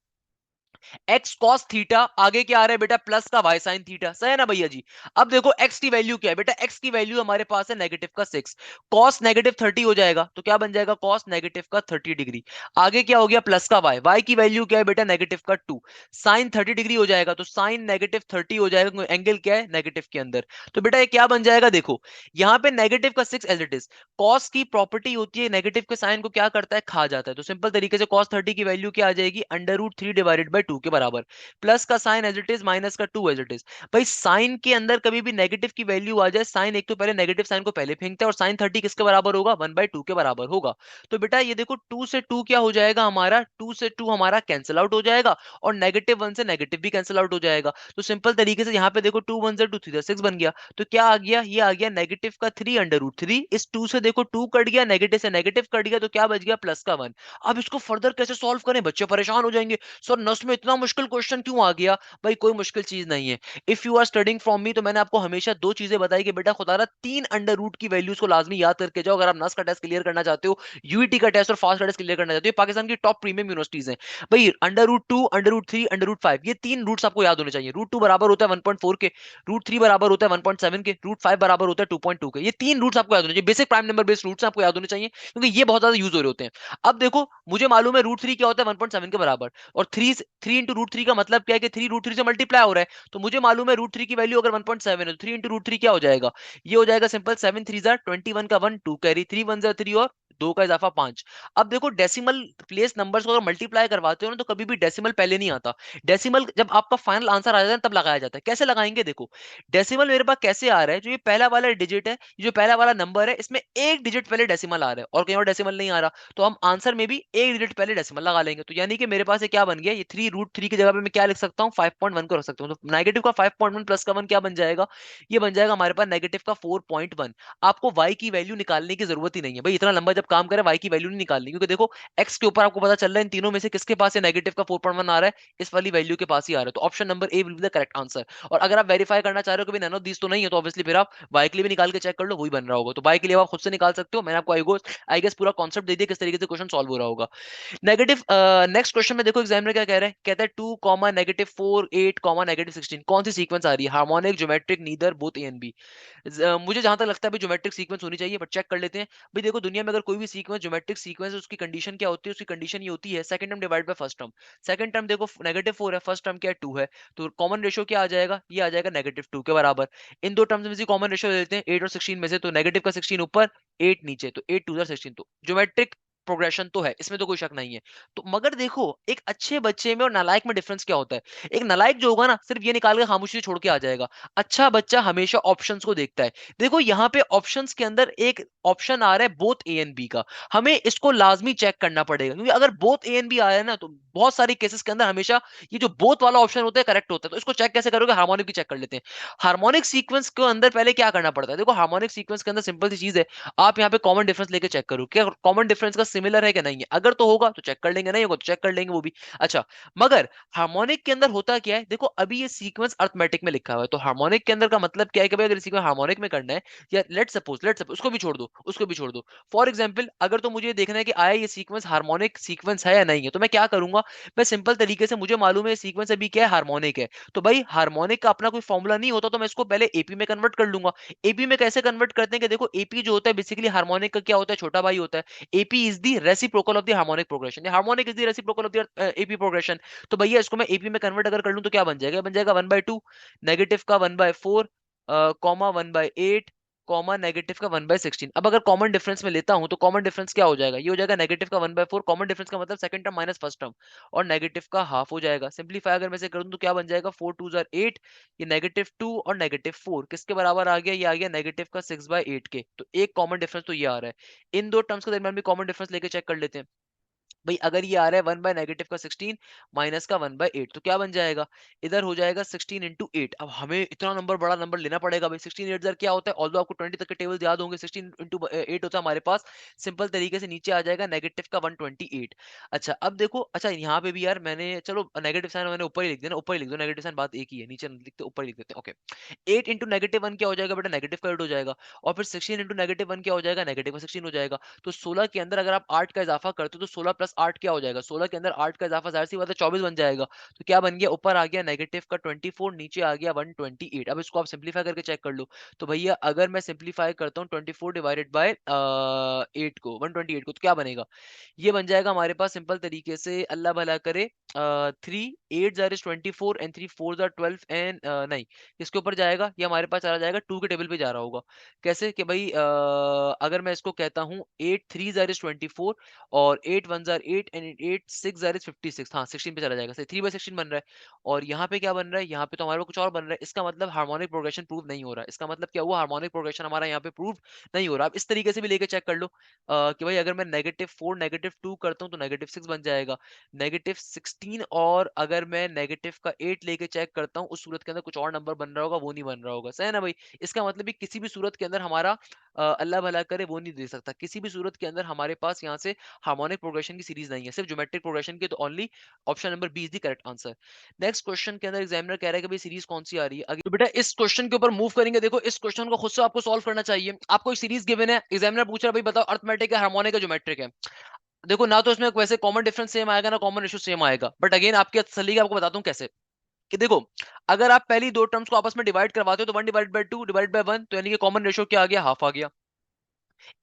x cos theta, आगे क्या आ रहा है बेटा, प्लस का वाई साइन थीटा। सही है ना भैया जी। अब देखो एक्स की वैल्यू क्या है बेटा, एक्स की वैल्यू हमारे पास है -6, कॉस -30 हो जाएगा, तो क्या बन जाएगा, कॉस -30 डिग्री। आगे क्या हो गया, प्लस का वाई, वाई की वैल्यू क्या है बेटा, -2, साइन 30 डिग्री हो जाएगा, तो साइन -30 हो जाएगा, एंगल क्या है, नेगेटिव के अंदर। तो बेटा ये क्या बन जाएगा, देखो यहाँ पे -6 एज इट इज, कॉस की प्रॉपर्टी होती है नेगेटिव के साइन को क्या करता है, खा जाता है। तो सिंपल तरीके से cos 30 की वैल्यू क्या आ जाएगी, √3 डिवाइडेड बाय 2 के बराबर, प्लस का sign as it is, minus का 2 एज इट इज। भाई साइन के अंदर कभी भी नेगेटिव की वैल्यू आ जाए, साइन एक तो पहले नेगेटिव साइन को पहले फेंकता है, और साइन 30 किसके बराबर होगा, 1/2 के बराबर होगा। तो बेटा ये देखो 2 से 2 क्या हो जाएगा हमारा, 2 से 2 हमारा कैंसिल आउट हो जाएगा, और -1 से नेगेटिव भी कैंसिल आउट हो जाएगा। तो सिंपल तरीके से यहाँ पे देखो 2 1 2 3 6 बन गया। तो क्या आ गया, ये आ गया नेगेटिव का 3 √3। इस 2 से देखो 2 कट गया, नेगेटिव से नेगेटिव कट गया, तो क्या बच गया, प्लस का 1। अब इसको फर्दर कैसे सॉल्व करें, बच्चे परेशान हो जाएंगे, सर नस में इतना मुश्किल क्वेश्चन क्यों आ गया। भाई कोई मुश्किल चीज नहीं है। If you are studying from me, तो मैंने आपको हमेशा दो चीजें बताई कि बेटा खुदारा 3 अंडर रूट की वैल्यूज को लाजमी याद करके जाओ, अगर आप नस का टेस्ट क्लियर करना चाहते हो, यूईटी का टेस्ट और फास्ट टेस्ट क्लियर करना चाहते हो। पाकिस्तान की टॉप प्रीमियम यूनिवर्सिटीज हैं भाई। √2, √3, √5, ये तीन रूट्स आपको याद होने चाहिए। √2 बराबर होता है 1.4 के, √3 बराबर होता है 1.7 के, √5 बराबर होता है 2.2 के। ये तीन रूट्स आपको याद होने चाहिए, basic prime number based roots आपको याद होने चाहिए, क्योंकि ये बहुत ज्यादा यूज हो रहे होते हैं। अब देखो मुझे मालूम है √3 क्या होता है, 1.7 के बराबर, और 3 इंटू √3 का मतलब क्या है कि 3 √3 से मल्टीप्लाई हो रहा है। तो मुझे मालूम है √3 की वैल्यू अगर 1.7 है, तो 3 इंटू √3 क्या हो जाएगा, ये हो जाएगा सिंपल 7 3 जार 21 का 1 2 कैरी, 3 1 जार 3 और 2 का इजाफा 5। अब देखो डेसिमल प्लेस नंबर्स को अगर मल्टीप्लाई करवाते हो ना, तो कभी भी डेसिमल पहले नहीं आता। डेसिमल जब आपका फाइनल आंसर आ जाता है तब लगाया जाता है। कैसे लगाएंगे, देखो डेसिमल मेरे पास कैसे आ रहा है, जो ये पहला वाला डिजिट है, ये जो पहला वाला नंबर है, इसमें एक डिजिट पहले डेसिमल आ रहा है और कहीं और डेसिमल नहीं आ रहा, तो हम आंसर में भी एक डिजिट पहले डेसिमल लगा लेंगे। तो यानी कि मेरे पास ये क्या बन गया, ये 3 √3 की जगह पे मैं क्या लिख सकता हूँ, 5.1 को रख सकता हूँ। तो नेगेटिव का 5.1 प्लस का 1 क्या बन जाएगा, ये बन जाएगा हमारे पास नेगेटिव का 4.1। आपको y की वैल्यू निकालने की जरूरत ही नहीं है भाई, इतना लंबा जब काम करे y की वैल्यू नहीं निकालनी, क्योंकि देखो x के ऊपर आपको पता चल रहा है इन तीनों में से किसके पास है नेगेटिव का 4.1 आ रहा है, इस वाली वैल्यू के पास ही आ रहा है। तो option number A will be the correct answer. और अगर आप वेरीफाई करना चाह रहे हो कि नन ऑफ दीस तो नहीं है, तो ऑब्वियसली फिर आप y के लिए भी निकाल के चेक कर लो, वही बन रहा होगा। तो y के लिए आप खुद से निकाल सकते हो, मैंने आपको आई गेस पूरा कॉन्सेप्ट दे दिया किस तरीके से क्वेश्चन सॉल्व हो रहा होगा। नेगेटिव नेक्स्ट क्वेश्चन में देखो एग्जामिनर क्या कह रहा है, कहता है 2 -4 8 -16 कौन सी सीक्वेंस आ रही है, harmonic, geometric, neither, both A and B. मुझे जहां तक लगता है भाई ज्योमेट्रिक सीक्वेंस होनी चाहिए, बट चेक कर लेते हैं। भाई देखो दुनिया में अगर कोई भी सीक्वेंस ज्योमेट्रिक सीक्वेंस है, उसकी कंडीशन क्या होती है, उसकी कंडीशन ये होती है second term divide by first term. Second term देखो -4 है, फर्स्ट टर्म क्या है 2 है, तो कॉमन रेशियो क्या आ जाएगा, ये आ जाएगा -2 के बराबर। इन दो टर्म्स में से कॉमन रेशियो ले लेते हैं 8 और 16 में से, तो नेगेटिव का 16 ऊपर 8 नीचे, तो 8 2 16, तो ज्योमेट्रिक प्रोग्रेशन तो है, इसमें तो कोई शक नहीं है। तो मगर देखो एक अच्छे बच्चे में और नालायक में डिफरेंस क्या होता है, एक नालायक जो होगा ना सिर्फ ये निकाल के खामोशी से छोड़ के आ जाएगा, अच्छा बच्चा हमेशा ऑप्शंस को देखता है। देखो यहाँ पे ऑप्शंस के अंदर एक ऑप्शन आ रहा है बोथ ए एंड बी का, हमें इसको लाजमी चेक करना पड़ेगा, क्योंकि अगर बोथ ए एंड बी आया है ना, तो बहुत सारे केसेस के अंदर हमेशा ये जो बोथ वाला ऑप्शन होता है करेक्ट होता है। तो इसको चेक कैसे करोगे, हार्मोनिक की चेक कर लेते हैं। हार्मोनिक सीक्वेंस के अंदर पहले क्या करना पड़ता है, देखो हार्मोनिक सीक्वेंस के अंदर सिंपल सी चीज है, आप यहाँ पे कॉमन डिफरेंस लेके चेक करो क्या कॉमन डिफरेंस का सिमिलर है कि नहीं है, अगर तो होगा तो चेक कर लेंगे, नहीं होगा तो चेक कर लेंगे वो भी। अच्छा मगर हार्मोनिक के अंदर होता क्या है, देखो अभी ये सीक्वेंस अर्थमेटिक में लिखा हुआ है, तो हार्मोनिक के अंदर का मतलब क्या है कि भाई अगर सीक्वेंस हार्मोनिक में करना है, या लेट सपोज उसको भी छोड़ दो, उसको भी छोड़ दो, फॉर एग्जांपल अगर तो मुझे ये देखना है कि आया ये सीक्वेंस हार्मोनिक सीक्वेंस है या नहीं है, तो मैं क्या करूंगा, मैं सिंपल तरीके से मुझे मालूम है सीक्वेंस अभी क्या है, हार्मोनिक है, तो भाई हार्मोनिक का अपना कोई फॉर्मूला नहीं होता, तो मैं इसको पहले एपी में कन्वर्ट कर लूंगा। एपी में कैसे कन्वर्ट करते हैं कि देखो एपी जो होता है बेसिकली हार्मोनिक का क्या होता है, छोटा भाई होता है। AP is the reciprocal of the harmonic progression, harmonic is the reciprocal of the AP progression. तो भैया इसको मैं एपी में कन्वर्ट अगर कर लूं तो क्या बन जाएगा, बन जाएगा 1/2 नेगेटिव का 1/4 कॉमा 1/8 कॉमा नेगेटिव का 1/16। अब अगर कॉमन डिफरेंस में लेता हूं तो कॉमन डिफरेंस क्या हो जाएगा, ये हो जाएगा नेगेटिव का 1/4। कॉमन डिफरेंस का मतलब second term minus first term, और नेगेटिव का हाफ हो जाएगा। सिंपलीफाई अगर मैं से करूं तो क्या बन जाएगा, 4 2 जार 8, ये -2 और -4 किसके बराबर आ गया, ये आ गया नेगेटिव का 6/8 के। तो एक कॉमन डिफरेंस तो ये आ रहा है। इन दो टर्म्स के दरमियान भी कॉमन डिफरेंस लेके चेक कर लेते हैं। भाई अगर ये आ रहा है 1/नेगेटिव का 16 माइनस का 1/8, तो क्या बन जाएगा, इधर हो जाएगा 16 इंटू 8। अब हमें इतना नंबर, बड़ा नंबर लेना पड़ेगा भाई। 16 8 क्या होता है, ऑल्दो आपको 20 तक के टेबल याद होंगे। 16 इंटू 8 होता है हमारे पास। सिंपल तरीके से नीचे आ जाएगा नेगेटिव का 128। अच्छा अब देखो, अच्छा यहाँ पे भी यार मैंने, चलो नेगेटिव साइन मैंने ऊपर ही लिख दिया ना, ऊपर ही लिख दो नेगेटिव साइन, बात एक ही है, नीचे नहीं लिखते, ऊपर ही लिख देते हैं। ओके, 8 इंटू -1 क्या हो जाएगा बेटा, नेगेटिव का 8 हो जाएगा। और फिर 16 इंटू -1 क्या हो जाएगा, नेगेटिव का 16 हो जाएगा। तो 16 के अंदर अगर आप 8 का इजाफा करते हो तो 16 प्लस 8 क्या हो जाएगा, 16 के अंदर 8 का इजाफा जाहिर सी बात है 24 बन जाएगा। तो क्या बन गया, ऊपर आ गया नेगेटिव का 24, नीचे आ गया 128। अब इसको आप सिंपलीफाई करके चेक कर लो। तो भैया अगर मैं सिंपलीफाई करता हूँ 24 डिवाइडेड बाय 8 को, 128 को, तो क्या बनेगा, ये बन जाएगा हमारे पास सिंपल तरीके से, अल्लाह भला करे, 3 8 jar is 24 and 3 4 jar 12 and नहीं, इसके ऊपर जाएगा, ये हमारे पास चला जाएगा 2 के टेबल पे जा रहा होगा। कैसे कि भाई अगर मैं इसको कहता हूँ 8 3 जार इज 24 और 8 1 जार 8 एंड 8 6 जार इज 56, हाँ 16 पे चला जाएगा, 3/16 बन रहा है। और यहाँ पे क्या बन रहा है, यहाँ पे तो हमारे पास कुछ और बन रहा है। इसका मतलब हार्मोनिक प्रोग्रेशन प्रूव नहीं हो रहा है। इसका मतलब क्या हुआ, हार्मोनिक प्रोग्रेशन हमारा यहाँ पे प्रूव नहीं हो रहा। आप इस तरीके से भी लेके चेक कर लो कि भाई अगर मैं -4 -2 करता हूँ तो -6 बन जाएगा, -16। और अगर मैं -8 लेके चेक करता हूँ, उस सूरत के अंदर कुछ और नंबर बन रहा होगा, वो नहीं बन रहा होगा। सही है ना भाई। इसका मतलब भी किसी भी सूरत के अंदर हमारा अल्लाह भला करे वो नहीं दे सकता। किसी भी सूरत के अंदर हमारे पास यहाँ से हार्मोनिक प्रोग्रेशन की सीरीज नहीं है, सिर्फ ज्योमेट्रिक प्रोग्रेशन की। तो only option number B is the correct answer. Next question के अंदर एग्जामिनर कह रहा है कि भाई सीरीज कौन सी आ रही है अगर, तो बेटा इस क्वेश्चन के ऊपर मूव करेंगे। देखो इस क्वेश्चन को खुद से आपको सॉल्व करना चाहिए। आपको एक सीरीज गिवन है, एग्जामिनर पूछ रहा है भाई बताओ अर्थमेटिक है, हार्मोनिक है, ज्योमेट्रिक है। देखो ना तो इसमें वैसे कॉमन डिफरेंस सेम आएगा, ना कॉमन रेशियो सेम आएगा, बट अगेन आपकी तसल्ली के आपको बताता हूँ कैसे। कि देखो अगर आप पहली दो टर्म्स को आपस में डिवाइड करवाते हो तो 1/2 डिवाइड बाय 1, तो यानी कि कॉमन रेशियो क्या आ गया, हाफ आ गया।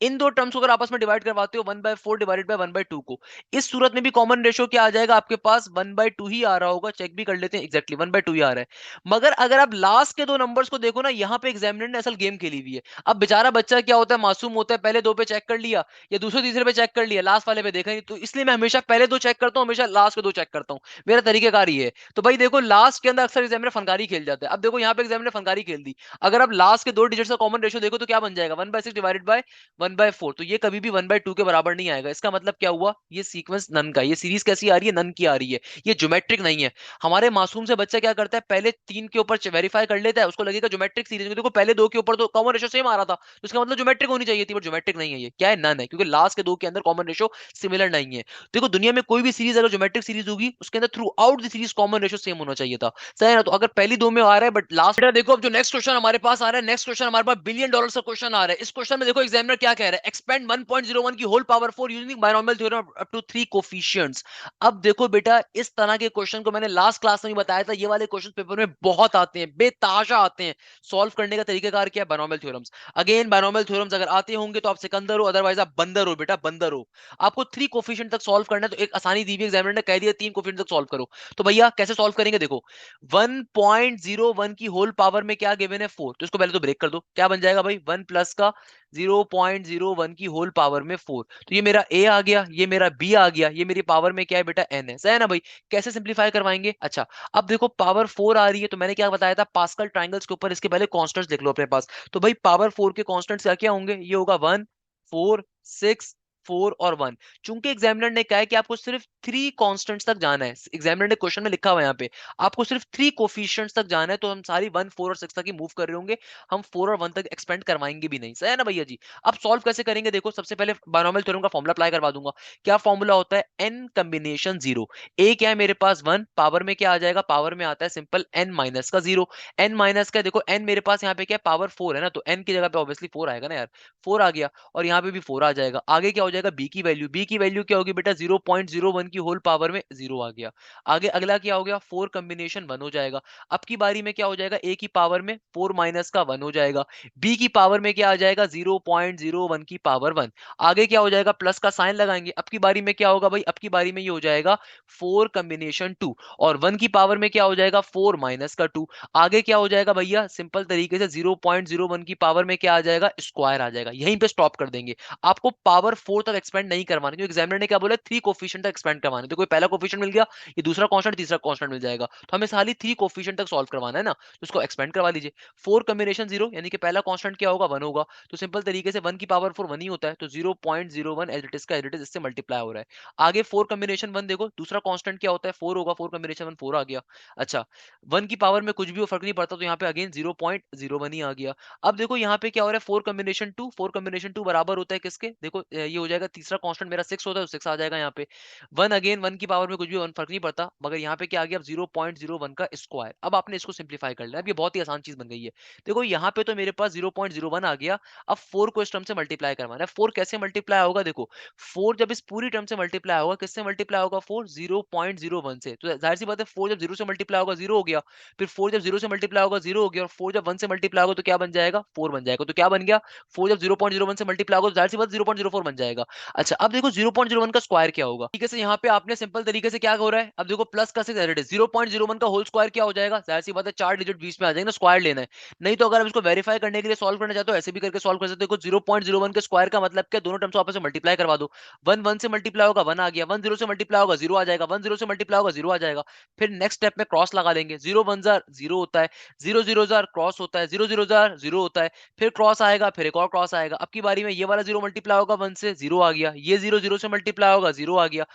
इन दो टर्म्स को अगर आपस में डिवाइड करवाते हो 1/4 डिवाइडेड बाय 1/2 को, इस सूरत में भी कॉमन रेशियो क्या आ जाएगा आपके पास, 1/2 ही आ रहा होगा। चेक भी कर लेते हैं, एग्जैक्टली 1/2 ही आ रहा है। मगर अगर आप लास्ट के दो नंबर्स को देखो ना, यहां पे एग्जामिनर ने असल गेम खेली हुई है। अब बेचारा बच्चा क्या होता है, मासूम होता है, पहले दो पे चेक कर लिया या दूसरे तीसरे पे चेक कर लिया, लास्ट वाले पे देखा नहीं। तो इसलिए मैं हमेशा पहले दो चेक करता हूं, हमेशा लास्ट के दो चेक करता हूं। मेरा तरीकेकार ये है। तो भाई देखो लास्ट के अंदर अक्सर एग्जामिनर फनकारी खेल जाता है। अब देखो यहाँ पे एग्जामिनर फनकारी खेल दी। अगर आप लास्ट के दो डिजिट्स का कॉमन रेशियो देखो तो क्या बन जाएगा, 1/6 डिवाइडेड बाय 1/4। तो ये कभी भी 1/2 के बराबर नहीं आएगा। इसका मतलब क्या हुआ, ये सीक्वेंस नन का, ये सीरीज कैसी आ रही है, नन की आ रही है, ये ज्योमेट्रिक नहीं है। हमारे मासूम से बच्चा क्या करता है, पहले तीन के ऊपर वेरीफाई कर लेता है, उसको लगेगा ज्योमेट्रिक सीरीज में। देखो पहले दो के ऊपर तो कॉमन रेशियो सेम आ रहा था, तो इसका मतलब ज्योमेट्रिक होनी चाहिए थी, बट ज्योमेट्रिक नहीं है। ये क्या है, नन है, क्योंकि लास्ट के दो के अंदर कॉमन रेशियो सिमिलर नहीं है। देखो दुनिया में कोई भी सीरीज अगर ज्योमेट्रिक सीरीज होगी, उसके अंदर through out the series common ratio same होना चाहिए था। सही है ना। तो अगर पहली दो में आ रहा है बट लास्ट, देखो अब जो नेक्स्ट क्वेश्चन हमारे पास आ रहा है, नेक्स्ट क्वेश्चन हमारे पास $1 बिलियन का क्वेश्चन आ रहा है। इस क्वेश्चन में देखो एग्जामिनर क्या कह रहा है, एक्सपेंड 1.01 की whole power 4 using binomial theorem up to 3 coefficients. अब देखो बेटा इस तरह के क्वेश्चन को मैंने लास्ट क्लास में भी बताया था, ये वाले क्वेश्चन पेपर में बहुत आते हैं, बेतहाशा आते हैं। सॉल्व करने का तरीकाकार क्या है, binomial theorems. Again binomial theorems अगर आते होंगे तो आप सिकंदर हो, अदरवाइज आप बंदर हो बेटा, बंदर हो। आपको 3 कोफिशिएंट तक सॉल्व करना है, तो एक आसानी दी हुई एग्जामिनर ने कह दिया 3 कोफिशिएंट तक सॉल्व करो। तो भैया कैसे सॉल्व करेंगे, देखो 1.01 की होल पावर में क्या गिवन है, 4। तो इसको पहले तो ब्रेक कर दो, क्या बन जाएगा भाई, 1 प्लस का 0.01 की होल पावर में 4। तो ये मेरा a आ गया, ये मेरा b आ गया, ये मेरी पावर में क्या है बेटा, n है। सही है ना भाई। कैसे सिंपलीफाई करवाएंगे, अच्छा अब देखो पावर 4 आ रही है, तो मैंने क्या बताया था, पास्कल ट्रायंगल्स के ऊपर इसके पहले कांस्टेंट्स लिख लो अपने पास। तो भाई पावर 4 के कांस्टेंट्स क्या क्या होंगे, ये होगा 1 4 6 4 और 1। चूंकि एग्जामिनर ने कहा है कि आपको सिर्फ 3 कांस्टेंट्स तक जाना है, एग्जामिनर ने क्वेश्चन में लिखा हुआ है यहाँ पे आपको सिर्फ 3 कोफिशिएंट्स तक जाना है, तो हम सारी 1 4 और 6 तक ही मूव कर रहे होंगे। हम 4 और 1 तक एक्सपेंड करवाएंगे भी नहीं। सही है ना भैया जी। अब सॉल्व कैसे करेंगे, देखो सबसे पहले बायनॉमियल थ्योरम का फॉर्मूला अप्लाई करवा दूंगा। क्या फॉर्मूला होता है, n कॉम्बिनेशन 0। a क्या है मेरे पास 1, पावर में क्या आ जाएगा, पावर में आता है सिंपल n माइनस का 0। n माइनस का देखो n मेरे पास यहाँ पे क्या है, पावर 4 है ना, तो n की जगह पे ऑब्वियसली 4 आएगा ना यार, 4 आ गया। और यहाँ पे भी 4 आ जाएगा। आगे क्या हो जाएगा बी की वैल्यू, बी की वैल्यू क्या होगी बेटा 0.01 की होल पावर में 0 आ गया। आगे अगला क्या हो गया 4 कॉम्बिनेशन 1 हो जाएगा। अब की बारी में क्या हो जाएगा ए की पावर में 4 माइनस का 1 हो जाएगा, बी की पावर में क्या आ जाएगा 0.01 की पावर 1। आगे क्या हो जाएगा प्लस का साइन लगाएंगे। अब की बारी में क्या होगा भाई, अब की बारी में ये हो जाएगा 4 कॉम्बिनेशन 2 और 1 की पावर में क्या हो जाएगा 4 माइनस का 2। आगे क्या हो जाएगा भैया सिंपल तरीके से 0.01 की पावर में क्या आ जाएगा स्क्वायर आ जाएगा। यहीं पे स्टॉप कर देंगे, आपको पावर 4 तक एक्सपेंड नहीं करवाना, क्योंकि एग्जामिनर ने क्या बोला 3 कोफिशिएंट तक एक्सपेंड करवाना। तो कोई पहला कोफिशिएंट मिल गया, ये दूसरा कांस्टेंट, तीसरा कांस्टेंट मिल जाएगा, तो हमें खाली 3 कोफिशिएंट तक सॉल्व करवाना है ना, तो उसको एक्सपेंड करवा लीजिए। 4 कॉम्बिनेशन 0 यानी कि पहला कांस्टेंट क्या होगा 1 होगा, तो सिंपल तरीके से 1 की पावर 4 1 ही होता है, तो 0.01 एज इट इज का एज इट इज इससे मल्टीप्लाई हो रहा है। आगे 4 कॉम्बिनेशन 1 देखो, दूसरा कांस्टेंट क्या होता है 4 होगा, 4 कॉम्बिनेशन 1 4 आ गया। अच्छा 1 की पावर में कुछ भी हो फर्क नहीं पड़ता, तो यहाँ पे अगेन 0.01 ही आ गया। अब देखो यहाँ पे क्या हो रहा है 4 कॉम्बिनेशन 2, 4 कॉम्बिनेशन 2 बराबर होता है किसके, देखो ये हो जाएगा तीसरा कांस्टेंट मेरा 6 होता है, तो 6 आ जाएगा यहाँ पे। 1 अगेन 1 की पावर में कुछ भी 1 फर्क नहीं पड़ता, मगर यहाँ पे क्या आ गया अब 0.01 का स्क्वायर। अब आपने इसको सिंप्लीफाई कर लिया, अब ये बहुत ही आसान चीज बन गई है। देखो यहाँ पे तो मेरे पास 0.01 आ गया। अब 4 को इस टर्म से मल्टीप्लाई करवाना है। 4 कैसे मल्टीप्लाई होगा, देखो 4 जब इस पूरी टर्म से मल्टीप्लाई होगा, किससे मल्टीप्लाई होगा 4 0.01 से, तो जाहिर सी बात है 4 जब 0 से मल्टीप्लाई होगा 0 हो गया, फिर 4 जब 0 से मल्टीप्लाई होगा 0 हो गया, और 4 जब 1 से मल्टीप्लाई होगा तो क्या बन जाएगा 4 बन जाएगा। तो क्या बन गया 4 जब 0.01 से मल्टीप्लाई होगा तो जाहिर सी बात 0.04 बन जाएगा। अच्छा अब देखो 0.01 का स्क्वायर क्या होगा, ठीक है से यहाँ पे आपने सिंपल तरीके से क्या हो रहा है, अब देखो प्लस का 6 एज 0.01 का होल स्क्वायर क्या हो जाएगा, जाहिर सी बात है 4 डिजिट बीच में आ जाएंगे ना, स्क्वायर लेना है। नहीं तो अगर आप इसको वेरीफाई करने के लिए सॉल्व करना चाहते हो ऐसे भी करके सॉल्व कर सकते हो। 0.01 के स्क्वायर का मतलब क्या, दोनों टर्म्स आपस में मल्टीप्लाई करवा दो। 1 1 से मल्टीप्लाई होगा 1 आ गया, 1 0 से मल्टीप्लाई होगा 0 आ जाएगा, 1 0 से मल्टीप्लाई होगा 0 आ जाएगा। फिर नेक्स्ट स्टेप में क्रॉस लगा देंगे, 0 1 जार 0 होता है, 0 0 जार क्रॉस होता है, 0 0 जार 0 होता है, फिर क्रॉस आएगा, फिर एक और क्रॉस आएगा। अब की बारी में ये वाला 0 मल्टीप्लाई होगा 1 से 0 आ गया, ये 0 0 से मल्टीप्लाई होगा 0 आ गया,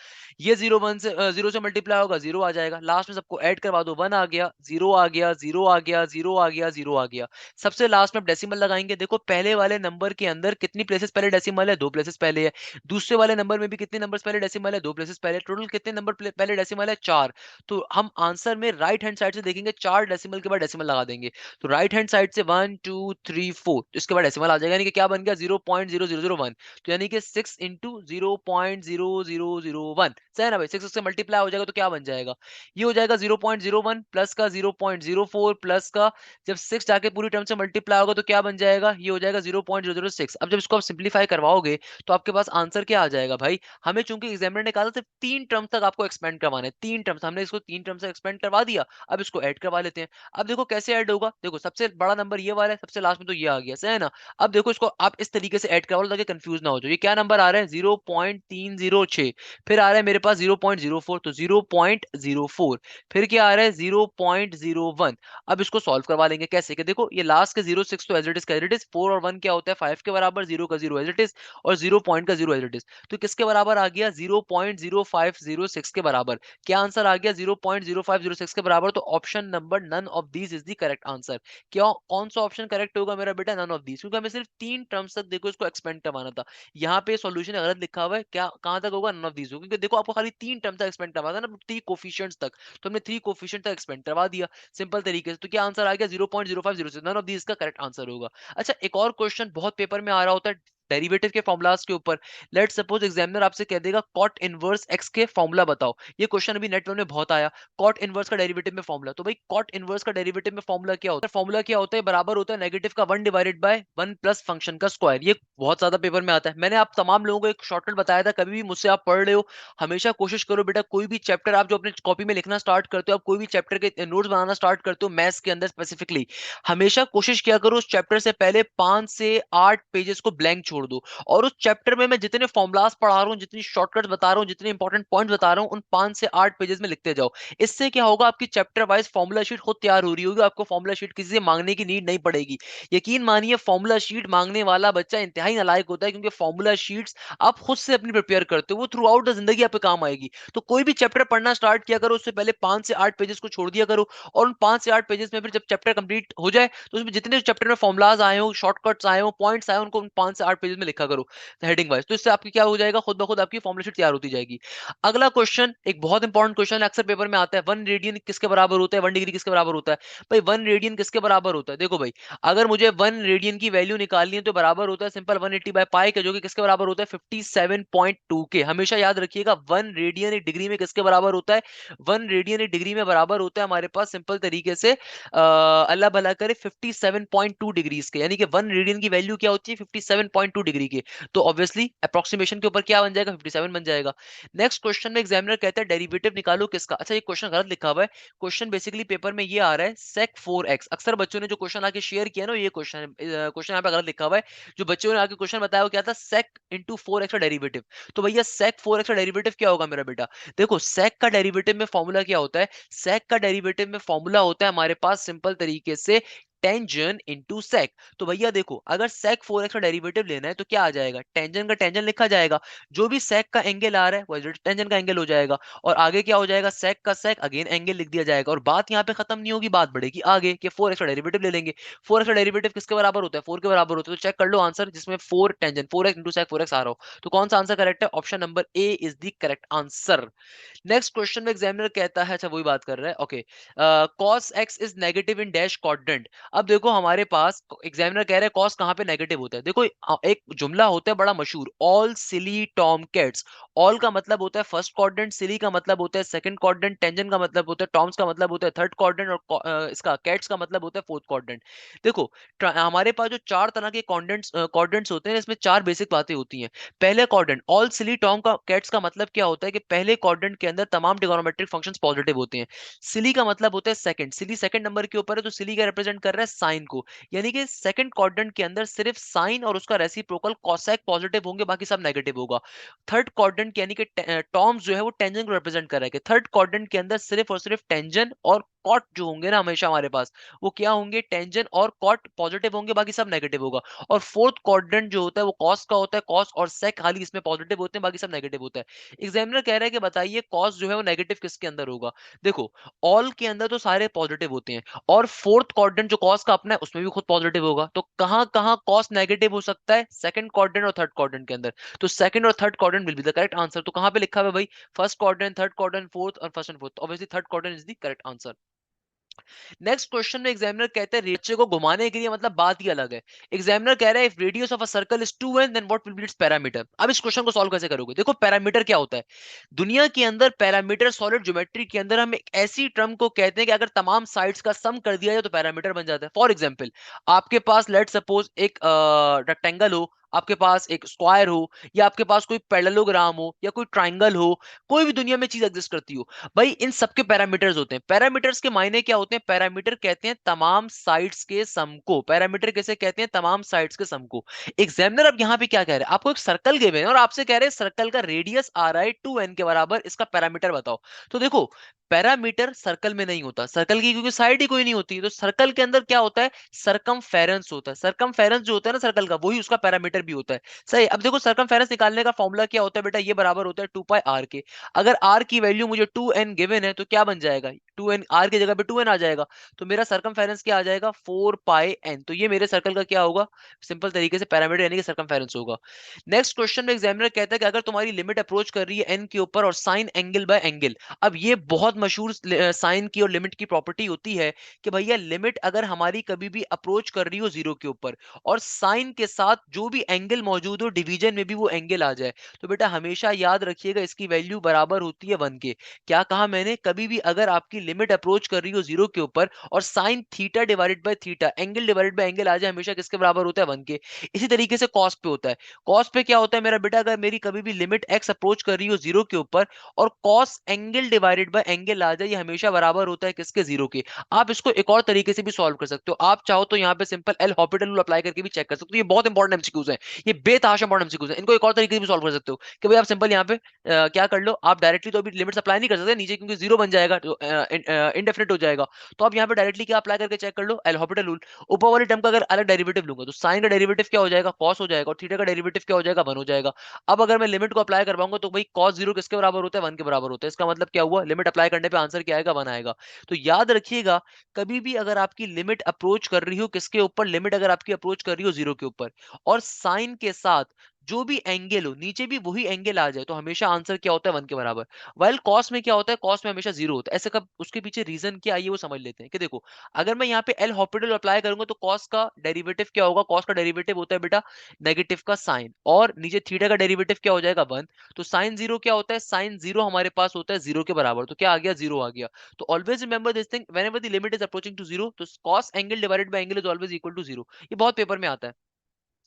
ये 0 1 से 0 से मल्टीप्लाई होगा 0 आ जाएगा। लास्ट में सबको ऐड करवा दो, 1 आ गया, 0 आ गया, 0 आ गया, 0 आ गया, 0 आ गया। सबसे लास्ट में डेसिमल लगाएंगे। देखो पहले वाले नंबर के अंदर कितनी प्लेसेस पहले डेसिमल है, 2 प्लेसेस पहले है। दूसरे वाले नंबर में भी कितने नंबर्स पहले डेसिमल है, 2 प्लेसेस पहले। टोटल कितने नंबर पहले डेसिमल है, 4। तो हम आंसर में राइट हैंड साइड से देखेंगे 4 डेसिमल के बाद डेसिमल लगा देंगे। तो राइट हैंड साइड से 1 2 3 4, तो इसके बाद डेसिमल आ जाएगा, यानी कि क्या बन गया 0.0001। तो यानी कि 6 इंटू 0.0001, सही है ना भाई, 6 से मल्टीप्लाई हो जाएगा तो क्या बन जाएगा, ये हो जाएगा 0.01 प्लस का 0.04 प्लस का, जब 6 जाके पूरी टर्म से मल्टीप्लाई होगा तो क्या बन जाएगा, ये हो जाएगा 0.006। अब जब इसको आप सिंप्लीफाई करवाओगे तो आपके पास आंसर क्या आ जाएगा भाई, हमें चूंकि एग्जामिनर ने कहा था सिर्फ 3 टर्म तक आपको एक्सपेंड करवाना है, 3 टर्म्स, हमने इसको 3 टर्म से एक्सपेंड करवा दिया। अब इसको ऐड करवा लेते हैं। अब देखो कैसे ऐड होगा, देखो सबसे बड़ा नंबर ये वाला है, सबसे लास्ट में तो ये आ गया, सही है ना। अब देखो इसको आप इस तरीके से ऐड करवा लो ताकि कंफ्यूज ना हो जाए। ये क्या नंबर आ रहा है 0.306, फिर आ रहा है मेरे पास 0.04, तो 0.04, फिर क्या आ रहा है 0.01। अब इसको सॉल्व करवा लेंगे कैसे, कि देखो ये लास्ट के 06 तो एज इट इज का एज इट इज, 4 और 1 क्या होता है 5 के बराबर, 0 का 0 एज इट इज, और 0 पॉइंट का 0 एज इट इज। तो किसके बराबर आ गया 0.0506 के बराबर। क्या आंसर आ गया 0.0506 के बराबर। तो option number none of these is the correct answer. क्या कौन सा ऑप्शन करेक्ट होगा मेरा बेटा, नन ऑफ दीज, क्योंकि हमें सिर्फ 3 टर्म्स तक देखो इसको एक्सपेंड करवाना था। यहाँ पे सॉल्यूशन गलत लिखा हुआ है, क्या कहां तक होगा, नन ऑफ दीज होगा, क्योंकि देखो आपको खाली 3 टर्म तक एक्सपेंड करवाना था ना, 3 कोफिशिएंट्स तक, तो हमने 3 कोफिशिएंट तक एक्सपेंड करवा दिया सिंपल तरीके से। तो क्या आंसर आ गया 0.0506, नन ऑफ दीज का करेक्ट आंसर होगा। अच्छा एक और क्वेश्चन बहुत पेपर में आ रहा होता है डेरिवेटिव के फॉर्मूलाज के ऊपर। लेट्स सपोज एग्जामिनर आपसे कह देगा कॉट इनवर्स एक्स के फॉर्मूला बताओ। ये क्वेश्चन अभी नेट में बहुत आया, कॉट इनवर्स का डेरिवेटिव में फॉर्मूला। तो भाई कॉट इनवर्स का डेरिवेटिव में फॉर्मूला क्या होता है, फॉर्मूला क्या होता है, बराबर होता है नेगेटिव का 1 डिवाइडेड बाय 1 प्लस फंक्शन का स्क्वायर। ये बहुत ज्यादा पेपर में आता है। मैंने आप तमाम लोगों को एक शॉर्टकट बताया था, कभी भी मुझसे आप पढ़ रहे हो हमेशा कोशिश करो बेटा, कोई भी चैप्टर आप जो अपने कॉपी में लिखना स्टार्ट करते हो, आप कोई भी चैप्टर के नोट्स बनाना स्टार्ट करते हो मैथ्स के अंदर स्पेसिफिकली, हमेशा कोशिश किया करो उस चैप्टर से पहले 5 से 8 पेजेस को ब्लैंक छोड़ दो, और उस चैप्टर में मैं जितने फॉर्मुलाज पढ़ा रहा हूं, जितनी शॉर्टकट्स बता रहा हूं, जितने इंपॉर्टेंट पॉइंट्स बता रहा हूं, उन 5 से 8 पेजेस में लिखते जाओ। इससे क्या होगा, आपकी चैप्टर वाइज फॉर्मुला शीट खुद तैयार हो रही होगी, आपको फॉर्मुला शीट किसी से मांगने की नीड नहीं पड़ेगी। यकीन मानिए फॉर्मुला शीट मांगने वाला बच्चा इंतहाई नालायक होता है, क्योंकि फॉर्मुला शीट्स आप खुद से अपनी प्रिपेयर करते हो, वो थ्रू आउट द जिंदगी आपके काम आएगी। तो कोई भी चैप्टर पढ़ना स्टार्ट किया करो, उससे पहले 5 से 8 पेजेस को छोड़ दिया करो, और उन 5 से 8 पेजेस में फिर जब चैप्टर कंप्लीट हो जाए तो उसमें जितने चैप्टर में फॉर्मुलाज आए हो, शॉर्टकट्स आए हो, पॉइंट्स आए हो, उनको उन 5 से 8 पेजेस पेजेस में लिखा करो हेडिंग वाइज, तो इससे आपकी क्या हो जाएगा, खुद ब खुद आपकी फॉर्मूला शीट तैयार होती जाएगी। अगला क्वेश्चन एक बहुत इंपॉर्टेंट क्वेश्चन अक्सर पेपर में आता है, 1 रेडियन किसके बराबर होता है, 1 डिग्री किसके बराबर होता है। भाई 1 रेडियन किसके बराबर होता है, देखो भाई अगर मुझे 1 रेडियन की वैल्यू निकालनी है तो बराबर होता है सिंपल 180/पाई के, जो कि किसके बराबर होता है 57.2 के। हमेशा याद रखिएगा 1 रेडियन एक डिग्री में किसके बराबर होता है, 1 रेडियन एक डिग्री में बराबर होता है हमारे पास सिंपल तरीके से अल्लाह भला करे 57.2 डिग्रीज के, यानी कि 1 रेडियन की वैल्यू क्या होती है 57.2 डिग्री के। तो ऑब्वियसली अप्रोक्सीमेशन के ऊपर क्या बन जाएगा 57 बन जाएगा। नेक्स्ट क्वेश्चन में एग्जामिनर कहता है डेरिवेटिव निकालो किसका। अच्छा ये क्वेश्चन गलत लिखा हुआ है, क्वेश्चन बेसिकली पेपर में ये आ रहा है sec 4x। अक्सर बच्चों ने जो क्वेश्चन आके शेयर किया ना, ये क्वेश्चन यहाँ पे गलत लिखा हुआ है। जो बच्चों ने आके क्वेश्चन बताया वो क्या था, sec × 4x का डेरिवेटिव। तो भैया sec 4x का डेरिवेटिव क्या होगा मेरा बेटा, देखो sec का डेरिवेटिव में फॉर्मूला क्या होता है, sec का डेरिवेटिव में फॉर्मूला होता है हमारे पास सिंपल तरीके से टेंजन इंटू सेक। तो भैया देखो अगर sec 4x का डेरिवेटिव लेना है तो क्या आ जाएगा, टेंजन का टेंजन लिखा जाएगा, जो भी sec का एंगल आ रहा है वो टेंजन का एंगल हो जाएगा, और आगे क्या हो जाएगा sec का sec अगेन एंगल लिख दिया जाएगा। और बात यहाँ पे खत्म नहीं होगी, बात बढ़ेगी आगे कि 4x का डेरिवेटिव ले लेंगे। 4x का डेरिवेटिव किसके बराबर होता है, 4 के बराबर होता है। तो चेक कर लो आंसर जिसमें 4 tangent 4x into sec 4x आ रहा हो, तो कौन सा आंसर करेक्ट है, option number A is the correct answer. Next question में एग्जामिनर कहता है, अच्छा वही बात कर रहा है, okay, cos x is negative in dash quadrant. अब देखो हमारे पास एग्जामिनर कह रहे हैं cos कहां पे नेगेटिव होता है। देखो एक जुमला होता है बड़ा मशहूर, ऑल सिली टॉम कैट्स। ऑल का मतलब होता है फर्स्ट क्वाड्रेंट, सिली का मतलब होता है सेकंड क्वाड्रेंट, टेंजन का मतलब होता है, टॉम्स का मतलब होता है थर्ड क्वाड्रेंट, और इसका कैट्स का मतलब होता है फोर्थ क्वाड्रेंट। देखो हमारे पास जो चार तरह के क्वाड्रेंट्स होते हैं इसमें चार बेसिक बातें होती हैं। पहले क्वाड्रेंट ऑल सिली टॉम का कैट्स का मतलब क्या होता है कि पहले क्वाड्रेंट के अंदर तमाम ट्रिगोनोमेट्रिक फंक्शंस पॉजिटिव होते हैं। सिली का मतलब होता है सेकंड, सिली सेकंड नंबर के ऊपर है तो सिली क्या रिप्रेजेंट कर रहा है साइन को, यानी कि सेकंड क्वाड्रेंट के अंदर सिर्फ साइन और उसका रेसिप्रोकल कोसेक पॉजिटिव होंगे, बाकी सब नेगेटिव होगा। थर्ड क्वाड्रेंट यानी कि टॉर्म्स जो है वो टेंजन को रिप्रेजेंट कर रहा है कि थर्ड क्वाड्रेंट के अंदर सिर्फ और सिर्फ टेंजन और कॉट जो होंगे ना हमेशा हमारे पास, वो क्या होंगे, टेंजन और कॉट पॉजिटिव होंगे, बाकी सब नेगेटिव होगा। और फोर्थ क्वाड्रेंट जो होता है वो कॉस का होता है, कॉस और सेक खाली इसमें पॉजिटिव होते हैं, बाकी सब नेगेटिव होता है। एग्जामिनर कह रहा है कि बताइए कॉस जो है वो नेगेटिव किसके अंदर होगा। देखो ऑल के अंदर तो सारे पॉजिटिव होते हैं, और फोर्थ क्वाड्रेंट जो कॉस का अपना है उसमें भी खुद पॉजिटिव होगा, तो कहां कहां कॉस नेगेटिव हो सकता है, सेकंड क्वाड्रेंट और थर्ड क्वाड्रेंट के अंदर। तो सेकंड और third quadrant will be the correct answer. तो कहां पे लिखा हुआ है भाई, first quadrant, third quadrant, fourth, और first and fourth, obviously third quadrant is the correct answer. Next question में एग्जामिनर कहते हैं बच्चे को घुमाने के लिए मतलब बात ही अलग है। एग्जामिनर कह रहा है if radius of a circle is 2n then what will be its parameter. अब इस क्वेश्चन को सॉल्व कैसे करोगे, देखो पैरामीटर क्या होता है दुनिया के अंदर, पैरामीटर सॉलिड ज्योमेट्री के अंदर हम एक ऐसी टर्म को कहते हैं कि अगर तमाम साइड्स का सम कर दिया जाए तो पैरामीटर बन जाता है। फॉर एग्जांपल आपके पास लेट सपोज एक रेक्टेंगल हो, आपके पास एक स्क्वायर हो, या आपके पास कोई पैरेललोग्राम हो, या कोई ट्राइंगल हो, कोई भी दुनिया में चीज एग्जिस्ट करती हो, भाई इन सबके पैरामीटर्स होते हैं। पैरामीटर्स के मायने क्या होते हैं, पैरामीटर कहते हैं तमाम साइड्स के सम को। पैरामीटर कैसे कहते हैं, तमाम साइड्स के सम को। एग्जामिनर अब यहाँ पे क्या कह रहे हैं, आपको एक सर्कल गिवन है और आपसे कह रहे हैं सर्कल का रेडियस आ रहा है 2n के बराबर, इसका पैरामीटर बताओ। तो देखो पैरामीटर सर्कल में नहीं होता, सर्कल की क्योंकि साइड ही कोई नहीं होती, तो सर्कल के अंदर क्या होता है, सरकमफेरेंस होता है। सरकमफेरेंस जो होता है ना सर्कल का, वही उसका पैरामीटर भी होता है। सही, अब देखो सरकमफेरेंस निकालने का फॉर्मूला क्या होता है बेटा, ये बराबर होता है 2πr के। अगर r की वैल्यू मुझे 2n गिवन है तो क्या बन जाएगा, 2n, r की जगह पे 2n आ जाएगा, तो मेरा सरकमफेरेंस क्या आ जाएगा 4πn। तो ये मेरे सर्कल का क्या होगा, सिंपल तरीके से पैरामीटर यानी कि सरकमफेरेंस होगा। नेक्स्ट क्वेश्चन में एग्जामिनर कहता है कि अगर तुम्हारी लिमिट अप्रोच कर रही है n के ऊपर और साइन एंगल बाय एंगल। अब ये बहुत मशहूर साइन की और लिमिट की प्रॉपर्टी होती है कि भैया लिमिट अगर हमारी कभी भी अप्रोच कर रही हो जीरो के ऊपर और साइन के साथ जो भी एंगल मौजूद हो डिवीजन में भी वो एंगल आ जाए, तो बेटा हमेशा याद रखिएगा इसकी वैल्यू बराबर होती है 1 के। क्या कहा मैंने, कभी भी अगर आपकी लिमिट अप्रोच कर रही हो जीरो के ऊपर और sine theta divided by theta, angle divided by angle आ जाए, हमेशा किसके बराबर होता है 1 के। इसी तरीके से कॉस पे होता है। कॉस पे क्या होता है मेरा बेटा, अगर मेरी कभी भी लिमिट एक्स अप्रोच कर रही हो जीरो के ऊपर और cos angle divided by angle आ जाए, ये हमेशा बराबर होता है किसके, जीरो के। आप इसको एक और तरीके से भी सॉल्व कर सकते हो, आप चाहो तो यहाँ पे simple L Hôpital rule apply करके भी चेक कर सकते हो। ये बहुत इंपॉर्टेंट एमसीक्यूज हैं, ये बेतहाशा इंपॉर्टेंट एमसीक्यूज हैं, इनको एक और तरीके से भी सॉल्व कर सकते हो कि भाई आप सिंपल यहाँ पे क्या कर लो, आप डायरेक्टली तो अभी लिमिट्स अप्लाई नहीं कर सकते नीचे क्योंकि जीरो बन जाएगा, तो इंडेफिनिट हो जाएगा। तो आप यहाँ पे डायरेक्टली क्या अप्लाई करके चेक कर लो, एल हॉपिटल रूल। ऊपर वाली टर्म का अगर अलग डेरिवेटिव लूंगा तो साइन का डेरिवेटिव क्या हो जाएगा, कॉस हो जाएगा, और थीटा का डेरिवेटिव क्या हो जाएगा, 1 हो जाएगा। अब अगर मैं लिमिट को अप्लाई करवाऊंगा तो भाई कॉस 0 किसके बराबर होता है, 1 के बराबर होता है। इसका मतलब क्या हुआ, लिमिट अप्लाई करने पे आंसर क्या आएगा, 1 आएगा। तो याद रखिएगा, कभी भी अगर आपकी लिमिट अप्रोच कर रही हो किसके ऊपर, लिमिट अगर आपकी अप्रोच कर रही हो 0 के ऊपर, और साइन के साथ जो भी एंगल हो नीचे भी वही एंगल आ जाए, तो हमेशा आंसर क्या होता है, 1 के बराबर। वाइल कॉस में क्या होता है, कॉस में हमेशा 0 होता है। ऐसे कब, उसके पीछे रीजन क्या है ये वो समझ लेते हैं कि देखो, अगर मैं यहाँ पे एल हॉपिटल अप्लाई करूंगा तो कॉस का डेरिवेटिव क्या होगा, कॉस का डेरिवेटिव होता है बेटा नेगेटिव का साइन, और नीचे थीटा का डेरिवेटिव क्या हो जाएगा, 1। तो साइन 0 क्या होता है, साइन 0 हमारे पास होता है 0 के बराबर, तो क्या आ गया, 0 आ गया। तो always remember this thing, whenever the limit is approaching to 0, तो cos angle divided by angle is always equal to 0। ये बहुत पेपर में आता है।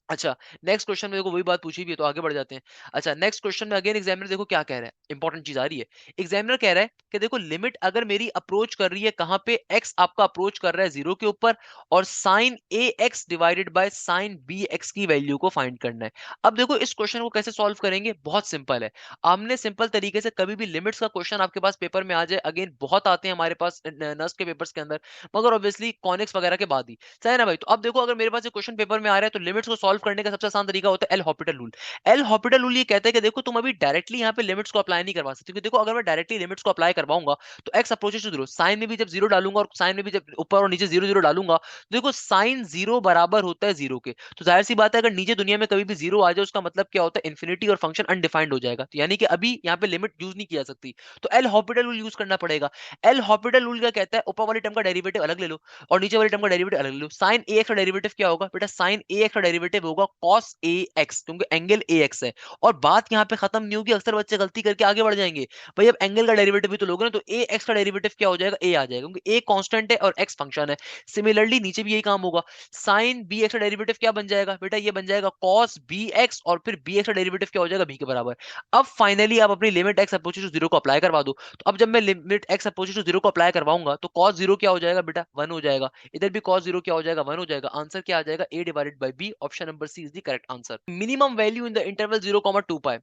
अच्छा, नेक्स्ट क्वेश्चन में देखो वही बात पूछी भी है, तो आगे बढ़ जाते हैं। अच्छा, नेक्स्ट क्वेश्चन में अगेन एग्जामिनर देखो क्या कह रहा है, इंपॉर्टेंट चीज आ रही है। एग्जामिनर कह रहा है कि देखो, लिमिट अगर मेरी अप्रोच कर रही है कहां पे, एक्स आपका अप्रोच कर रहा है 0 के ऊपर, और sine A x divided by sine B x की वैल्यू को फाइंड करना है। अब देखो इस क्वेश्चन को कैसे सॉल्व करेंगे, बहुत सिंपल है। आमने सिंपल तरीके से, कभी भी लिमिट्स का क्वेश्चन आपके पास पेपर में आ जाए, अगेन बहुत आते हैं हमारे पास नर्स के पेपर्स के अंदर, मगर ऑब्वियसली कॉनिक्स वगैरह के बाद ही, सही है ना भाई। तो अब देखो, अगर मेरे पास एक क्वेश्चन पेपर में आ रहा है तो लिमिट्स को सॉल्व करने का सबसे आसान तरीका होता है L Hôpital rule. L Hôpital rule ये कहता है कि देखो, तुम अभी डायरेक्टली यहाँ पे लिमिट्स को अप्लाई नहीं करवा सकते, क्योंकि देखो अगर मैं डायरेक्टली लिमिट्स को अप्लाई करवाऊंगा तो एक्स अप्रोचेस टू 0, साइन में भी जब 0 डालूंगा और साइन में भी जब ऊपर और नीचे 0 0 डालूंगा, तो देखो साइन 0 बराबर होता है 0 के। तो जाहिर सी बात है, अगर नीचे दुनिया में कभी भी 0 आ जाए, उसका मतलब क्या होता है, इन्फिनिटी, और फंक्शन अनडिफाइंड हो जाएगा। तो यानी कि अभी यहाँ पे लिमिट यूज नहीं की जा सकती, तो एल हॉपिटल रूल यूज करना पड़ेगा। एल हॉपिटल रूल क्या कहता है, ऊपर वाली टर्म का डेरिवेटिव अलग ले लो और नीचे वाले टर्म का डेरिवेटिव अलग ले लो। साइन ए एक्स का डेरिवेटिव क्या होगा बेटा, साइन ए एक्स का डेरिवेटिव होगा कॉस ए एक्स, क्योंकि एंगल ए एक्स है। और बात यहाँ पे खत्म नहीं होगी, अक्सर बच्चे गलती करके आगे बढ़ जाएंगे। भाई अब एंगल का डेरिवेटिव भी तो लोगे ना, तो ए एक्स का डेरिवेटिव क्या हो जाएगा, ए आ जाएगा, क्योंकि ए कांस्टेंट है और एक्स फंक्शन है। सिमिलरली नीचे भी यही काम होगा। साइन बी एक्स का डेरिवेटिव क्या बन जाएगा बेटा, ये बन जाएगा कॉस बी एक्स, और फिर बी एक्स का डेरिवेटिव क्या हो जाएगा, बी के बराबर। अब फाइनली आप अपनी लिमिट एक्स अप्रोचेस टू 0 को अप्लाई करवा दो। तो अब जब मैं लिमिट एक्स अप्रोचेस टू 0 को अप्लाई करवाऊंगा तो cos 0 क्या हो जाएगा बेटा, 1 हो जाएगा। इधर भी cos 0 क्या हो जाएगा, 1 हो जाएगा। आंसर क्या आ जाएगा, a divided by b, option number C is the correct answer. Minimum value in the interval 0, 2 pi.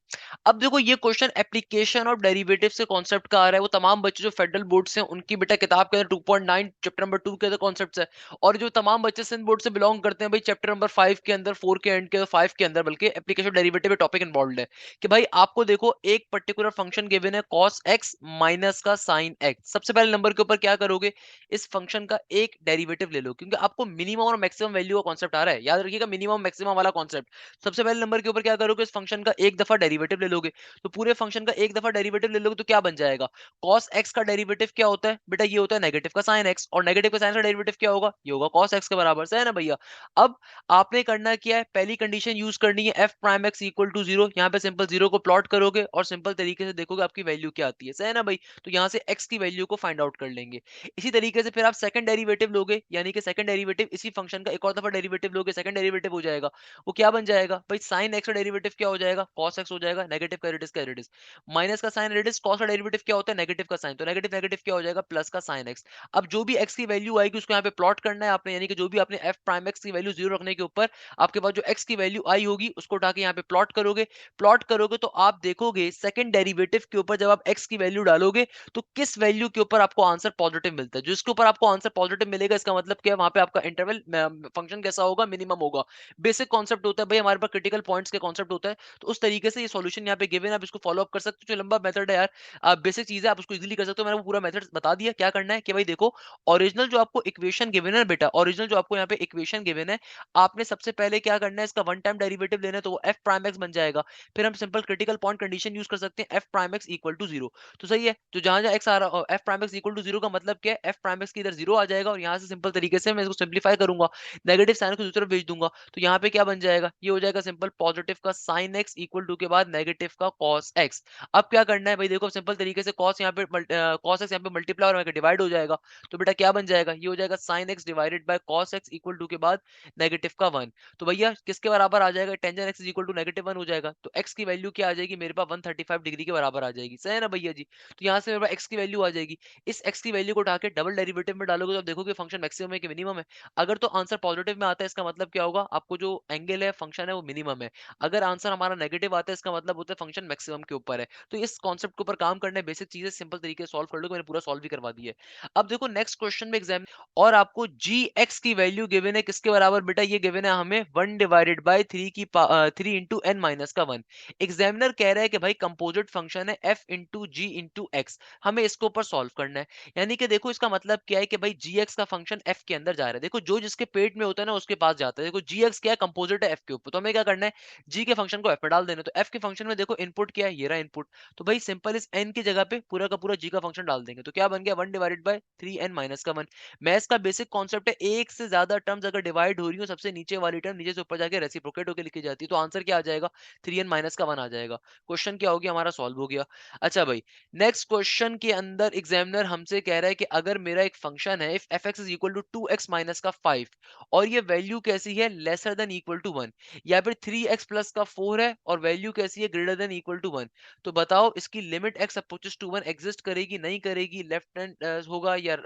अब देखो, ये क्वेश्चन एप्लीकेशन और डेरिवेटिव से कॉन्सेप्ट का आ रहा है। वो तमाम बच्चे जो फेडरल बोर्ड से हैं, उनकी बेटा किताब के अंदर 2.9 चैप्टर नंबर 2 के अंदर कॉन्सेप्ट है। और जो तमाम बच्चे सिंध बोर्ड से बिलोंग करते हैं भाई, चैप्टर नंबर 5 के अंदर, 4 के एंड के 5 के अंदर, बल्कि एप्लीकेशन डेरिवेटिव टॉपिक इन्वॉल्व है। कि भाई आपको देखो, एक पर्टिकुलर फंक्शन गिवन है cos x माइनस का sin x। सबसे पहले नंबर के ऊपर क्या करोगे, इस फंक्शन का एक डेरिवेटिव ले लो, क्योंकि आपको मिनिमम और मैक्सिमम वैल्यू का कॉन्सेप्ट आ रहा है। याद रखिएगा, मिनिमम मैक्सिमम वाला कॉन्सेप्ट। सबसे पहले नंबर के ऊपर क्या करोगे, इस फंक्शन का एक दफा डेरिवेटिव ले लोगे। तो पूरे फंक्शन का एक दफा डेरिवेटिव ले लोगे तो क्या बन जाएगा, cos x का डेरिवेटिव क्या होता है बेटा, ये होता है नेगेटिव का sin x, और नेगेटिव का sin का डेरिवेटिव क्या होगा, ये होगा cos x के बराबर, सही है ना भैया। अब आपने करना क्या है, पहली कंडीशन यूज करनी है, F prime x equal to 0। यहाँ पे सिंपल 0 को प्लॉट करोगे और सिंपल तरीके से देखोगे आपकी वैल्यू क्या आती है, सही है ना भाई। तो यहाँ से x की वैल्यू को फाइंड आउट कर लेंगे। इसी तरीके से फिर आप सेकंड डेरिवेटिव लोगे, यानी कि सेकंड डेरिवेटिव इसी फंक्शन का एक और दफा डेरिवेटिव लोगे, सेकंड डेरिवेटिव हो जाएगा। वो क्या बन जाएगा भाई, साइन एक्स का डेरिवेटिव क्या हो जाएगा, कॉस एक्स हो जाएगा। नेगेटिव का रेडिस का रेडिस, माइनस का साइन रेडिस, कॉस का डेरिवेटिव क्या होता है, नेगेटिव का साइन, तो नेगेटिव नेगेटिव क्या हो जाएगा, प्लस का साइन एक्स। अब जो भी x की वैल्यू आएगी उसको यहाँ पे प्लॉट करना है आपने, यानी कि जो भी आपने f प्राइम x की वैल्यू 0 रखने के ऊपर आपके पास जो x की वैल्यू आई होगी उसको उठा के यहाँ पे प्लॉट करोगे। प्लॉट करोगे तो आप देखोगे सेकंड डेरिवेटिव के ऊपर जब आप x की वैल्यू डालोगे तो किस वैल्यू के ऊपर आपको आंसर पॉजिटिव मिलता है। जिसके ऊपर आपको आंसर पॉजिटिव मिलेगा, इसका मतलब क्या है, वहां पे आपका इंटरवल फंक्शन कैसा होगा, मिनिमम होगा। बेसिक कॉन्सेप्ट होता है भाई, हमारे पास क्रिटिकल पॉइंट्स के कॉन्सेप्ट होता है। तो उस तरीके से ये सॉल्यूशन यहाँ पे गिवन है, आप इसको फॉलो अप कर सकते हो। जो लंबा मेथड है यार, आप बेसिक चीज है, आप उसको इजीली कर सकते हो। मैंने वो पूरा मेथड बता दिया। क्या करना है कि भाई देखो, ओरिजिनल जो आपको इक्वेशन गिवन है बेटा, ओरिजिनल जो आपको यहाँ पे इक्वेशन गिवन है, आपने सबसे पहले क्या करना है, इसका वन टाइम डेरिवेटिव लेना है, तो वो एफ प्राइम एक्स बन जाएगा। फिर हम simple critical point condition use कर सकते हैं, F prime x equal to 0। तो सही है, तो जहां जहां एक्स आ रहा, F prime x equal to 0 का मतलब क्या है, एफ प्राइम एक्स की इधर 0 आ जाएगा, और यहाँ से सिंपल तरीके से मैं इसको सिंप्लीफाई करूंगा, नेगेटिव साइन को दूसरी तरफ भेज दूंगा। तो यहाँ पे क्या बन जाएगा, ये हो जाएगा सिंपल पॉजिटिव का साइन एक्स इक्वल टू के बाद नेगेटिव का कॉस एक्स। अब क्या करना है भाई, देखो सिंपल तरीके से कॉस यहाँ पे कॉस एक्स यहाँ पे मल्टीप्लाई और डिवाइड हो जाएगा। तो बेटा क्या बन जाएगा, ये हो जाएगा sine x divided by cos x equal to के बाद नेगेटिव का 1। तो भैया किसके बराबर आ जाएगा, tangent x equal to negative 1 हो जाएगा। तो एक्स की वैल्यू क्या आ जाएगी मेरे पास, 135 डिग्री के बराबर आ जाएगी, सही है ना भैया जी। तो यहाँ से मेरे पास एक्स की वैल्यू आ जाएगी। इस एक्स की वैल्यू को उठा के डबल डेरिवेटिव में डालोगे तो आप देखोगे फंक्शन मैक्सिमम है कि मिनिमम है। अगर तो आंसर पॉजिटिव में आता है, इसका मतलब क्या होगा, आपको जो जो एंगल है फंक्शन है वो मिनिमम है। अगर आंसर हमारा नेगेटिव आता है इसका मतलब होता है फंक्शन मैक्सिमम के ऊपर है। तो इस कॉन्सेप्ट के ऊपर काम करने बेसिक चीजें सिंपल तरीके से सॉल्व कर लो, मैंने पूरा सॉल्व भी करवा दिया है। अब देखो नेक्स्ट क्वेश्चन में एग्जाम और आपको जी एक्स की वैल्यू गिवन है किसके बराबर बेटा, ये गिवन है हमें 1/3 की 3 एग्जामिनर कह रहा है कि भाई कंपोजिट फंक्शन है f इंटू जी इंटू एक्स, हमें इसके ऊपर सॉल्व करना है। यानी कि देखो इसका मतलब क्या है कि भाई जी एक्स का फंक्शन f के अंदर जा रहा है। देखो जो जिसके पेट में होता है ना उसके पास जाता है। देखो जी एक्स क्या है, कंपोजिट है f के ऊपर, तो हमें क्या करना है, g के फंक्शन को f में डाल देना। तो f के फंक्शन में देखो इनपुट क्या है, ये रहा इनपुट। तो भाई सिंपल इस n की जगह पे पूरा का पूरा g का फंक्शन डाल देंगे। तो क्या बन गया 1/3n-1। मैथ्स का बेसिक कॉन्सेप्ट है, एक से ज्यादा टर्म्स अगर डिवाइड हो रही हो सबसे नीचे वाली टर्म नीचे से ऊपर जाके रेसिप्रोकेट होकर लिखी जाती है। तो आंसर क्या आ जाएगा, 3n-1 आ जाएगा। क्वेश्चन क्या हो गया हमारा, सॉल्व हो गया। अच्छा भाई नेक्स्ट क्वेश्चन के अंदर एग्जामिनर हमसे कह रहा है कि अगर मेरा एक फंक्शन है if fx is equal to 2x minus का 5 और ये वैल्यू कैसी है, लेसर देन इक्वल टू 1, या फिर 3x प्लस का 4 है और वैल्यू कैसी है, ग्रेटर देन इक्वल टू 1। तो बताओ इसकी limit x approaches to 1 exist करेगी नहीं करेगी, लेफ्ट हैंड होगा या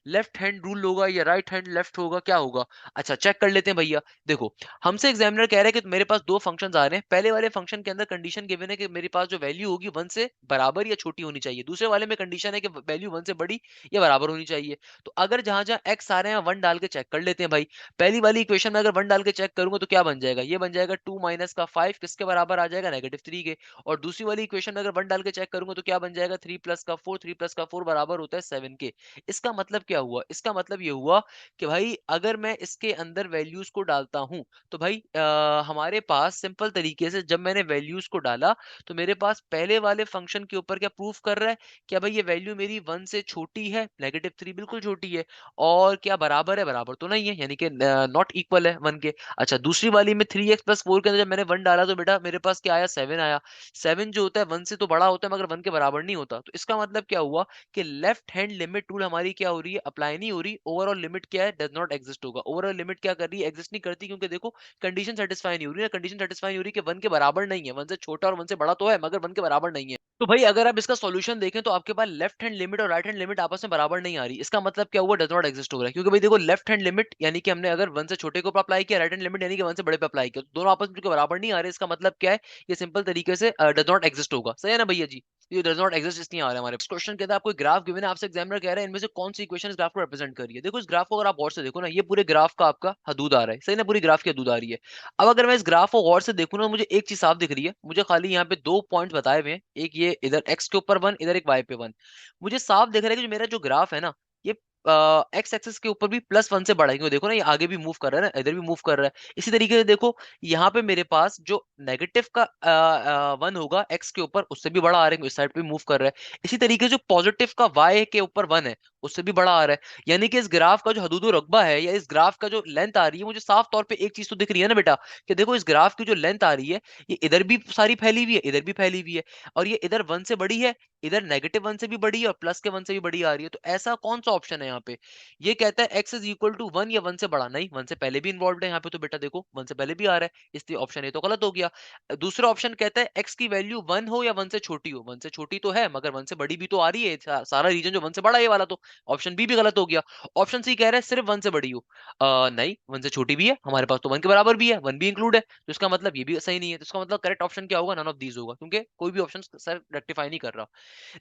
लेफ्ट हैंड रूल होगा या राइट हैंड लेफ्ट होगा, क्या होगा। अच्छा चेक कर लेते हैं भैया। देखो हमसे एग्जामिनर कह रहा है कि मेरे पास दो फंक्शंस आ रहे हैं। पहले वाले फंक्शन के अंदर कंडीशन गिवन है कि मेरे पास जो वैल्यू होगी 1 से बराबर या छोटी होनी चाहिए। दूसरे वाले में कंडीशन है कि वैल्यू 1 से बड़ी या बराबर होनी चाहिए। तो अगर जहां जहां एक्स आ रहे हैं 1 डाल के चेक कर लेते हैं भाई। पहली वाली इक्वेशन में अगर 1 डाल के चेक करूंगा तो क्या बन जाएगा, ये बन जाएगा 2 माइनस का 5 किसके बराबर आ जाएगा, -3 के। और दूसरी वाली इक्वेशन में अगर 1 डाल के चेक करूंगा तो क्या बन जाएगा, 3 प्लस का 4, 3 प्लस का 4 बराबर होता है 7 के। इसका मतलब क्या हुआ, इसका मतलब ये हुआ कि भाई अगर मैं इसके अंदर वैल्यूज को डालता हूं तो भाई हमारे पास सिंपल तरीके से जब मैंने वैल्यूज को डाला तो मेरे पास पहले वाले फंक्शन के ऊपर क्या प्रूफ कर रहा है, क्या भाई ये वैल्यू मेरी 1 से छोटी है, -3 बिल्कुल छोटी है, और क्या बराबर है, बराबर तो नहीं है, यानी कि नॉट इक्वल है 1 के। अच्छा दूसरी वाली में 3x प्लस 4 के अंदर जब मैंने 1 डाला तो बेटा मेरे पास क्या आया, 7 आया। 7 जो होता है 1 से तो बड़ा होता है मगर 1 के बराबर नहीं होता। तो इसका मतलब क्या हुआ कि लेफ्ट हैंड लिमिट रूल हमारी क्या हो रही है, अप्लाई नहीं हो रही। ओवरऑल लिमिट क्या है, डज नॉट एग्जिस्ट होगा। ओवरऑल लिमिट क्या कर रही है, एग्जिस्ट नहीं करती, क्योंकि देखो कंडीशन सेटिस्फाई नहीं हो रही है। कंडीशन सेटिस्फाई नहीं हो रही कि 1 के बराबर नहीं है, 1 से छोटा और 1 से बड़ा तो है मगर 1 के बराबर नहीं है। तो भाई अगर आप इसका सॉल्यूशन देखें तो आपके पास लेफ्ट हैंड लिमिट और राइट हैंड लिमिट आपस में बराबर नहीं आ रही। इसका मतलब क्या हुआ, डज नॉट एग्जिस्ट हो रहा है। क्योंकि भाई देखो लेफ्ट हैंड लिमिट यानी कि हमने अगर 1 से छोटे के ऊपर अप्लाई किया, राइट हैंड लिमिट यानी कि 1 से बड़े पे अप्लाई किया, तो दोनों आपस में क्योंकि बराबर नहीं आ रहे, इसका मतलब क्या है, ये सिंपल तरीके से डज नॉट एग्जिस्ट होगा। सही है ना भैया जी, ये डज नॉट एग्जिस्ट इसलिए आ रहा है हमारे क्वेश्चन के अंदर। आपको ग्राफ गिवन है, आपसे एग्जामिनर कह रहा है इनमें से कौन सी इक्वेशन इस ग्राफ को रिप्रेजेंट कर रही है। देखो इस ग्राफ को अगर आप गौर से देखो ना, ये पूरे ग्राफ का आपका हदूद आ रहा है, सही ना, पूरी ग्राफ की हदूद आ रही है। अब अगर मैं इस ग्राफ को गौर से देखूं ना, मुझे एक चीज साफ दिख रही है, मुझे खाली यहाँ पे दो पॉइंट्स बताए हुए हैं, एक ये इधर एक्स के ऊपर 1, इधर एक वाई पे 1। मुझे साफ दिख रहा है कि जो मेरा जो ग्राफ है ना, ये एक्स एक्सिस के ऊपर भी +1 से बड़ा है, क्योंकि देखो ना ये आगे भी मूव कर रहा है ना, इधर भी मूव कर रहा है। इसी तरीके से देखो यहाँ पे मेरे पास जो नेगेटिव का 1 होगा एक्स के ऊपर, उससे भी बड़ा आ रहा है, इस साइड पे मूव कर रहा है। इसी तरीके से जो पॉजिटिव का वाई के ऊपर 1 है, उससे भी बड़ा आ रहा है। यानी कि इस ग्राफ का जो हदूद रकबा है या इस ग्राफ का जो लेंथ आ रही है, मुझे साफ तौर पे एक चीज तो दिख रही है ना बेटा, कि देखो इस ग्राफ की जो लेंथ आ रही है, ये इधर भी सारी फैली हुई है, इधर भी फैली हुई है, और ये इधर 1 से बड़ी है, इधर -1 से भी बड़ी है और प्लस के 1 से भी बड़ी आ रही है। तो ऐसा कौन सा ऑप्शन है यहाँ पे, ये कहता है x इज इक्वल टू 1 या 1 से बड़ा, नहीं 1 से पहले भी इन्वॉल्व है यहाँ पे। तो बेटा देखो 1 से पहले भी आ रहा है, इसलिए ऑप्शन ए तो गलत हो गया। दूसरा ऑप्शन कहता है x की वैल्यू 1 हो या 1 से छोटी हो, 1 से छोटी तो है मगर 1 से बड़ी भी तो आ रही है, सारा रीजन जो 1 से बड़ा है ये वाला, तो ऑप्शन बी भी गलत हो गया। ऑप्शन सी कह रहा है सिर्फ 1 से बड़ी हो, नहीं 1 से छोटी भी है, हमारे पास तो 1 के बराबर भी है, 1 भी इंक्लूड है, तो इसका मतलब ये भी सही नहीं है। तो इसका मतलब करेक्ट ऑप्शन क्या होगा, नन ऑफ दीज होगा, क्योंकि कोई भी ऑप्शन सर रेक्टिफाई नहीं कर रहा।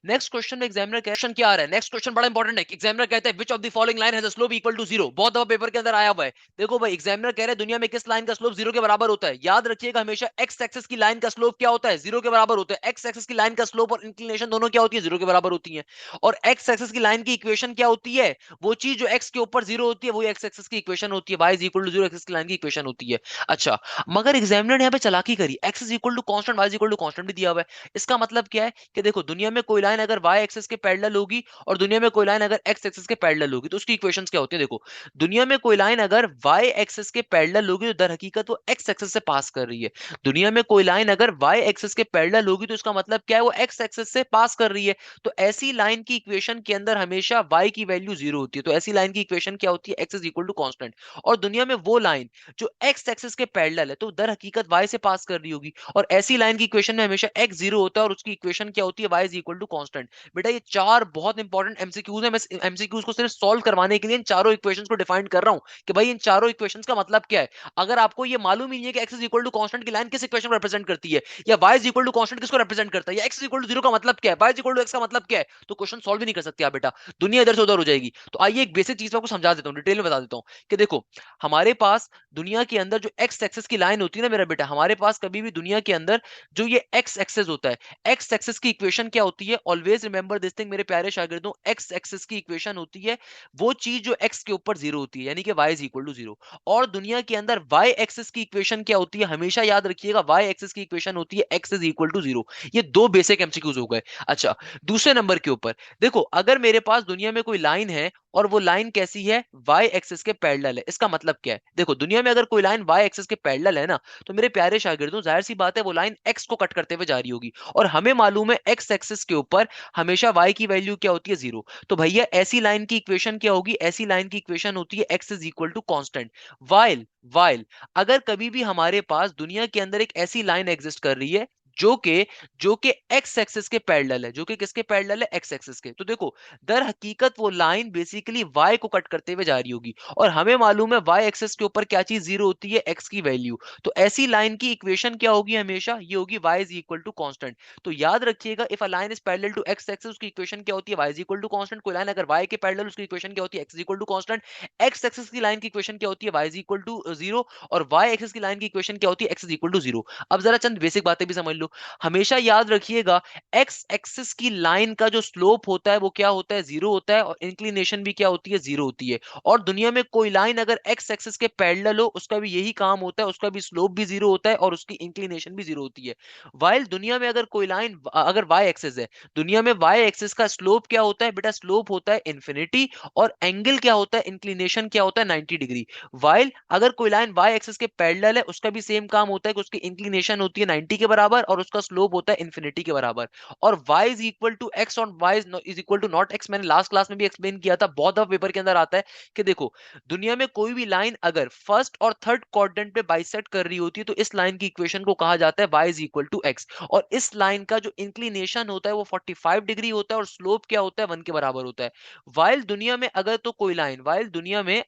नेक्स्ट क्वेश्चन में एग्जामिनर क्वेश्चन क्या आ रहा है, नेक्स्ट क्वेश्चन बड़ा इंपॉर्टेंट है। एग्जामिनर कहता है which of the following line has a slope equal to 0। बहुत दफा पेपर के अंदर आया हुआ है। देखो भाई एग्जामिनर कह रहे हैं दुनिया में किस लाइन का स्लोप 0 के बराबर होता है। याद रखिएगा हमेशा एक्स एक्सिस की लाइन का स्लोप क्या होता है, 0 के बराबर होता है। एक्स एक्सिस की लाइन का स्लोप और इंक्लिनेशन दोनों क्या होती है, 0 के बराबर होती है। और एक्स एक्सिस की लाइन की इक्वेशन क्या होती है, वो चीज जो एक्स के ऊपर 0 होती है वही एक्स एक्सिस की इक्वेशन होती है, y is equal to 0 axis की लाइन की इक्वेशन होती है। अच्छा मगर एग्जामिनर ने यहाँ पे चालाकी करी, x is equal to constant, y is equal to constant भी दिया हुआ है। इसका मतलब क्या है कि देखो दुनिया में कोई लाइन अगर y एक्सिस के पैरेलल होगी और दुनिया में कोई लाइन अगर x एक्सिस के पैरेलल होगी तो उसकी इक्वेशंस क्या होती है। देखो दुनिया में कोई लाइन अगर y एक्सिस के पैरेलल होगी तो दर हकीकत वो x एक्सिस से पास कर रही है। दुनिया में कोई लाइन अगर y एक्सिस के पैरेलल होगी तो इसका मतलब क्या है, वो x एक्सिस से पास कर रही है। तो ऐसी लाइन की इक्वेशन के अंदर हमेशा y की वैल्यू 0 होती है। तो ऐसी लाइन की इक्वेशन क्या होती है? x is equal to constant. और दुनिया में वो लाइन जो x एक्सिस के पैरेलल है तो दर हकीकत y से पास कर रही होगी, और ऐसी लाइन की इक्वेशन में हमेशा x 0 होता है और उसकी इक्वेशन क्या होती है? y is equal to constant. बेटा ये चार बहुत इंपॉर्टेंट एमसीक्यूज है, मैं एमसीक्यूज को सिर्फ सॉल्व करवाने के लिए इन चारों इक्वेशंस को डिफाइन कर रहा हूं कि भाई इन चारों इक्वेशंस का मतलब क्या है। अगर आपको ये मालूम ही नहीं है कि x is equal to constant की लाइन किस इक्वेशन को रिप्रेजेंट करती है, या y is equal to constant किसको रिप्रेजेंट करता है, या x इज इक्वल टू 0 का मतलब क्या है, y is equal to x का मतलब क्या है, तो क्वेश्चन सॉल्व ही नहीं कर सकते आप बेटा, दुनिया इधर से उधर हो जाएगी। तो आइए एक बेसिक चीज मैं आपको समझा देता हूं, डिटेल में बता देता हूं कि देखो हमारे पास दुनिया के अंदर जो x एक्सिस की लाइन होती है ना मेरा बेटा, हमारे पास कभी भी दुनिया के अंदर जो ये x एक्सिस होता है, x एक्सिस की इक्वेशन क्या होती है? ऑलवेज रिमेंबर दिस थिंग मेरे प्यारे शागिर्दों, x एक्सिस की इक्वेशन होती है वो चीज जो x के ऊपर 0 होती है, यानी कि y इज इक्वल टू 0। और दुनिया के अंदर y एक्सिस की इक्वेशन क्या होती है? हमेशा याद रखिएगा, y एक्सिस की इक्वेशन होती है x इज इक्वल टू 0। ये दो बेसिक एमसीक्यूज हो गए। अच्छा, दूसरे नंबर के ऊपर देखो, अगर मेरे पास दुनिया में कोई लाइन है और वो लाइन कैसी है? y एक्सिस के पैरेलल है। इसका मतलब क्या है? देखो दुनिया में अगर कोई लाइन y एक्सिस के पैरेलल है ना, तो मेरे प्यारे शागिर्दों जाहिर सी बात है वो लाइन x को कट करते हुए जा रही होगी, और हमें मालूम है x एक्सिस के ऊपर हमेशा y की वैल्यू क्या होती है? 0। तो भैया ऐसी लाइन की इक्वेशन क्या होगी? ऐसी लाइन की इक्वेशन होती है x is equal to constant. While while अगर कभी भी हमारे पास दुनिया के अंदर एक ऐसी लाइन एग्जिस्ट कर रही है जो कि एक्स एक्सिस के पैरेलल है, जो कि किसके पैरेलल है? एक्स एक्सिस के। तो देखो दर हकीकत वो लाइन बेसिकली y को कट करते हुए जा रही होगी, और हमें मालूम है y एक्सिस के ऊपर क्या चीज 0 होती है? x की वैल्यू। तो ऐसी लाइन की इक्वेशन क्या होगी? हमेशा ये होगी y is equal to constant. तो याद रखिएगा, if a line is parallel to x axis, उसकी इक्वेशन क्या होती है? y is equal to constant. कोई लाइन अगर y के पैरेलल, उसकी इक्वेशन क्या होती है? x is equal to constant. x axis की लाइन की इक्वेशन क्या होती है? y is equal to 0। और y एक्सिस की लाइन की इक्वेशन क्या होती है? x is equal to 0। अब जरा चंद बेसिक बातें भी समझ लो। हमेशा याद रखिएगा, एक्स एक्सिस की लाइन का जो स्लोप होता है वो क्या होता है? 0 होता है, और इंक्लिनेशन भी क्या होती है? 0 होती है। और दुनिया में कोई लाइन अगर एक्स एक्सिस के पैरेलल हो, उसका भी यही काम होता है, उसका भी स्लोप भी 0 होता है और उसकी इंक्लिनेशन भी 0 होती है। वाइल दुनिया में अगर कोई लाइन अगर वाई एक्सिस है, दुनिया में वाई एक्सिस का स्लोप क्या होता है बेटा? स्लोप होता है इन्फिनिटी, और एंगल क्या होता है? इंक्लिनेशन क्या होता है? 90 डिग्री। वाइल अगर कोई लाइन वाई एक्सिस के पैरेलल है, उसका भी सेम काम होता है कि उसकी इंक्लिनेशन होती है 90 के बराबर और उसका स्लोप होता है इन्फिनिटी के बराबर। और y is equal to x और y is equal to not x, मैंने लास्ट क्लास में भी एक्सप्लेन किया था, बहुत दफा पेपर के अंदर आता है कि देखो दुनिया में कोई भी लाइन अगर फर्स्ट और थर्ड क्वाड्रेंट पे बाइसेक्ट कर रही होती है, तो इस लाइन की इक्वेशन को कहा जाता है y is equal to x. और इस लाइन का जो इंक्लिनेशन होता है वो 45 डिग्री होता है, और स्लोप क्या होता है? 1 के बराबर होता है। वाइल दुनिया में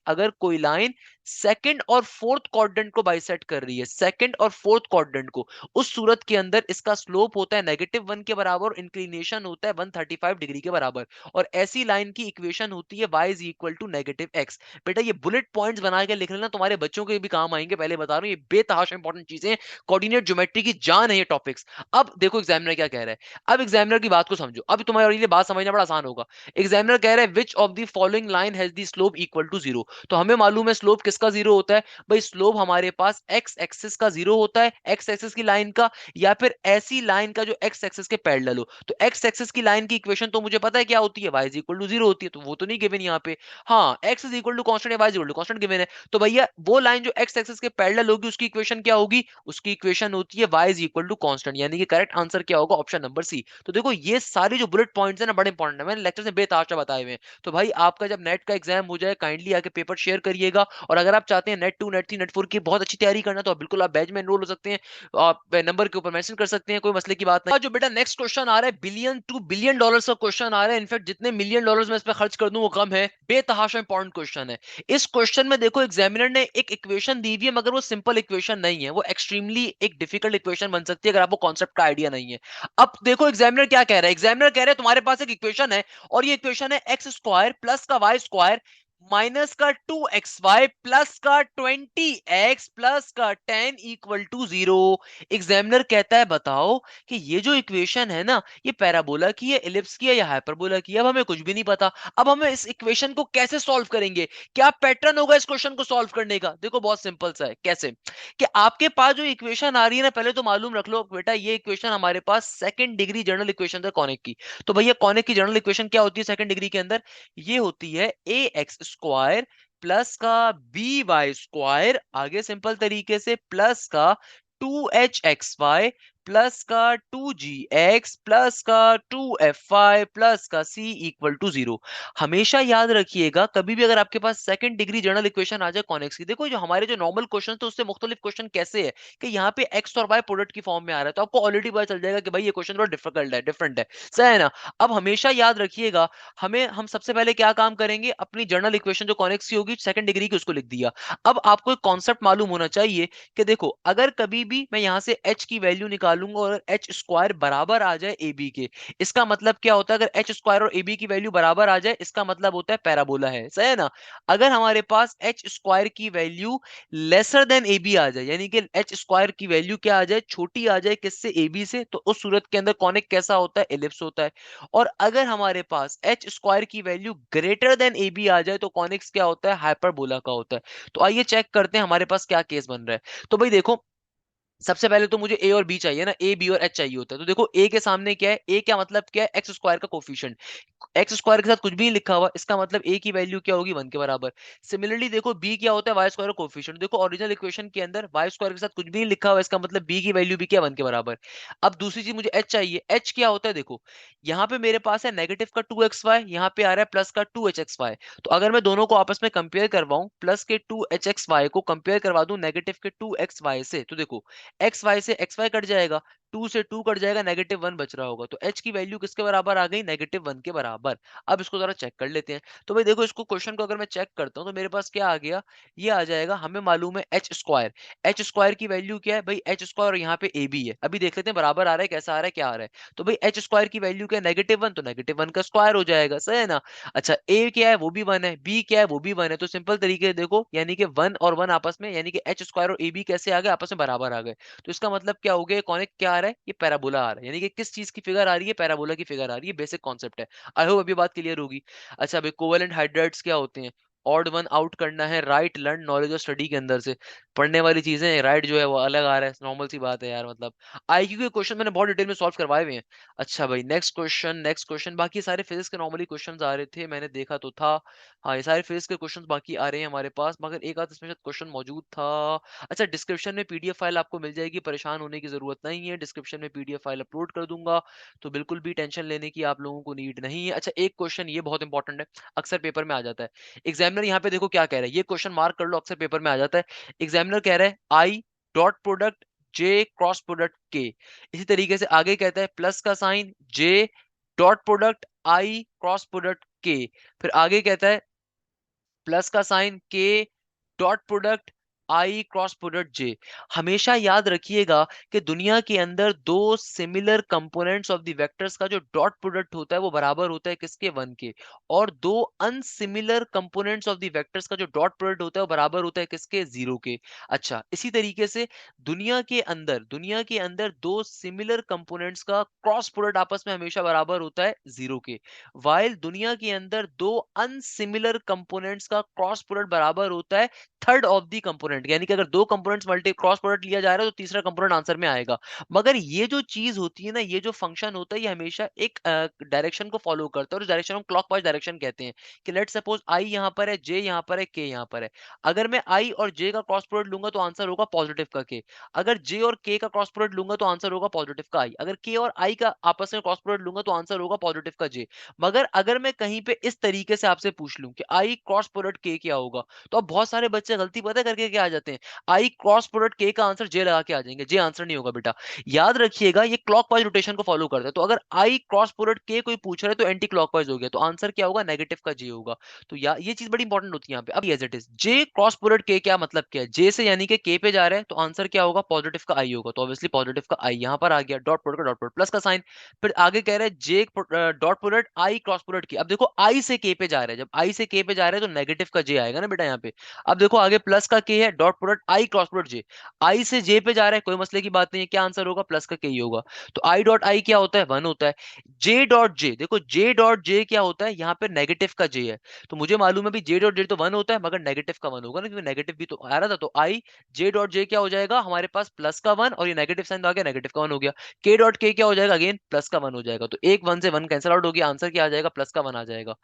अगर कोई लाइन सेकंड और फोर्थ क्वाड्रेंट को बाइसेक्ट कर रही है, सेकंड और फोर्थ क्वाड्रेंट को, उस सूरत के अंदर इसका स्लोप होता है -1 के बराबर, इंक्लिनेशन होता है 135 डिग्री के बराबर। और ऐसी लाइन की इक्वेशन होती है y is equal to -x। बेटा ये बुलेट पॉइंट्स बना के लिख लेना, तुम्हारे बच्चों के भी काम आएंगे, पहले बता रहा हूं, ये बेतहाशा इंपॉर्टेंट चीजें, कोऑर्डिनेट ज्योमेट्री की जान है ये टॉपिक्स। अब देखो एग्जामिनर क्या कह रहा है, अब एग्जामिनर की बात को समझो, अब तुम्हारे लिए बात समझना बड़ा आसान होगा। एग्जामिनर कह रहा है which of the following line has the slope equal to 0। तो हमें मालूम है स्लोप किसका 0 होता है? भाई स्लोप हमारे पास एक्स एक्सिस का 0 होता है, एक्स एक्सिस की लाइन का, या फिर ऐसी लाइन का जो एक्स एक्सिस के पैरेलल हो। तो एक्स एक्सिस की लाइन की इक्वेशन तो मुझे पता है क्या होती है? y इज इक्वल टू 0 होती है, तो वो तो नहीं गिवन यहाँ पे। हाँ, x is equal to constant है, y is equal to constant given है। तो भैया वो लाइन जो एक्स एक्सिस के पैरेलल होगी उसकी इक्वेशन क्या होगी? उसकी इक्वेशन होती है y is equal to constant, यानी कि करेक्ट आंसर क्या होगा? Option number C. तो देखो ये सारी जो बुलेट पॉइंट्स है ना बड़े इंपॉर्टेंट है, मैंने लेक्चर में बेताशा बताए हुए हैं। तो भाई आपका जब नेट का एग्जाम हो जाए काइंडली आके पेपर शेयर करिएगा, और अगर आप चाहते हैं नेट 2 नेट 3 नेट 4 की बहुत अच्छी तैयारी करना, तो बिल्कुल आप बैच में एनरोल हो सकते हैं, आप नंबर के ऊपर मेंशन कर सकते हैं, कोई मसले की बात नहीं। जो बेटा नेक्स्ट क्वेश्चन आ रहा है बिलियन टू बिलियन डॉलर्स का क्वेश्चन आ रहा है, इनफैक्ट जितने मिलियन डॉलर्स मैं इस पे खर्च कर दूं वो कम है, बेतहाशा इंपॉर्टेंट क्वेश्चन है। इस क्वेश्चन में देखो एग्जामिनर ने एक इक्वेशन दी हुई है, मगर वो सिंपल इक्वेशन नहीं है, वो एक्सट्रीमली एक डिफिकल्ट इक्वेशन बन सकती है अगर आपको कॉन्सेप्ट का आइडिया नहीं है। अब देखो एग्जामिनर क्या कह रहा है, एग्जामिनर कह रहा है तुम्हारे पास एक इक्वेशन है, और ये इक्वेशन है एक्स स्क्वायर प्लस का वाई स्क्वायर माइनस का 2xy प्लस का 20x प्लस का 10 इक्वल टू 0। एग्जामिनर कहता है बताओ कि ये जो इक्वेशन है ना, ये पैराबोला की है, इलिप्स की है, या हाइपरबोला की है? अब हमें कुछ भी नहीं पता। अब हमें इस इक्वेशन को कैसे सॉल्व करेंगे? क्या पैटर्न होगा इस क्वेश्चन को सॉल्व करने का? देखो बहुत सिंपल सा है। कैसे कि आपके पास जो इक्वेशन आ रही है ना, पहले तो मालूम रख लो बेटा, ये इक्वेशन हमारे पास सेकंड डिग्री जनरल इक्वेशन है कॉनिक की। तो भैया कॉनिक की जनरल इक्वेशन क्या होती है सेकंड डिग्री के अंदर? ये होती है ए एक्स स्क्वायर प्लस का बी वाई स्क्वायर, आगे सिंपल तरीके से प्लस का 2h xy प्लस का 2gx प्लस का 2fy प्लस का c इक्वल टू 0। हमेशा याद रखिएगा, कभी भी अगर आपके पास सेकंड डिग्री जनरल इक्वेशन आ जाए कॉनिक्स की, देखो जो हमारे जो नॉर्मल क्वेश्चन थे उससे मुख्तलिफ क्वेश्चन कैसे है कि यहाँ पे एक्स और वाई प्रोडक्ट की फॉर्म में आ रहा है, तो आपको ऑलरेडी पता चल जाएगा कि भाई ये क्वेश्चन थोड़ा डिफिकल्ट है, डिफरेंट है, सही है ना। अब हमेशा याद रखिएगा, हम सबसे पहले क्या काम करेंगे, अपनी जनरल इक्वेशन जो कॉनिक्स की होगी सेकंड डिग्री की, उसको लिख दिया। अब आपको एक कॉन्सेप्ट मालूम होना चाहिए कि देखो अगर कभी भी मैं यहां से h की वैल्यू निकालूंगा और एच स्क्वायर बराबर आ जाए ए बी के, इसका मतलब क्या होता है, अगर एच स्क्वायर और ए बी की वैल्यू बराबर आ जाए इसका मतलब होता है पैराबोला है, सही है ना। अगर हमारे पास एच स्क्वायर की value lesser than A B आ जाए, यानी कि एच स्क्वायर की वैल्यू क्या आ जाए, छोटी आ जाए किससे, ए बी से, तो उस सूरत के अंदर कॉनिक कैसा होता है, एलिप्स होता है। और अगर हमारे पास एच स्क्वायर की value greater than A B आ जाए तो कॉनिक्स क्या होता है, हाइपरबोला का होता है। तो आइए चेक करते हैं हमारे पास क्या केस बन रहा है। तो भाई देखो, सबसे पहले तो मुझे ए और बी चाहिए ना, ए बी और एच चाहिए होता है। तो देखो ए के सामने क्या है, ए क्या मतलब क्या है, एक्स स्क्वायर का कोफिशिएंट, एक्स स्क्वायर के साथ कुछ भी नहीं लिखा हुआ, इसका मतलब ए की वैल्यू क्या होगी, 1 के बराबर। सिमिलरली देखो बी क्या होता है, वाई स्क्वायर का कोफिशिएंट, देखो ओरिजिनल इक्वेशन के अंदर वाई स्क्वायर के साथ कुछ भी नहीं लिखा हुआ, इसका मतलब बी की वैल्यू भी क्या, 1 के बराबर। अब दूसरी चीज मुझे एच चाहिए, एच क्या होता है, देखो यहाँ पे मेरे पास है नेगेटिव का 2xy, यहाँ पे आ रहा है प्लस का 2hxy। तो अगर मैं दोनों को आपस में कंपेयर करवाऊं, प्लस के 2hxy को कंपेयर करवा दूं नेगेटिव के 2xy से, तो देखो एक्स वाई से एक्स वाई कट जाएगा, 2 से 2 कट जाएगा, -1 बच रहा होगा। तो h की वैल्यू किसके बराबर आ गई, -1 के बराबर। अब इसको जरा चेक कर लेते हैं। तो भाई देखो इसको, क्वेश्चन को अगर मैं चेक करता हूं तो मेरे पास क्या आ गया, ये आ जाएगा, हमें मालूम है एच स्क्वायर, एच स्क्वायर की वैल्यू क्या है भाई, एच स्क्वायर, और यहाँ पे ए बी है। अभी देख लेते हैं बराबर आ रहा है, कैसा आ रहा है, क्या आ रहा है। तो भाई एच स्क्वायर की वैल्यू क्या है, -1, तो -1 का स्क्वायर हो जाएगा, सही है ना। अच्छा ए क्या है, वो भी 1 है, बी क्या है, वो भी 1 है, तो सिंपल तरीके से देखो, यानी कि 1 और 1 आपस में, यानी कि एच स्क्वायर और ए बी कैसे आ गए, आपस में बराबर आ गए। तो इसका मतलब क्या हो गया, कॉनिक क्या आ रहा है, ये पैराबोला आ रहा है, यानी कि किस चीज की फिगर आ रही है, पैराबोला की फिगर आ रही है, बेसिक कॉन्सेप्ट है। आई होप अभी बात क्लियर होगी। अच्छा भाई कोवेलेंट हाइड्राइड्स क्या होते हैं, ऑड वन आउट करना है, राइट लर्न नॉलेज और स्टडी के अंदर से, पढ़ने वाली चीजें हैं, राइट जो है वो अलग आ रहा है, नॉर्मल सी बात है यार, मतलब आईक्यू के क्वेश्चन मैंने बहुत डिटेल में सॉल्व करवाए हुए हैं। अच्छा भाई नेक्स्ट क्वेश्चन, नेक्स्ट क्वेश्चन, बाकी सारे फिजिक्स के नॉर्मली क्वेश्चंस आ रहे थे, मैंने देखा तो था। हाँ ये सारे फिजिक्स के क्वेश्चंस बाकी आ रहे हैं हमारे पास, मगर एक आध इसमें क्वेश्चन मौजूद था। अच्छा डिस्क्रिप्शन में पीडीएफ फाइल आपको मिल जाएगी, परेशान होने की जरूरत नहीं है, डिस्क्रिप्शन में पीडीएफ फाइल अपलोड कर दूंगा, तो बिल्कुल भी टेंशन लेने की आप लोगों को नीड नहीं है। अच्छा एक क्वेश्चन ये बहुत इंपॉर्टेंट है, अक्सर पेपर में आ जाता है। एग्जामिनर यहाँ पे देखो क्या कह रहा है, ये क्वेश्चन मार्क कर लो, अक्सर पेपर में आ जाता है। एग्जामिनर कह रहा है I dot product J cross product K, इसी तरीके से आगे कहता है प्लस का sign J dot product I cross product K, फिर आगे कहता है प्लस का sign K dot product I cross product J. हमेशा याद रखिएगा कि दुनिया के अंदर दो similar components of the vectors का जो डॉट प्रोडक्ट होता है वो बराबर होता है किसके, 1 के। और दो अनसिमिलर कंपोनेंट्स ऑफ द वेक्टर्स का जो डॉट प्रोडक्ट होता है वो बराबर होता है किसके, 0 के। अच्छा इसी तरीके से दुनिया के अंदर दो सिमिलर कंपोनेंट्स का क्रॉस प्रोडक्ट आपस में हमेशा बराबर होता है 0 के। वाइल दुनिया के अंदर दो अनसिमिलर कंपोनेंट्स का क्रॉस प्रोडक्ट बराबर होता है थर्ड ऑफ दी कंपोनेंट, यानी कि अगर दो कंपोनेंट्स मल्टी क्रॉस प्रोडक्ट लिया जा रहा है तो तीसरा कंपोनेंट आंसर में आएगा। मगर ये जो चीज होती है ना, ये जो फंक्शन होता है, ये हमेशा एक डायरेक्शन को फॉलो करता है, और उस डायरेक्शन को क्लॉकवाइज डायरेक्शन कहते हैं। कि लेट सपोज आई यहाँ पर है, जे यहाँ पर है, के यहाँ पर है। अगर मैं आई और जे का क्रॉस प्रोडक्ट लूंगा तो आंसर होगा पॉजिटिव का के। अगर जे और के का क्रॉस प्रोडक्ट लूंगा तो आंसर होगा पॉजिटिव का आई। अगर के और आई का आपस में क्रॉस प्रोडक्ट लूंगा तो आंसर होगा पॉजिटिव का जे। मगर अगर मैं कहीं पे इस तरीके से आपसे पूछ लूं कि आई क्रॉस प्रोडक्ट के क्या होगा, तो अब बहुत सारे बच्चे गलती पता है करके क्या आ जाते हैं, आई क्रॉस प्रोडक्ट के का आंसर जे लगा के आ जाएंगे, जे आंसर नहीं होगा बेटा। याद रखिएगा ये क्लॉकवाइज रोटेशन को फॉलो करता है, तो अगर आई क्रॉस प्रोडक्ट के कोई पूछ रहा है तो एंटी क्लॉकवाइज हो गया, तो आंसर क्या होगा, नेगेटिव का जे होगा। तो ये चीज बड़ी इंपॉर्टेंट होती है यहाँ पे। अब as it is J cross product के क्या मतलब क्या है, जे से यानी कि के पे जा रहा है, तो आंसर क्या होगा, पॉजिटिव का आई होगा। तो ऑब्वियसली पॉजिटिव का आई यहाँ पर आ गया, डॉट प्रोडक्ट का डॉट प्रोडक्ट प्लस का साइन। फिर आगे कह रहा है जे dot product I cross product की। अब देखो आई से के पे जा रहा है, जब आई से के पे जा रहा है तो नेगेटिव का जे आएगा ना बेटा यहाँ पे। अब देखो आगे प्लस का के है, dot product I cross product J, I से जे पे जा रहा है, कोई मसले की बात नहीं है, क्या आंसर होगा, प्लस का के ही होगा। तो आई डॉट आई क्या होता है, 1 होता है। जे डॉट जे, देखो जे डॉट जे क्या होता है, यहाँ पे नेगेटिव का जे है। तो मुझे मालूम है भी जे डॉट जे तो 1 होता है, मगर नेगेटिव का 1 होगा ना, क्योंकि नेगेटिव भी तो आ रहा था। तो आई जे डॉट जे क्या हो जाएगा हमारे पास, प्लस का 1, और ये नेगेटिव साइन आ गया, नेगेटिव का 1 हो गया। के डॉट के क्या हो जाएगा, अगेन प्लस का 1 हो जाएगा। तो एक 1 से 1 कैंसिल आउट हो गया, आंसर क्या आ जाएगा, प्लस का 1 आ जाएगा।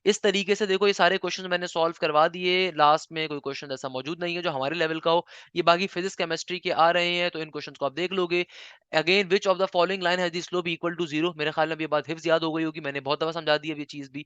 इस तरीके से देखो ये सारे क्वेश्चन मैंने सॉल्व करवा दिए, लास्ट में कोई क्वेश्चन ऐसा मौजूद नहीं है जो हमारे हमारे लेवल का हो। ये बाकी फिजिक्स केमिस्ट्री के आ रहे हैं तो इन क्वेश्चंस को आप देख लोगे। Again which of the following line has the slope equal to 0। मेरे ख्याल में अब ये बात हिफ्ज याद हो गई होगी, मैंने बहुत दफा समझा दी है अब ये चीज भी।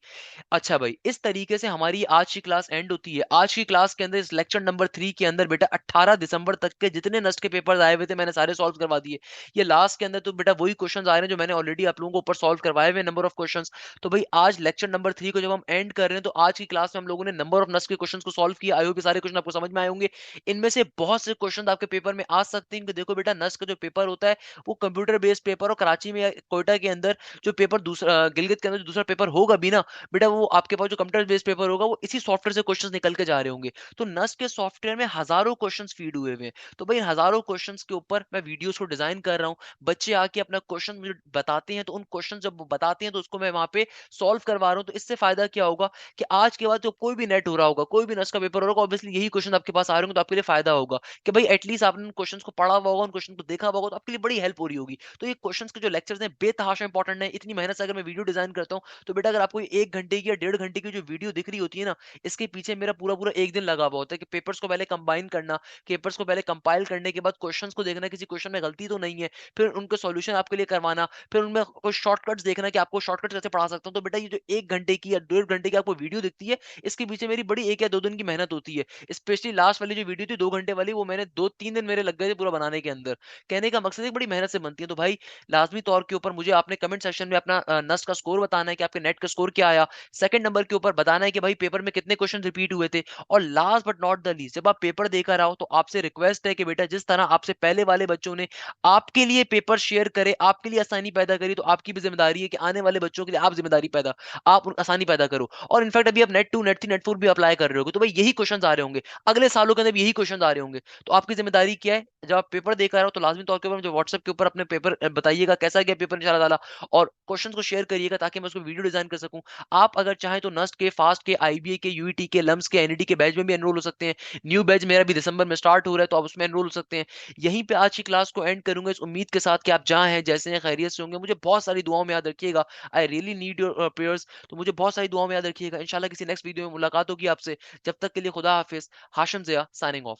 अच्छा भाई, इस तरीके से हमारी आज की क्लास एंड होती है। आज की क्लास के अंदर इस लेक्चर नंबर 3 के अंदर बेटा 18 दिसंबर तक के जितने नस्ट के पेपर्स आए हुए थे मैंने सारे सॉल्व करवा दिए। ये लास्ट के अंदर तो बेटा वही क्वेश्चंस आ रहे हैं जो मैंने ऑलरेडी आप लोगों को ऊपर सॉल्व करवाए हुए नंबर ऑफ क्वेश्चंस। तो भाई आज लेक्चर नंबर 3 को जब हम एंड कर रहे हैं तो आज की क्लास में हम लोगों ने नंबर ऑफ नस्ट के क्वेश्चंस को सॉल्व किया। आई होप ये सारे क्वेश्चन आपको समझ में आए होंगे। इनमें से बहुत से क्वेश्चन आपके पेपर में आ सकते हैं। इनको देखो बेटा, नस्ट का जो पेपर होता है वो कंप्यूटर बेस्ड पेपर, और कराची में या कोयटा के अंदर जो पेपर दूसरा गिलगित के अंदर जो दूसरा पेपर होगा भी ना बेटा, वो आपके पास जो कंप्यूटर बेस्ड पेपर होगा वो इसी सॉफ्टवेयर से क्वेश्चंस निकल के जा रहे होंगे। तो नस्ट के सॉफ्टवेयर में हजारों क्वेश्चंस फीड हुए हुए हैं। तो भाई इन हजारों क्वेश्चंस के ऊपर मैं वीडियोस को डिजाइन कर रहा हूँ। बच्चे आके अपना क्वेश्चन मुझे बताते हैं, तो उन क्वेश्चन जब वो बताते हैं तो उसको मैं वहां पे सॉल्व करवा रहा हूँ। तो इससे फायदा क्या होगा कि आज के बाद जो कोई भी नेट हो रहा होगा, कोई भी नस्ट का पेपर हो रहा होगा, ऑब्वियसली यही क्वेश्चन आपके पास आ रहे होंगे, तो आपके लिए फायदा होगा कि भाई एटलीस्ट आपने उन क्वेश्चन को पढ़ा हुआ होगा, उन क्वेश्चन को देखा हुआ होगा, तो आपके लिए बड़ी हेल्प हो रही होगी। तो ये क्वेश्चन के जो लेक्चर्स हैं बेतहाशा इंपॉर्टेंट है। इतनी मेहनत से अगर मैं वीडियो डिजाइन करता हूँ तो बेटा अगर आपको 1 घंटे की या 1.5 घंटे की जो वीडियो दिख रही होती है ना, इसके पीछे मेरा पूरा-पूरा 1 दिन लगा हुआ होता है कि पेपर्स को पहले कंबाइन करना, पेपर्स को पहले कंपाइल करने के बाद क्वेश्चंस को देखना किसी क्वेश्चन में गलती तो नहीं है, फिर उनके सॉल्यूशन आपके लिए करवाना, फिर उनमें कुछ शॉर्टकट्स देखना कि आपको शॉर्टकट्स कैसे पढ़ा सकता हूँ। तो बेटा ये जो 1 घंटे की या 1.5 घंटे की आपको वीडियो दिखती है, इसके पीछे मेरी बड़ी 1 या 2 दिन की मेहनत होती है। स्पेशली लास्ट वाली जो वीडियो थी 2 घंटे वाली, वो मैंने 2-3 दिन मेरे लग गए थे पूरा बनाने के अंदर। कहने का मकसद है कि बड़ी मेहनत से बनती है। तो भाई लाज़मी तौर के ऊपर मुझे आपने कमेंट सेक्शन में अपना नस्ट का स्कोर बताना है कि आपके नेट का स्कोर क्या आया। सेकंड नंबर के ऊपर बताना है कि भाई पेपर में कितने क्वेश्चन रिपीट हुए थे। और last but not the least, जब आप पेपर देकर आओ तो आपसे रिक्वेस्ट है कि बेटा जिस तरह आपसे पहले वाले बच्चों ने आपके लिए पेपर शेयर करे, आपके लिए आसानी पैदा करी, तो आपकी भी जिम्मेदारी है कि आने वाले बच्चों के लिए आप जिम्मेदारी पैदा आप आसानी पैदा करो। और इनफैक्ट अभी आप नेट 2 नेट 3 नेट 4 भी अप्लाई कर रहे हो तो भाई यही क्वेश्चन आ रहे होंगे, अगले सालों के अंदर भी यही क्वेश्चन आ रहे होंगे। तो आपकी जिम्मेदारी क्या है, जब आप पेपर देकर आओ तो लाजमी तौर के ऊपर मुझे व्हाट्सएप के ऊपर अपने पेपर बताइएगा कैसा गया पेपर इंशाल्लाह ताला, और क्वेश्चंस को शेयर करिएगा ताकि मैं उसको वीडियो डिजाइन कर सकूं। आप अगर चाहें तो नस्ट के, फास्ट के, आईबीए के, यूईटी के, लम्स के, एनईटी के बैच में भी एनरोल हो सकते हैं। न्यू बैच मेरा भी दिसंबर में स्टार्ट हो रहा है तो आप उसमें एनरोल हो सकते हैं। यहीं पे आज की क्लास को एंड करूंगा इस उम्मीद के साथ कि आप जहां हैं जैसे हैं खैरियत से होंगे। मुझे बहुत सारी दुआओं में याद रखिएगा। I really need your prayers. तो मुझे बहुत सारी दुआओं में याद रखिएगा। इंशाल्लाह किसी नेक्स्ट वीडियो में मुलाकात होगी आपसे। जब तक के लिए खुदा हाफिज। Hashim Zia signing of.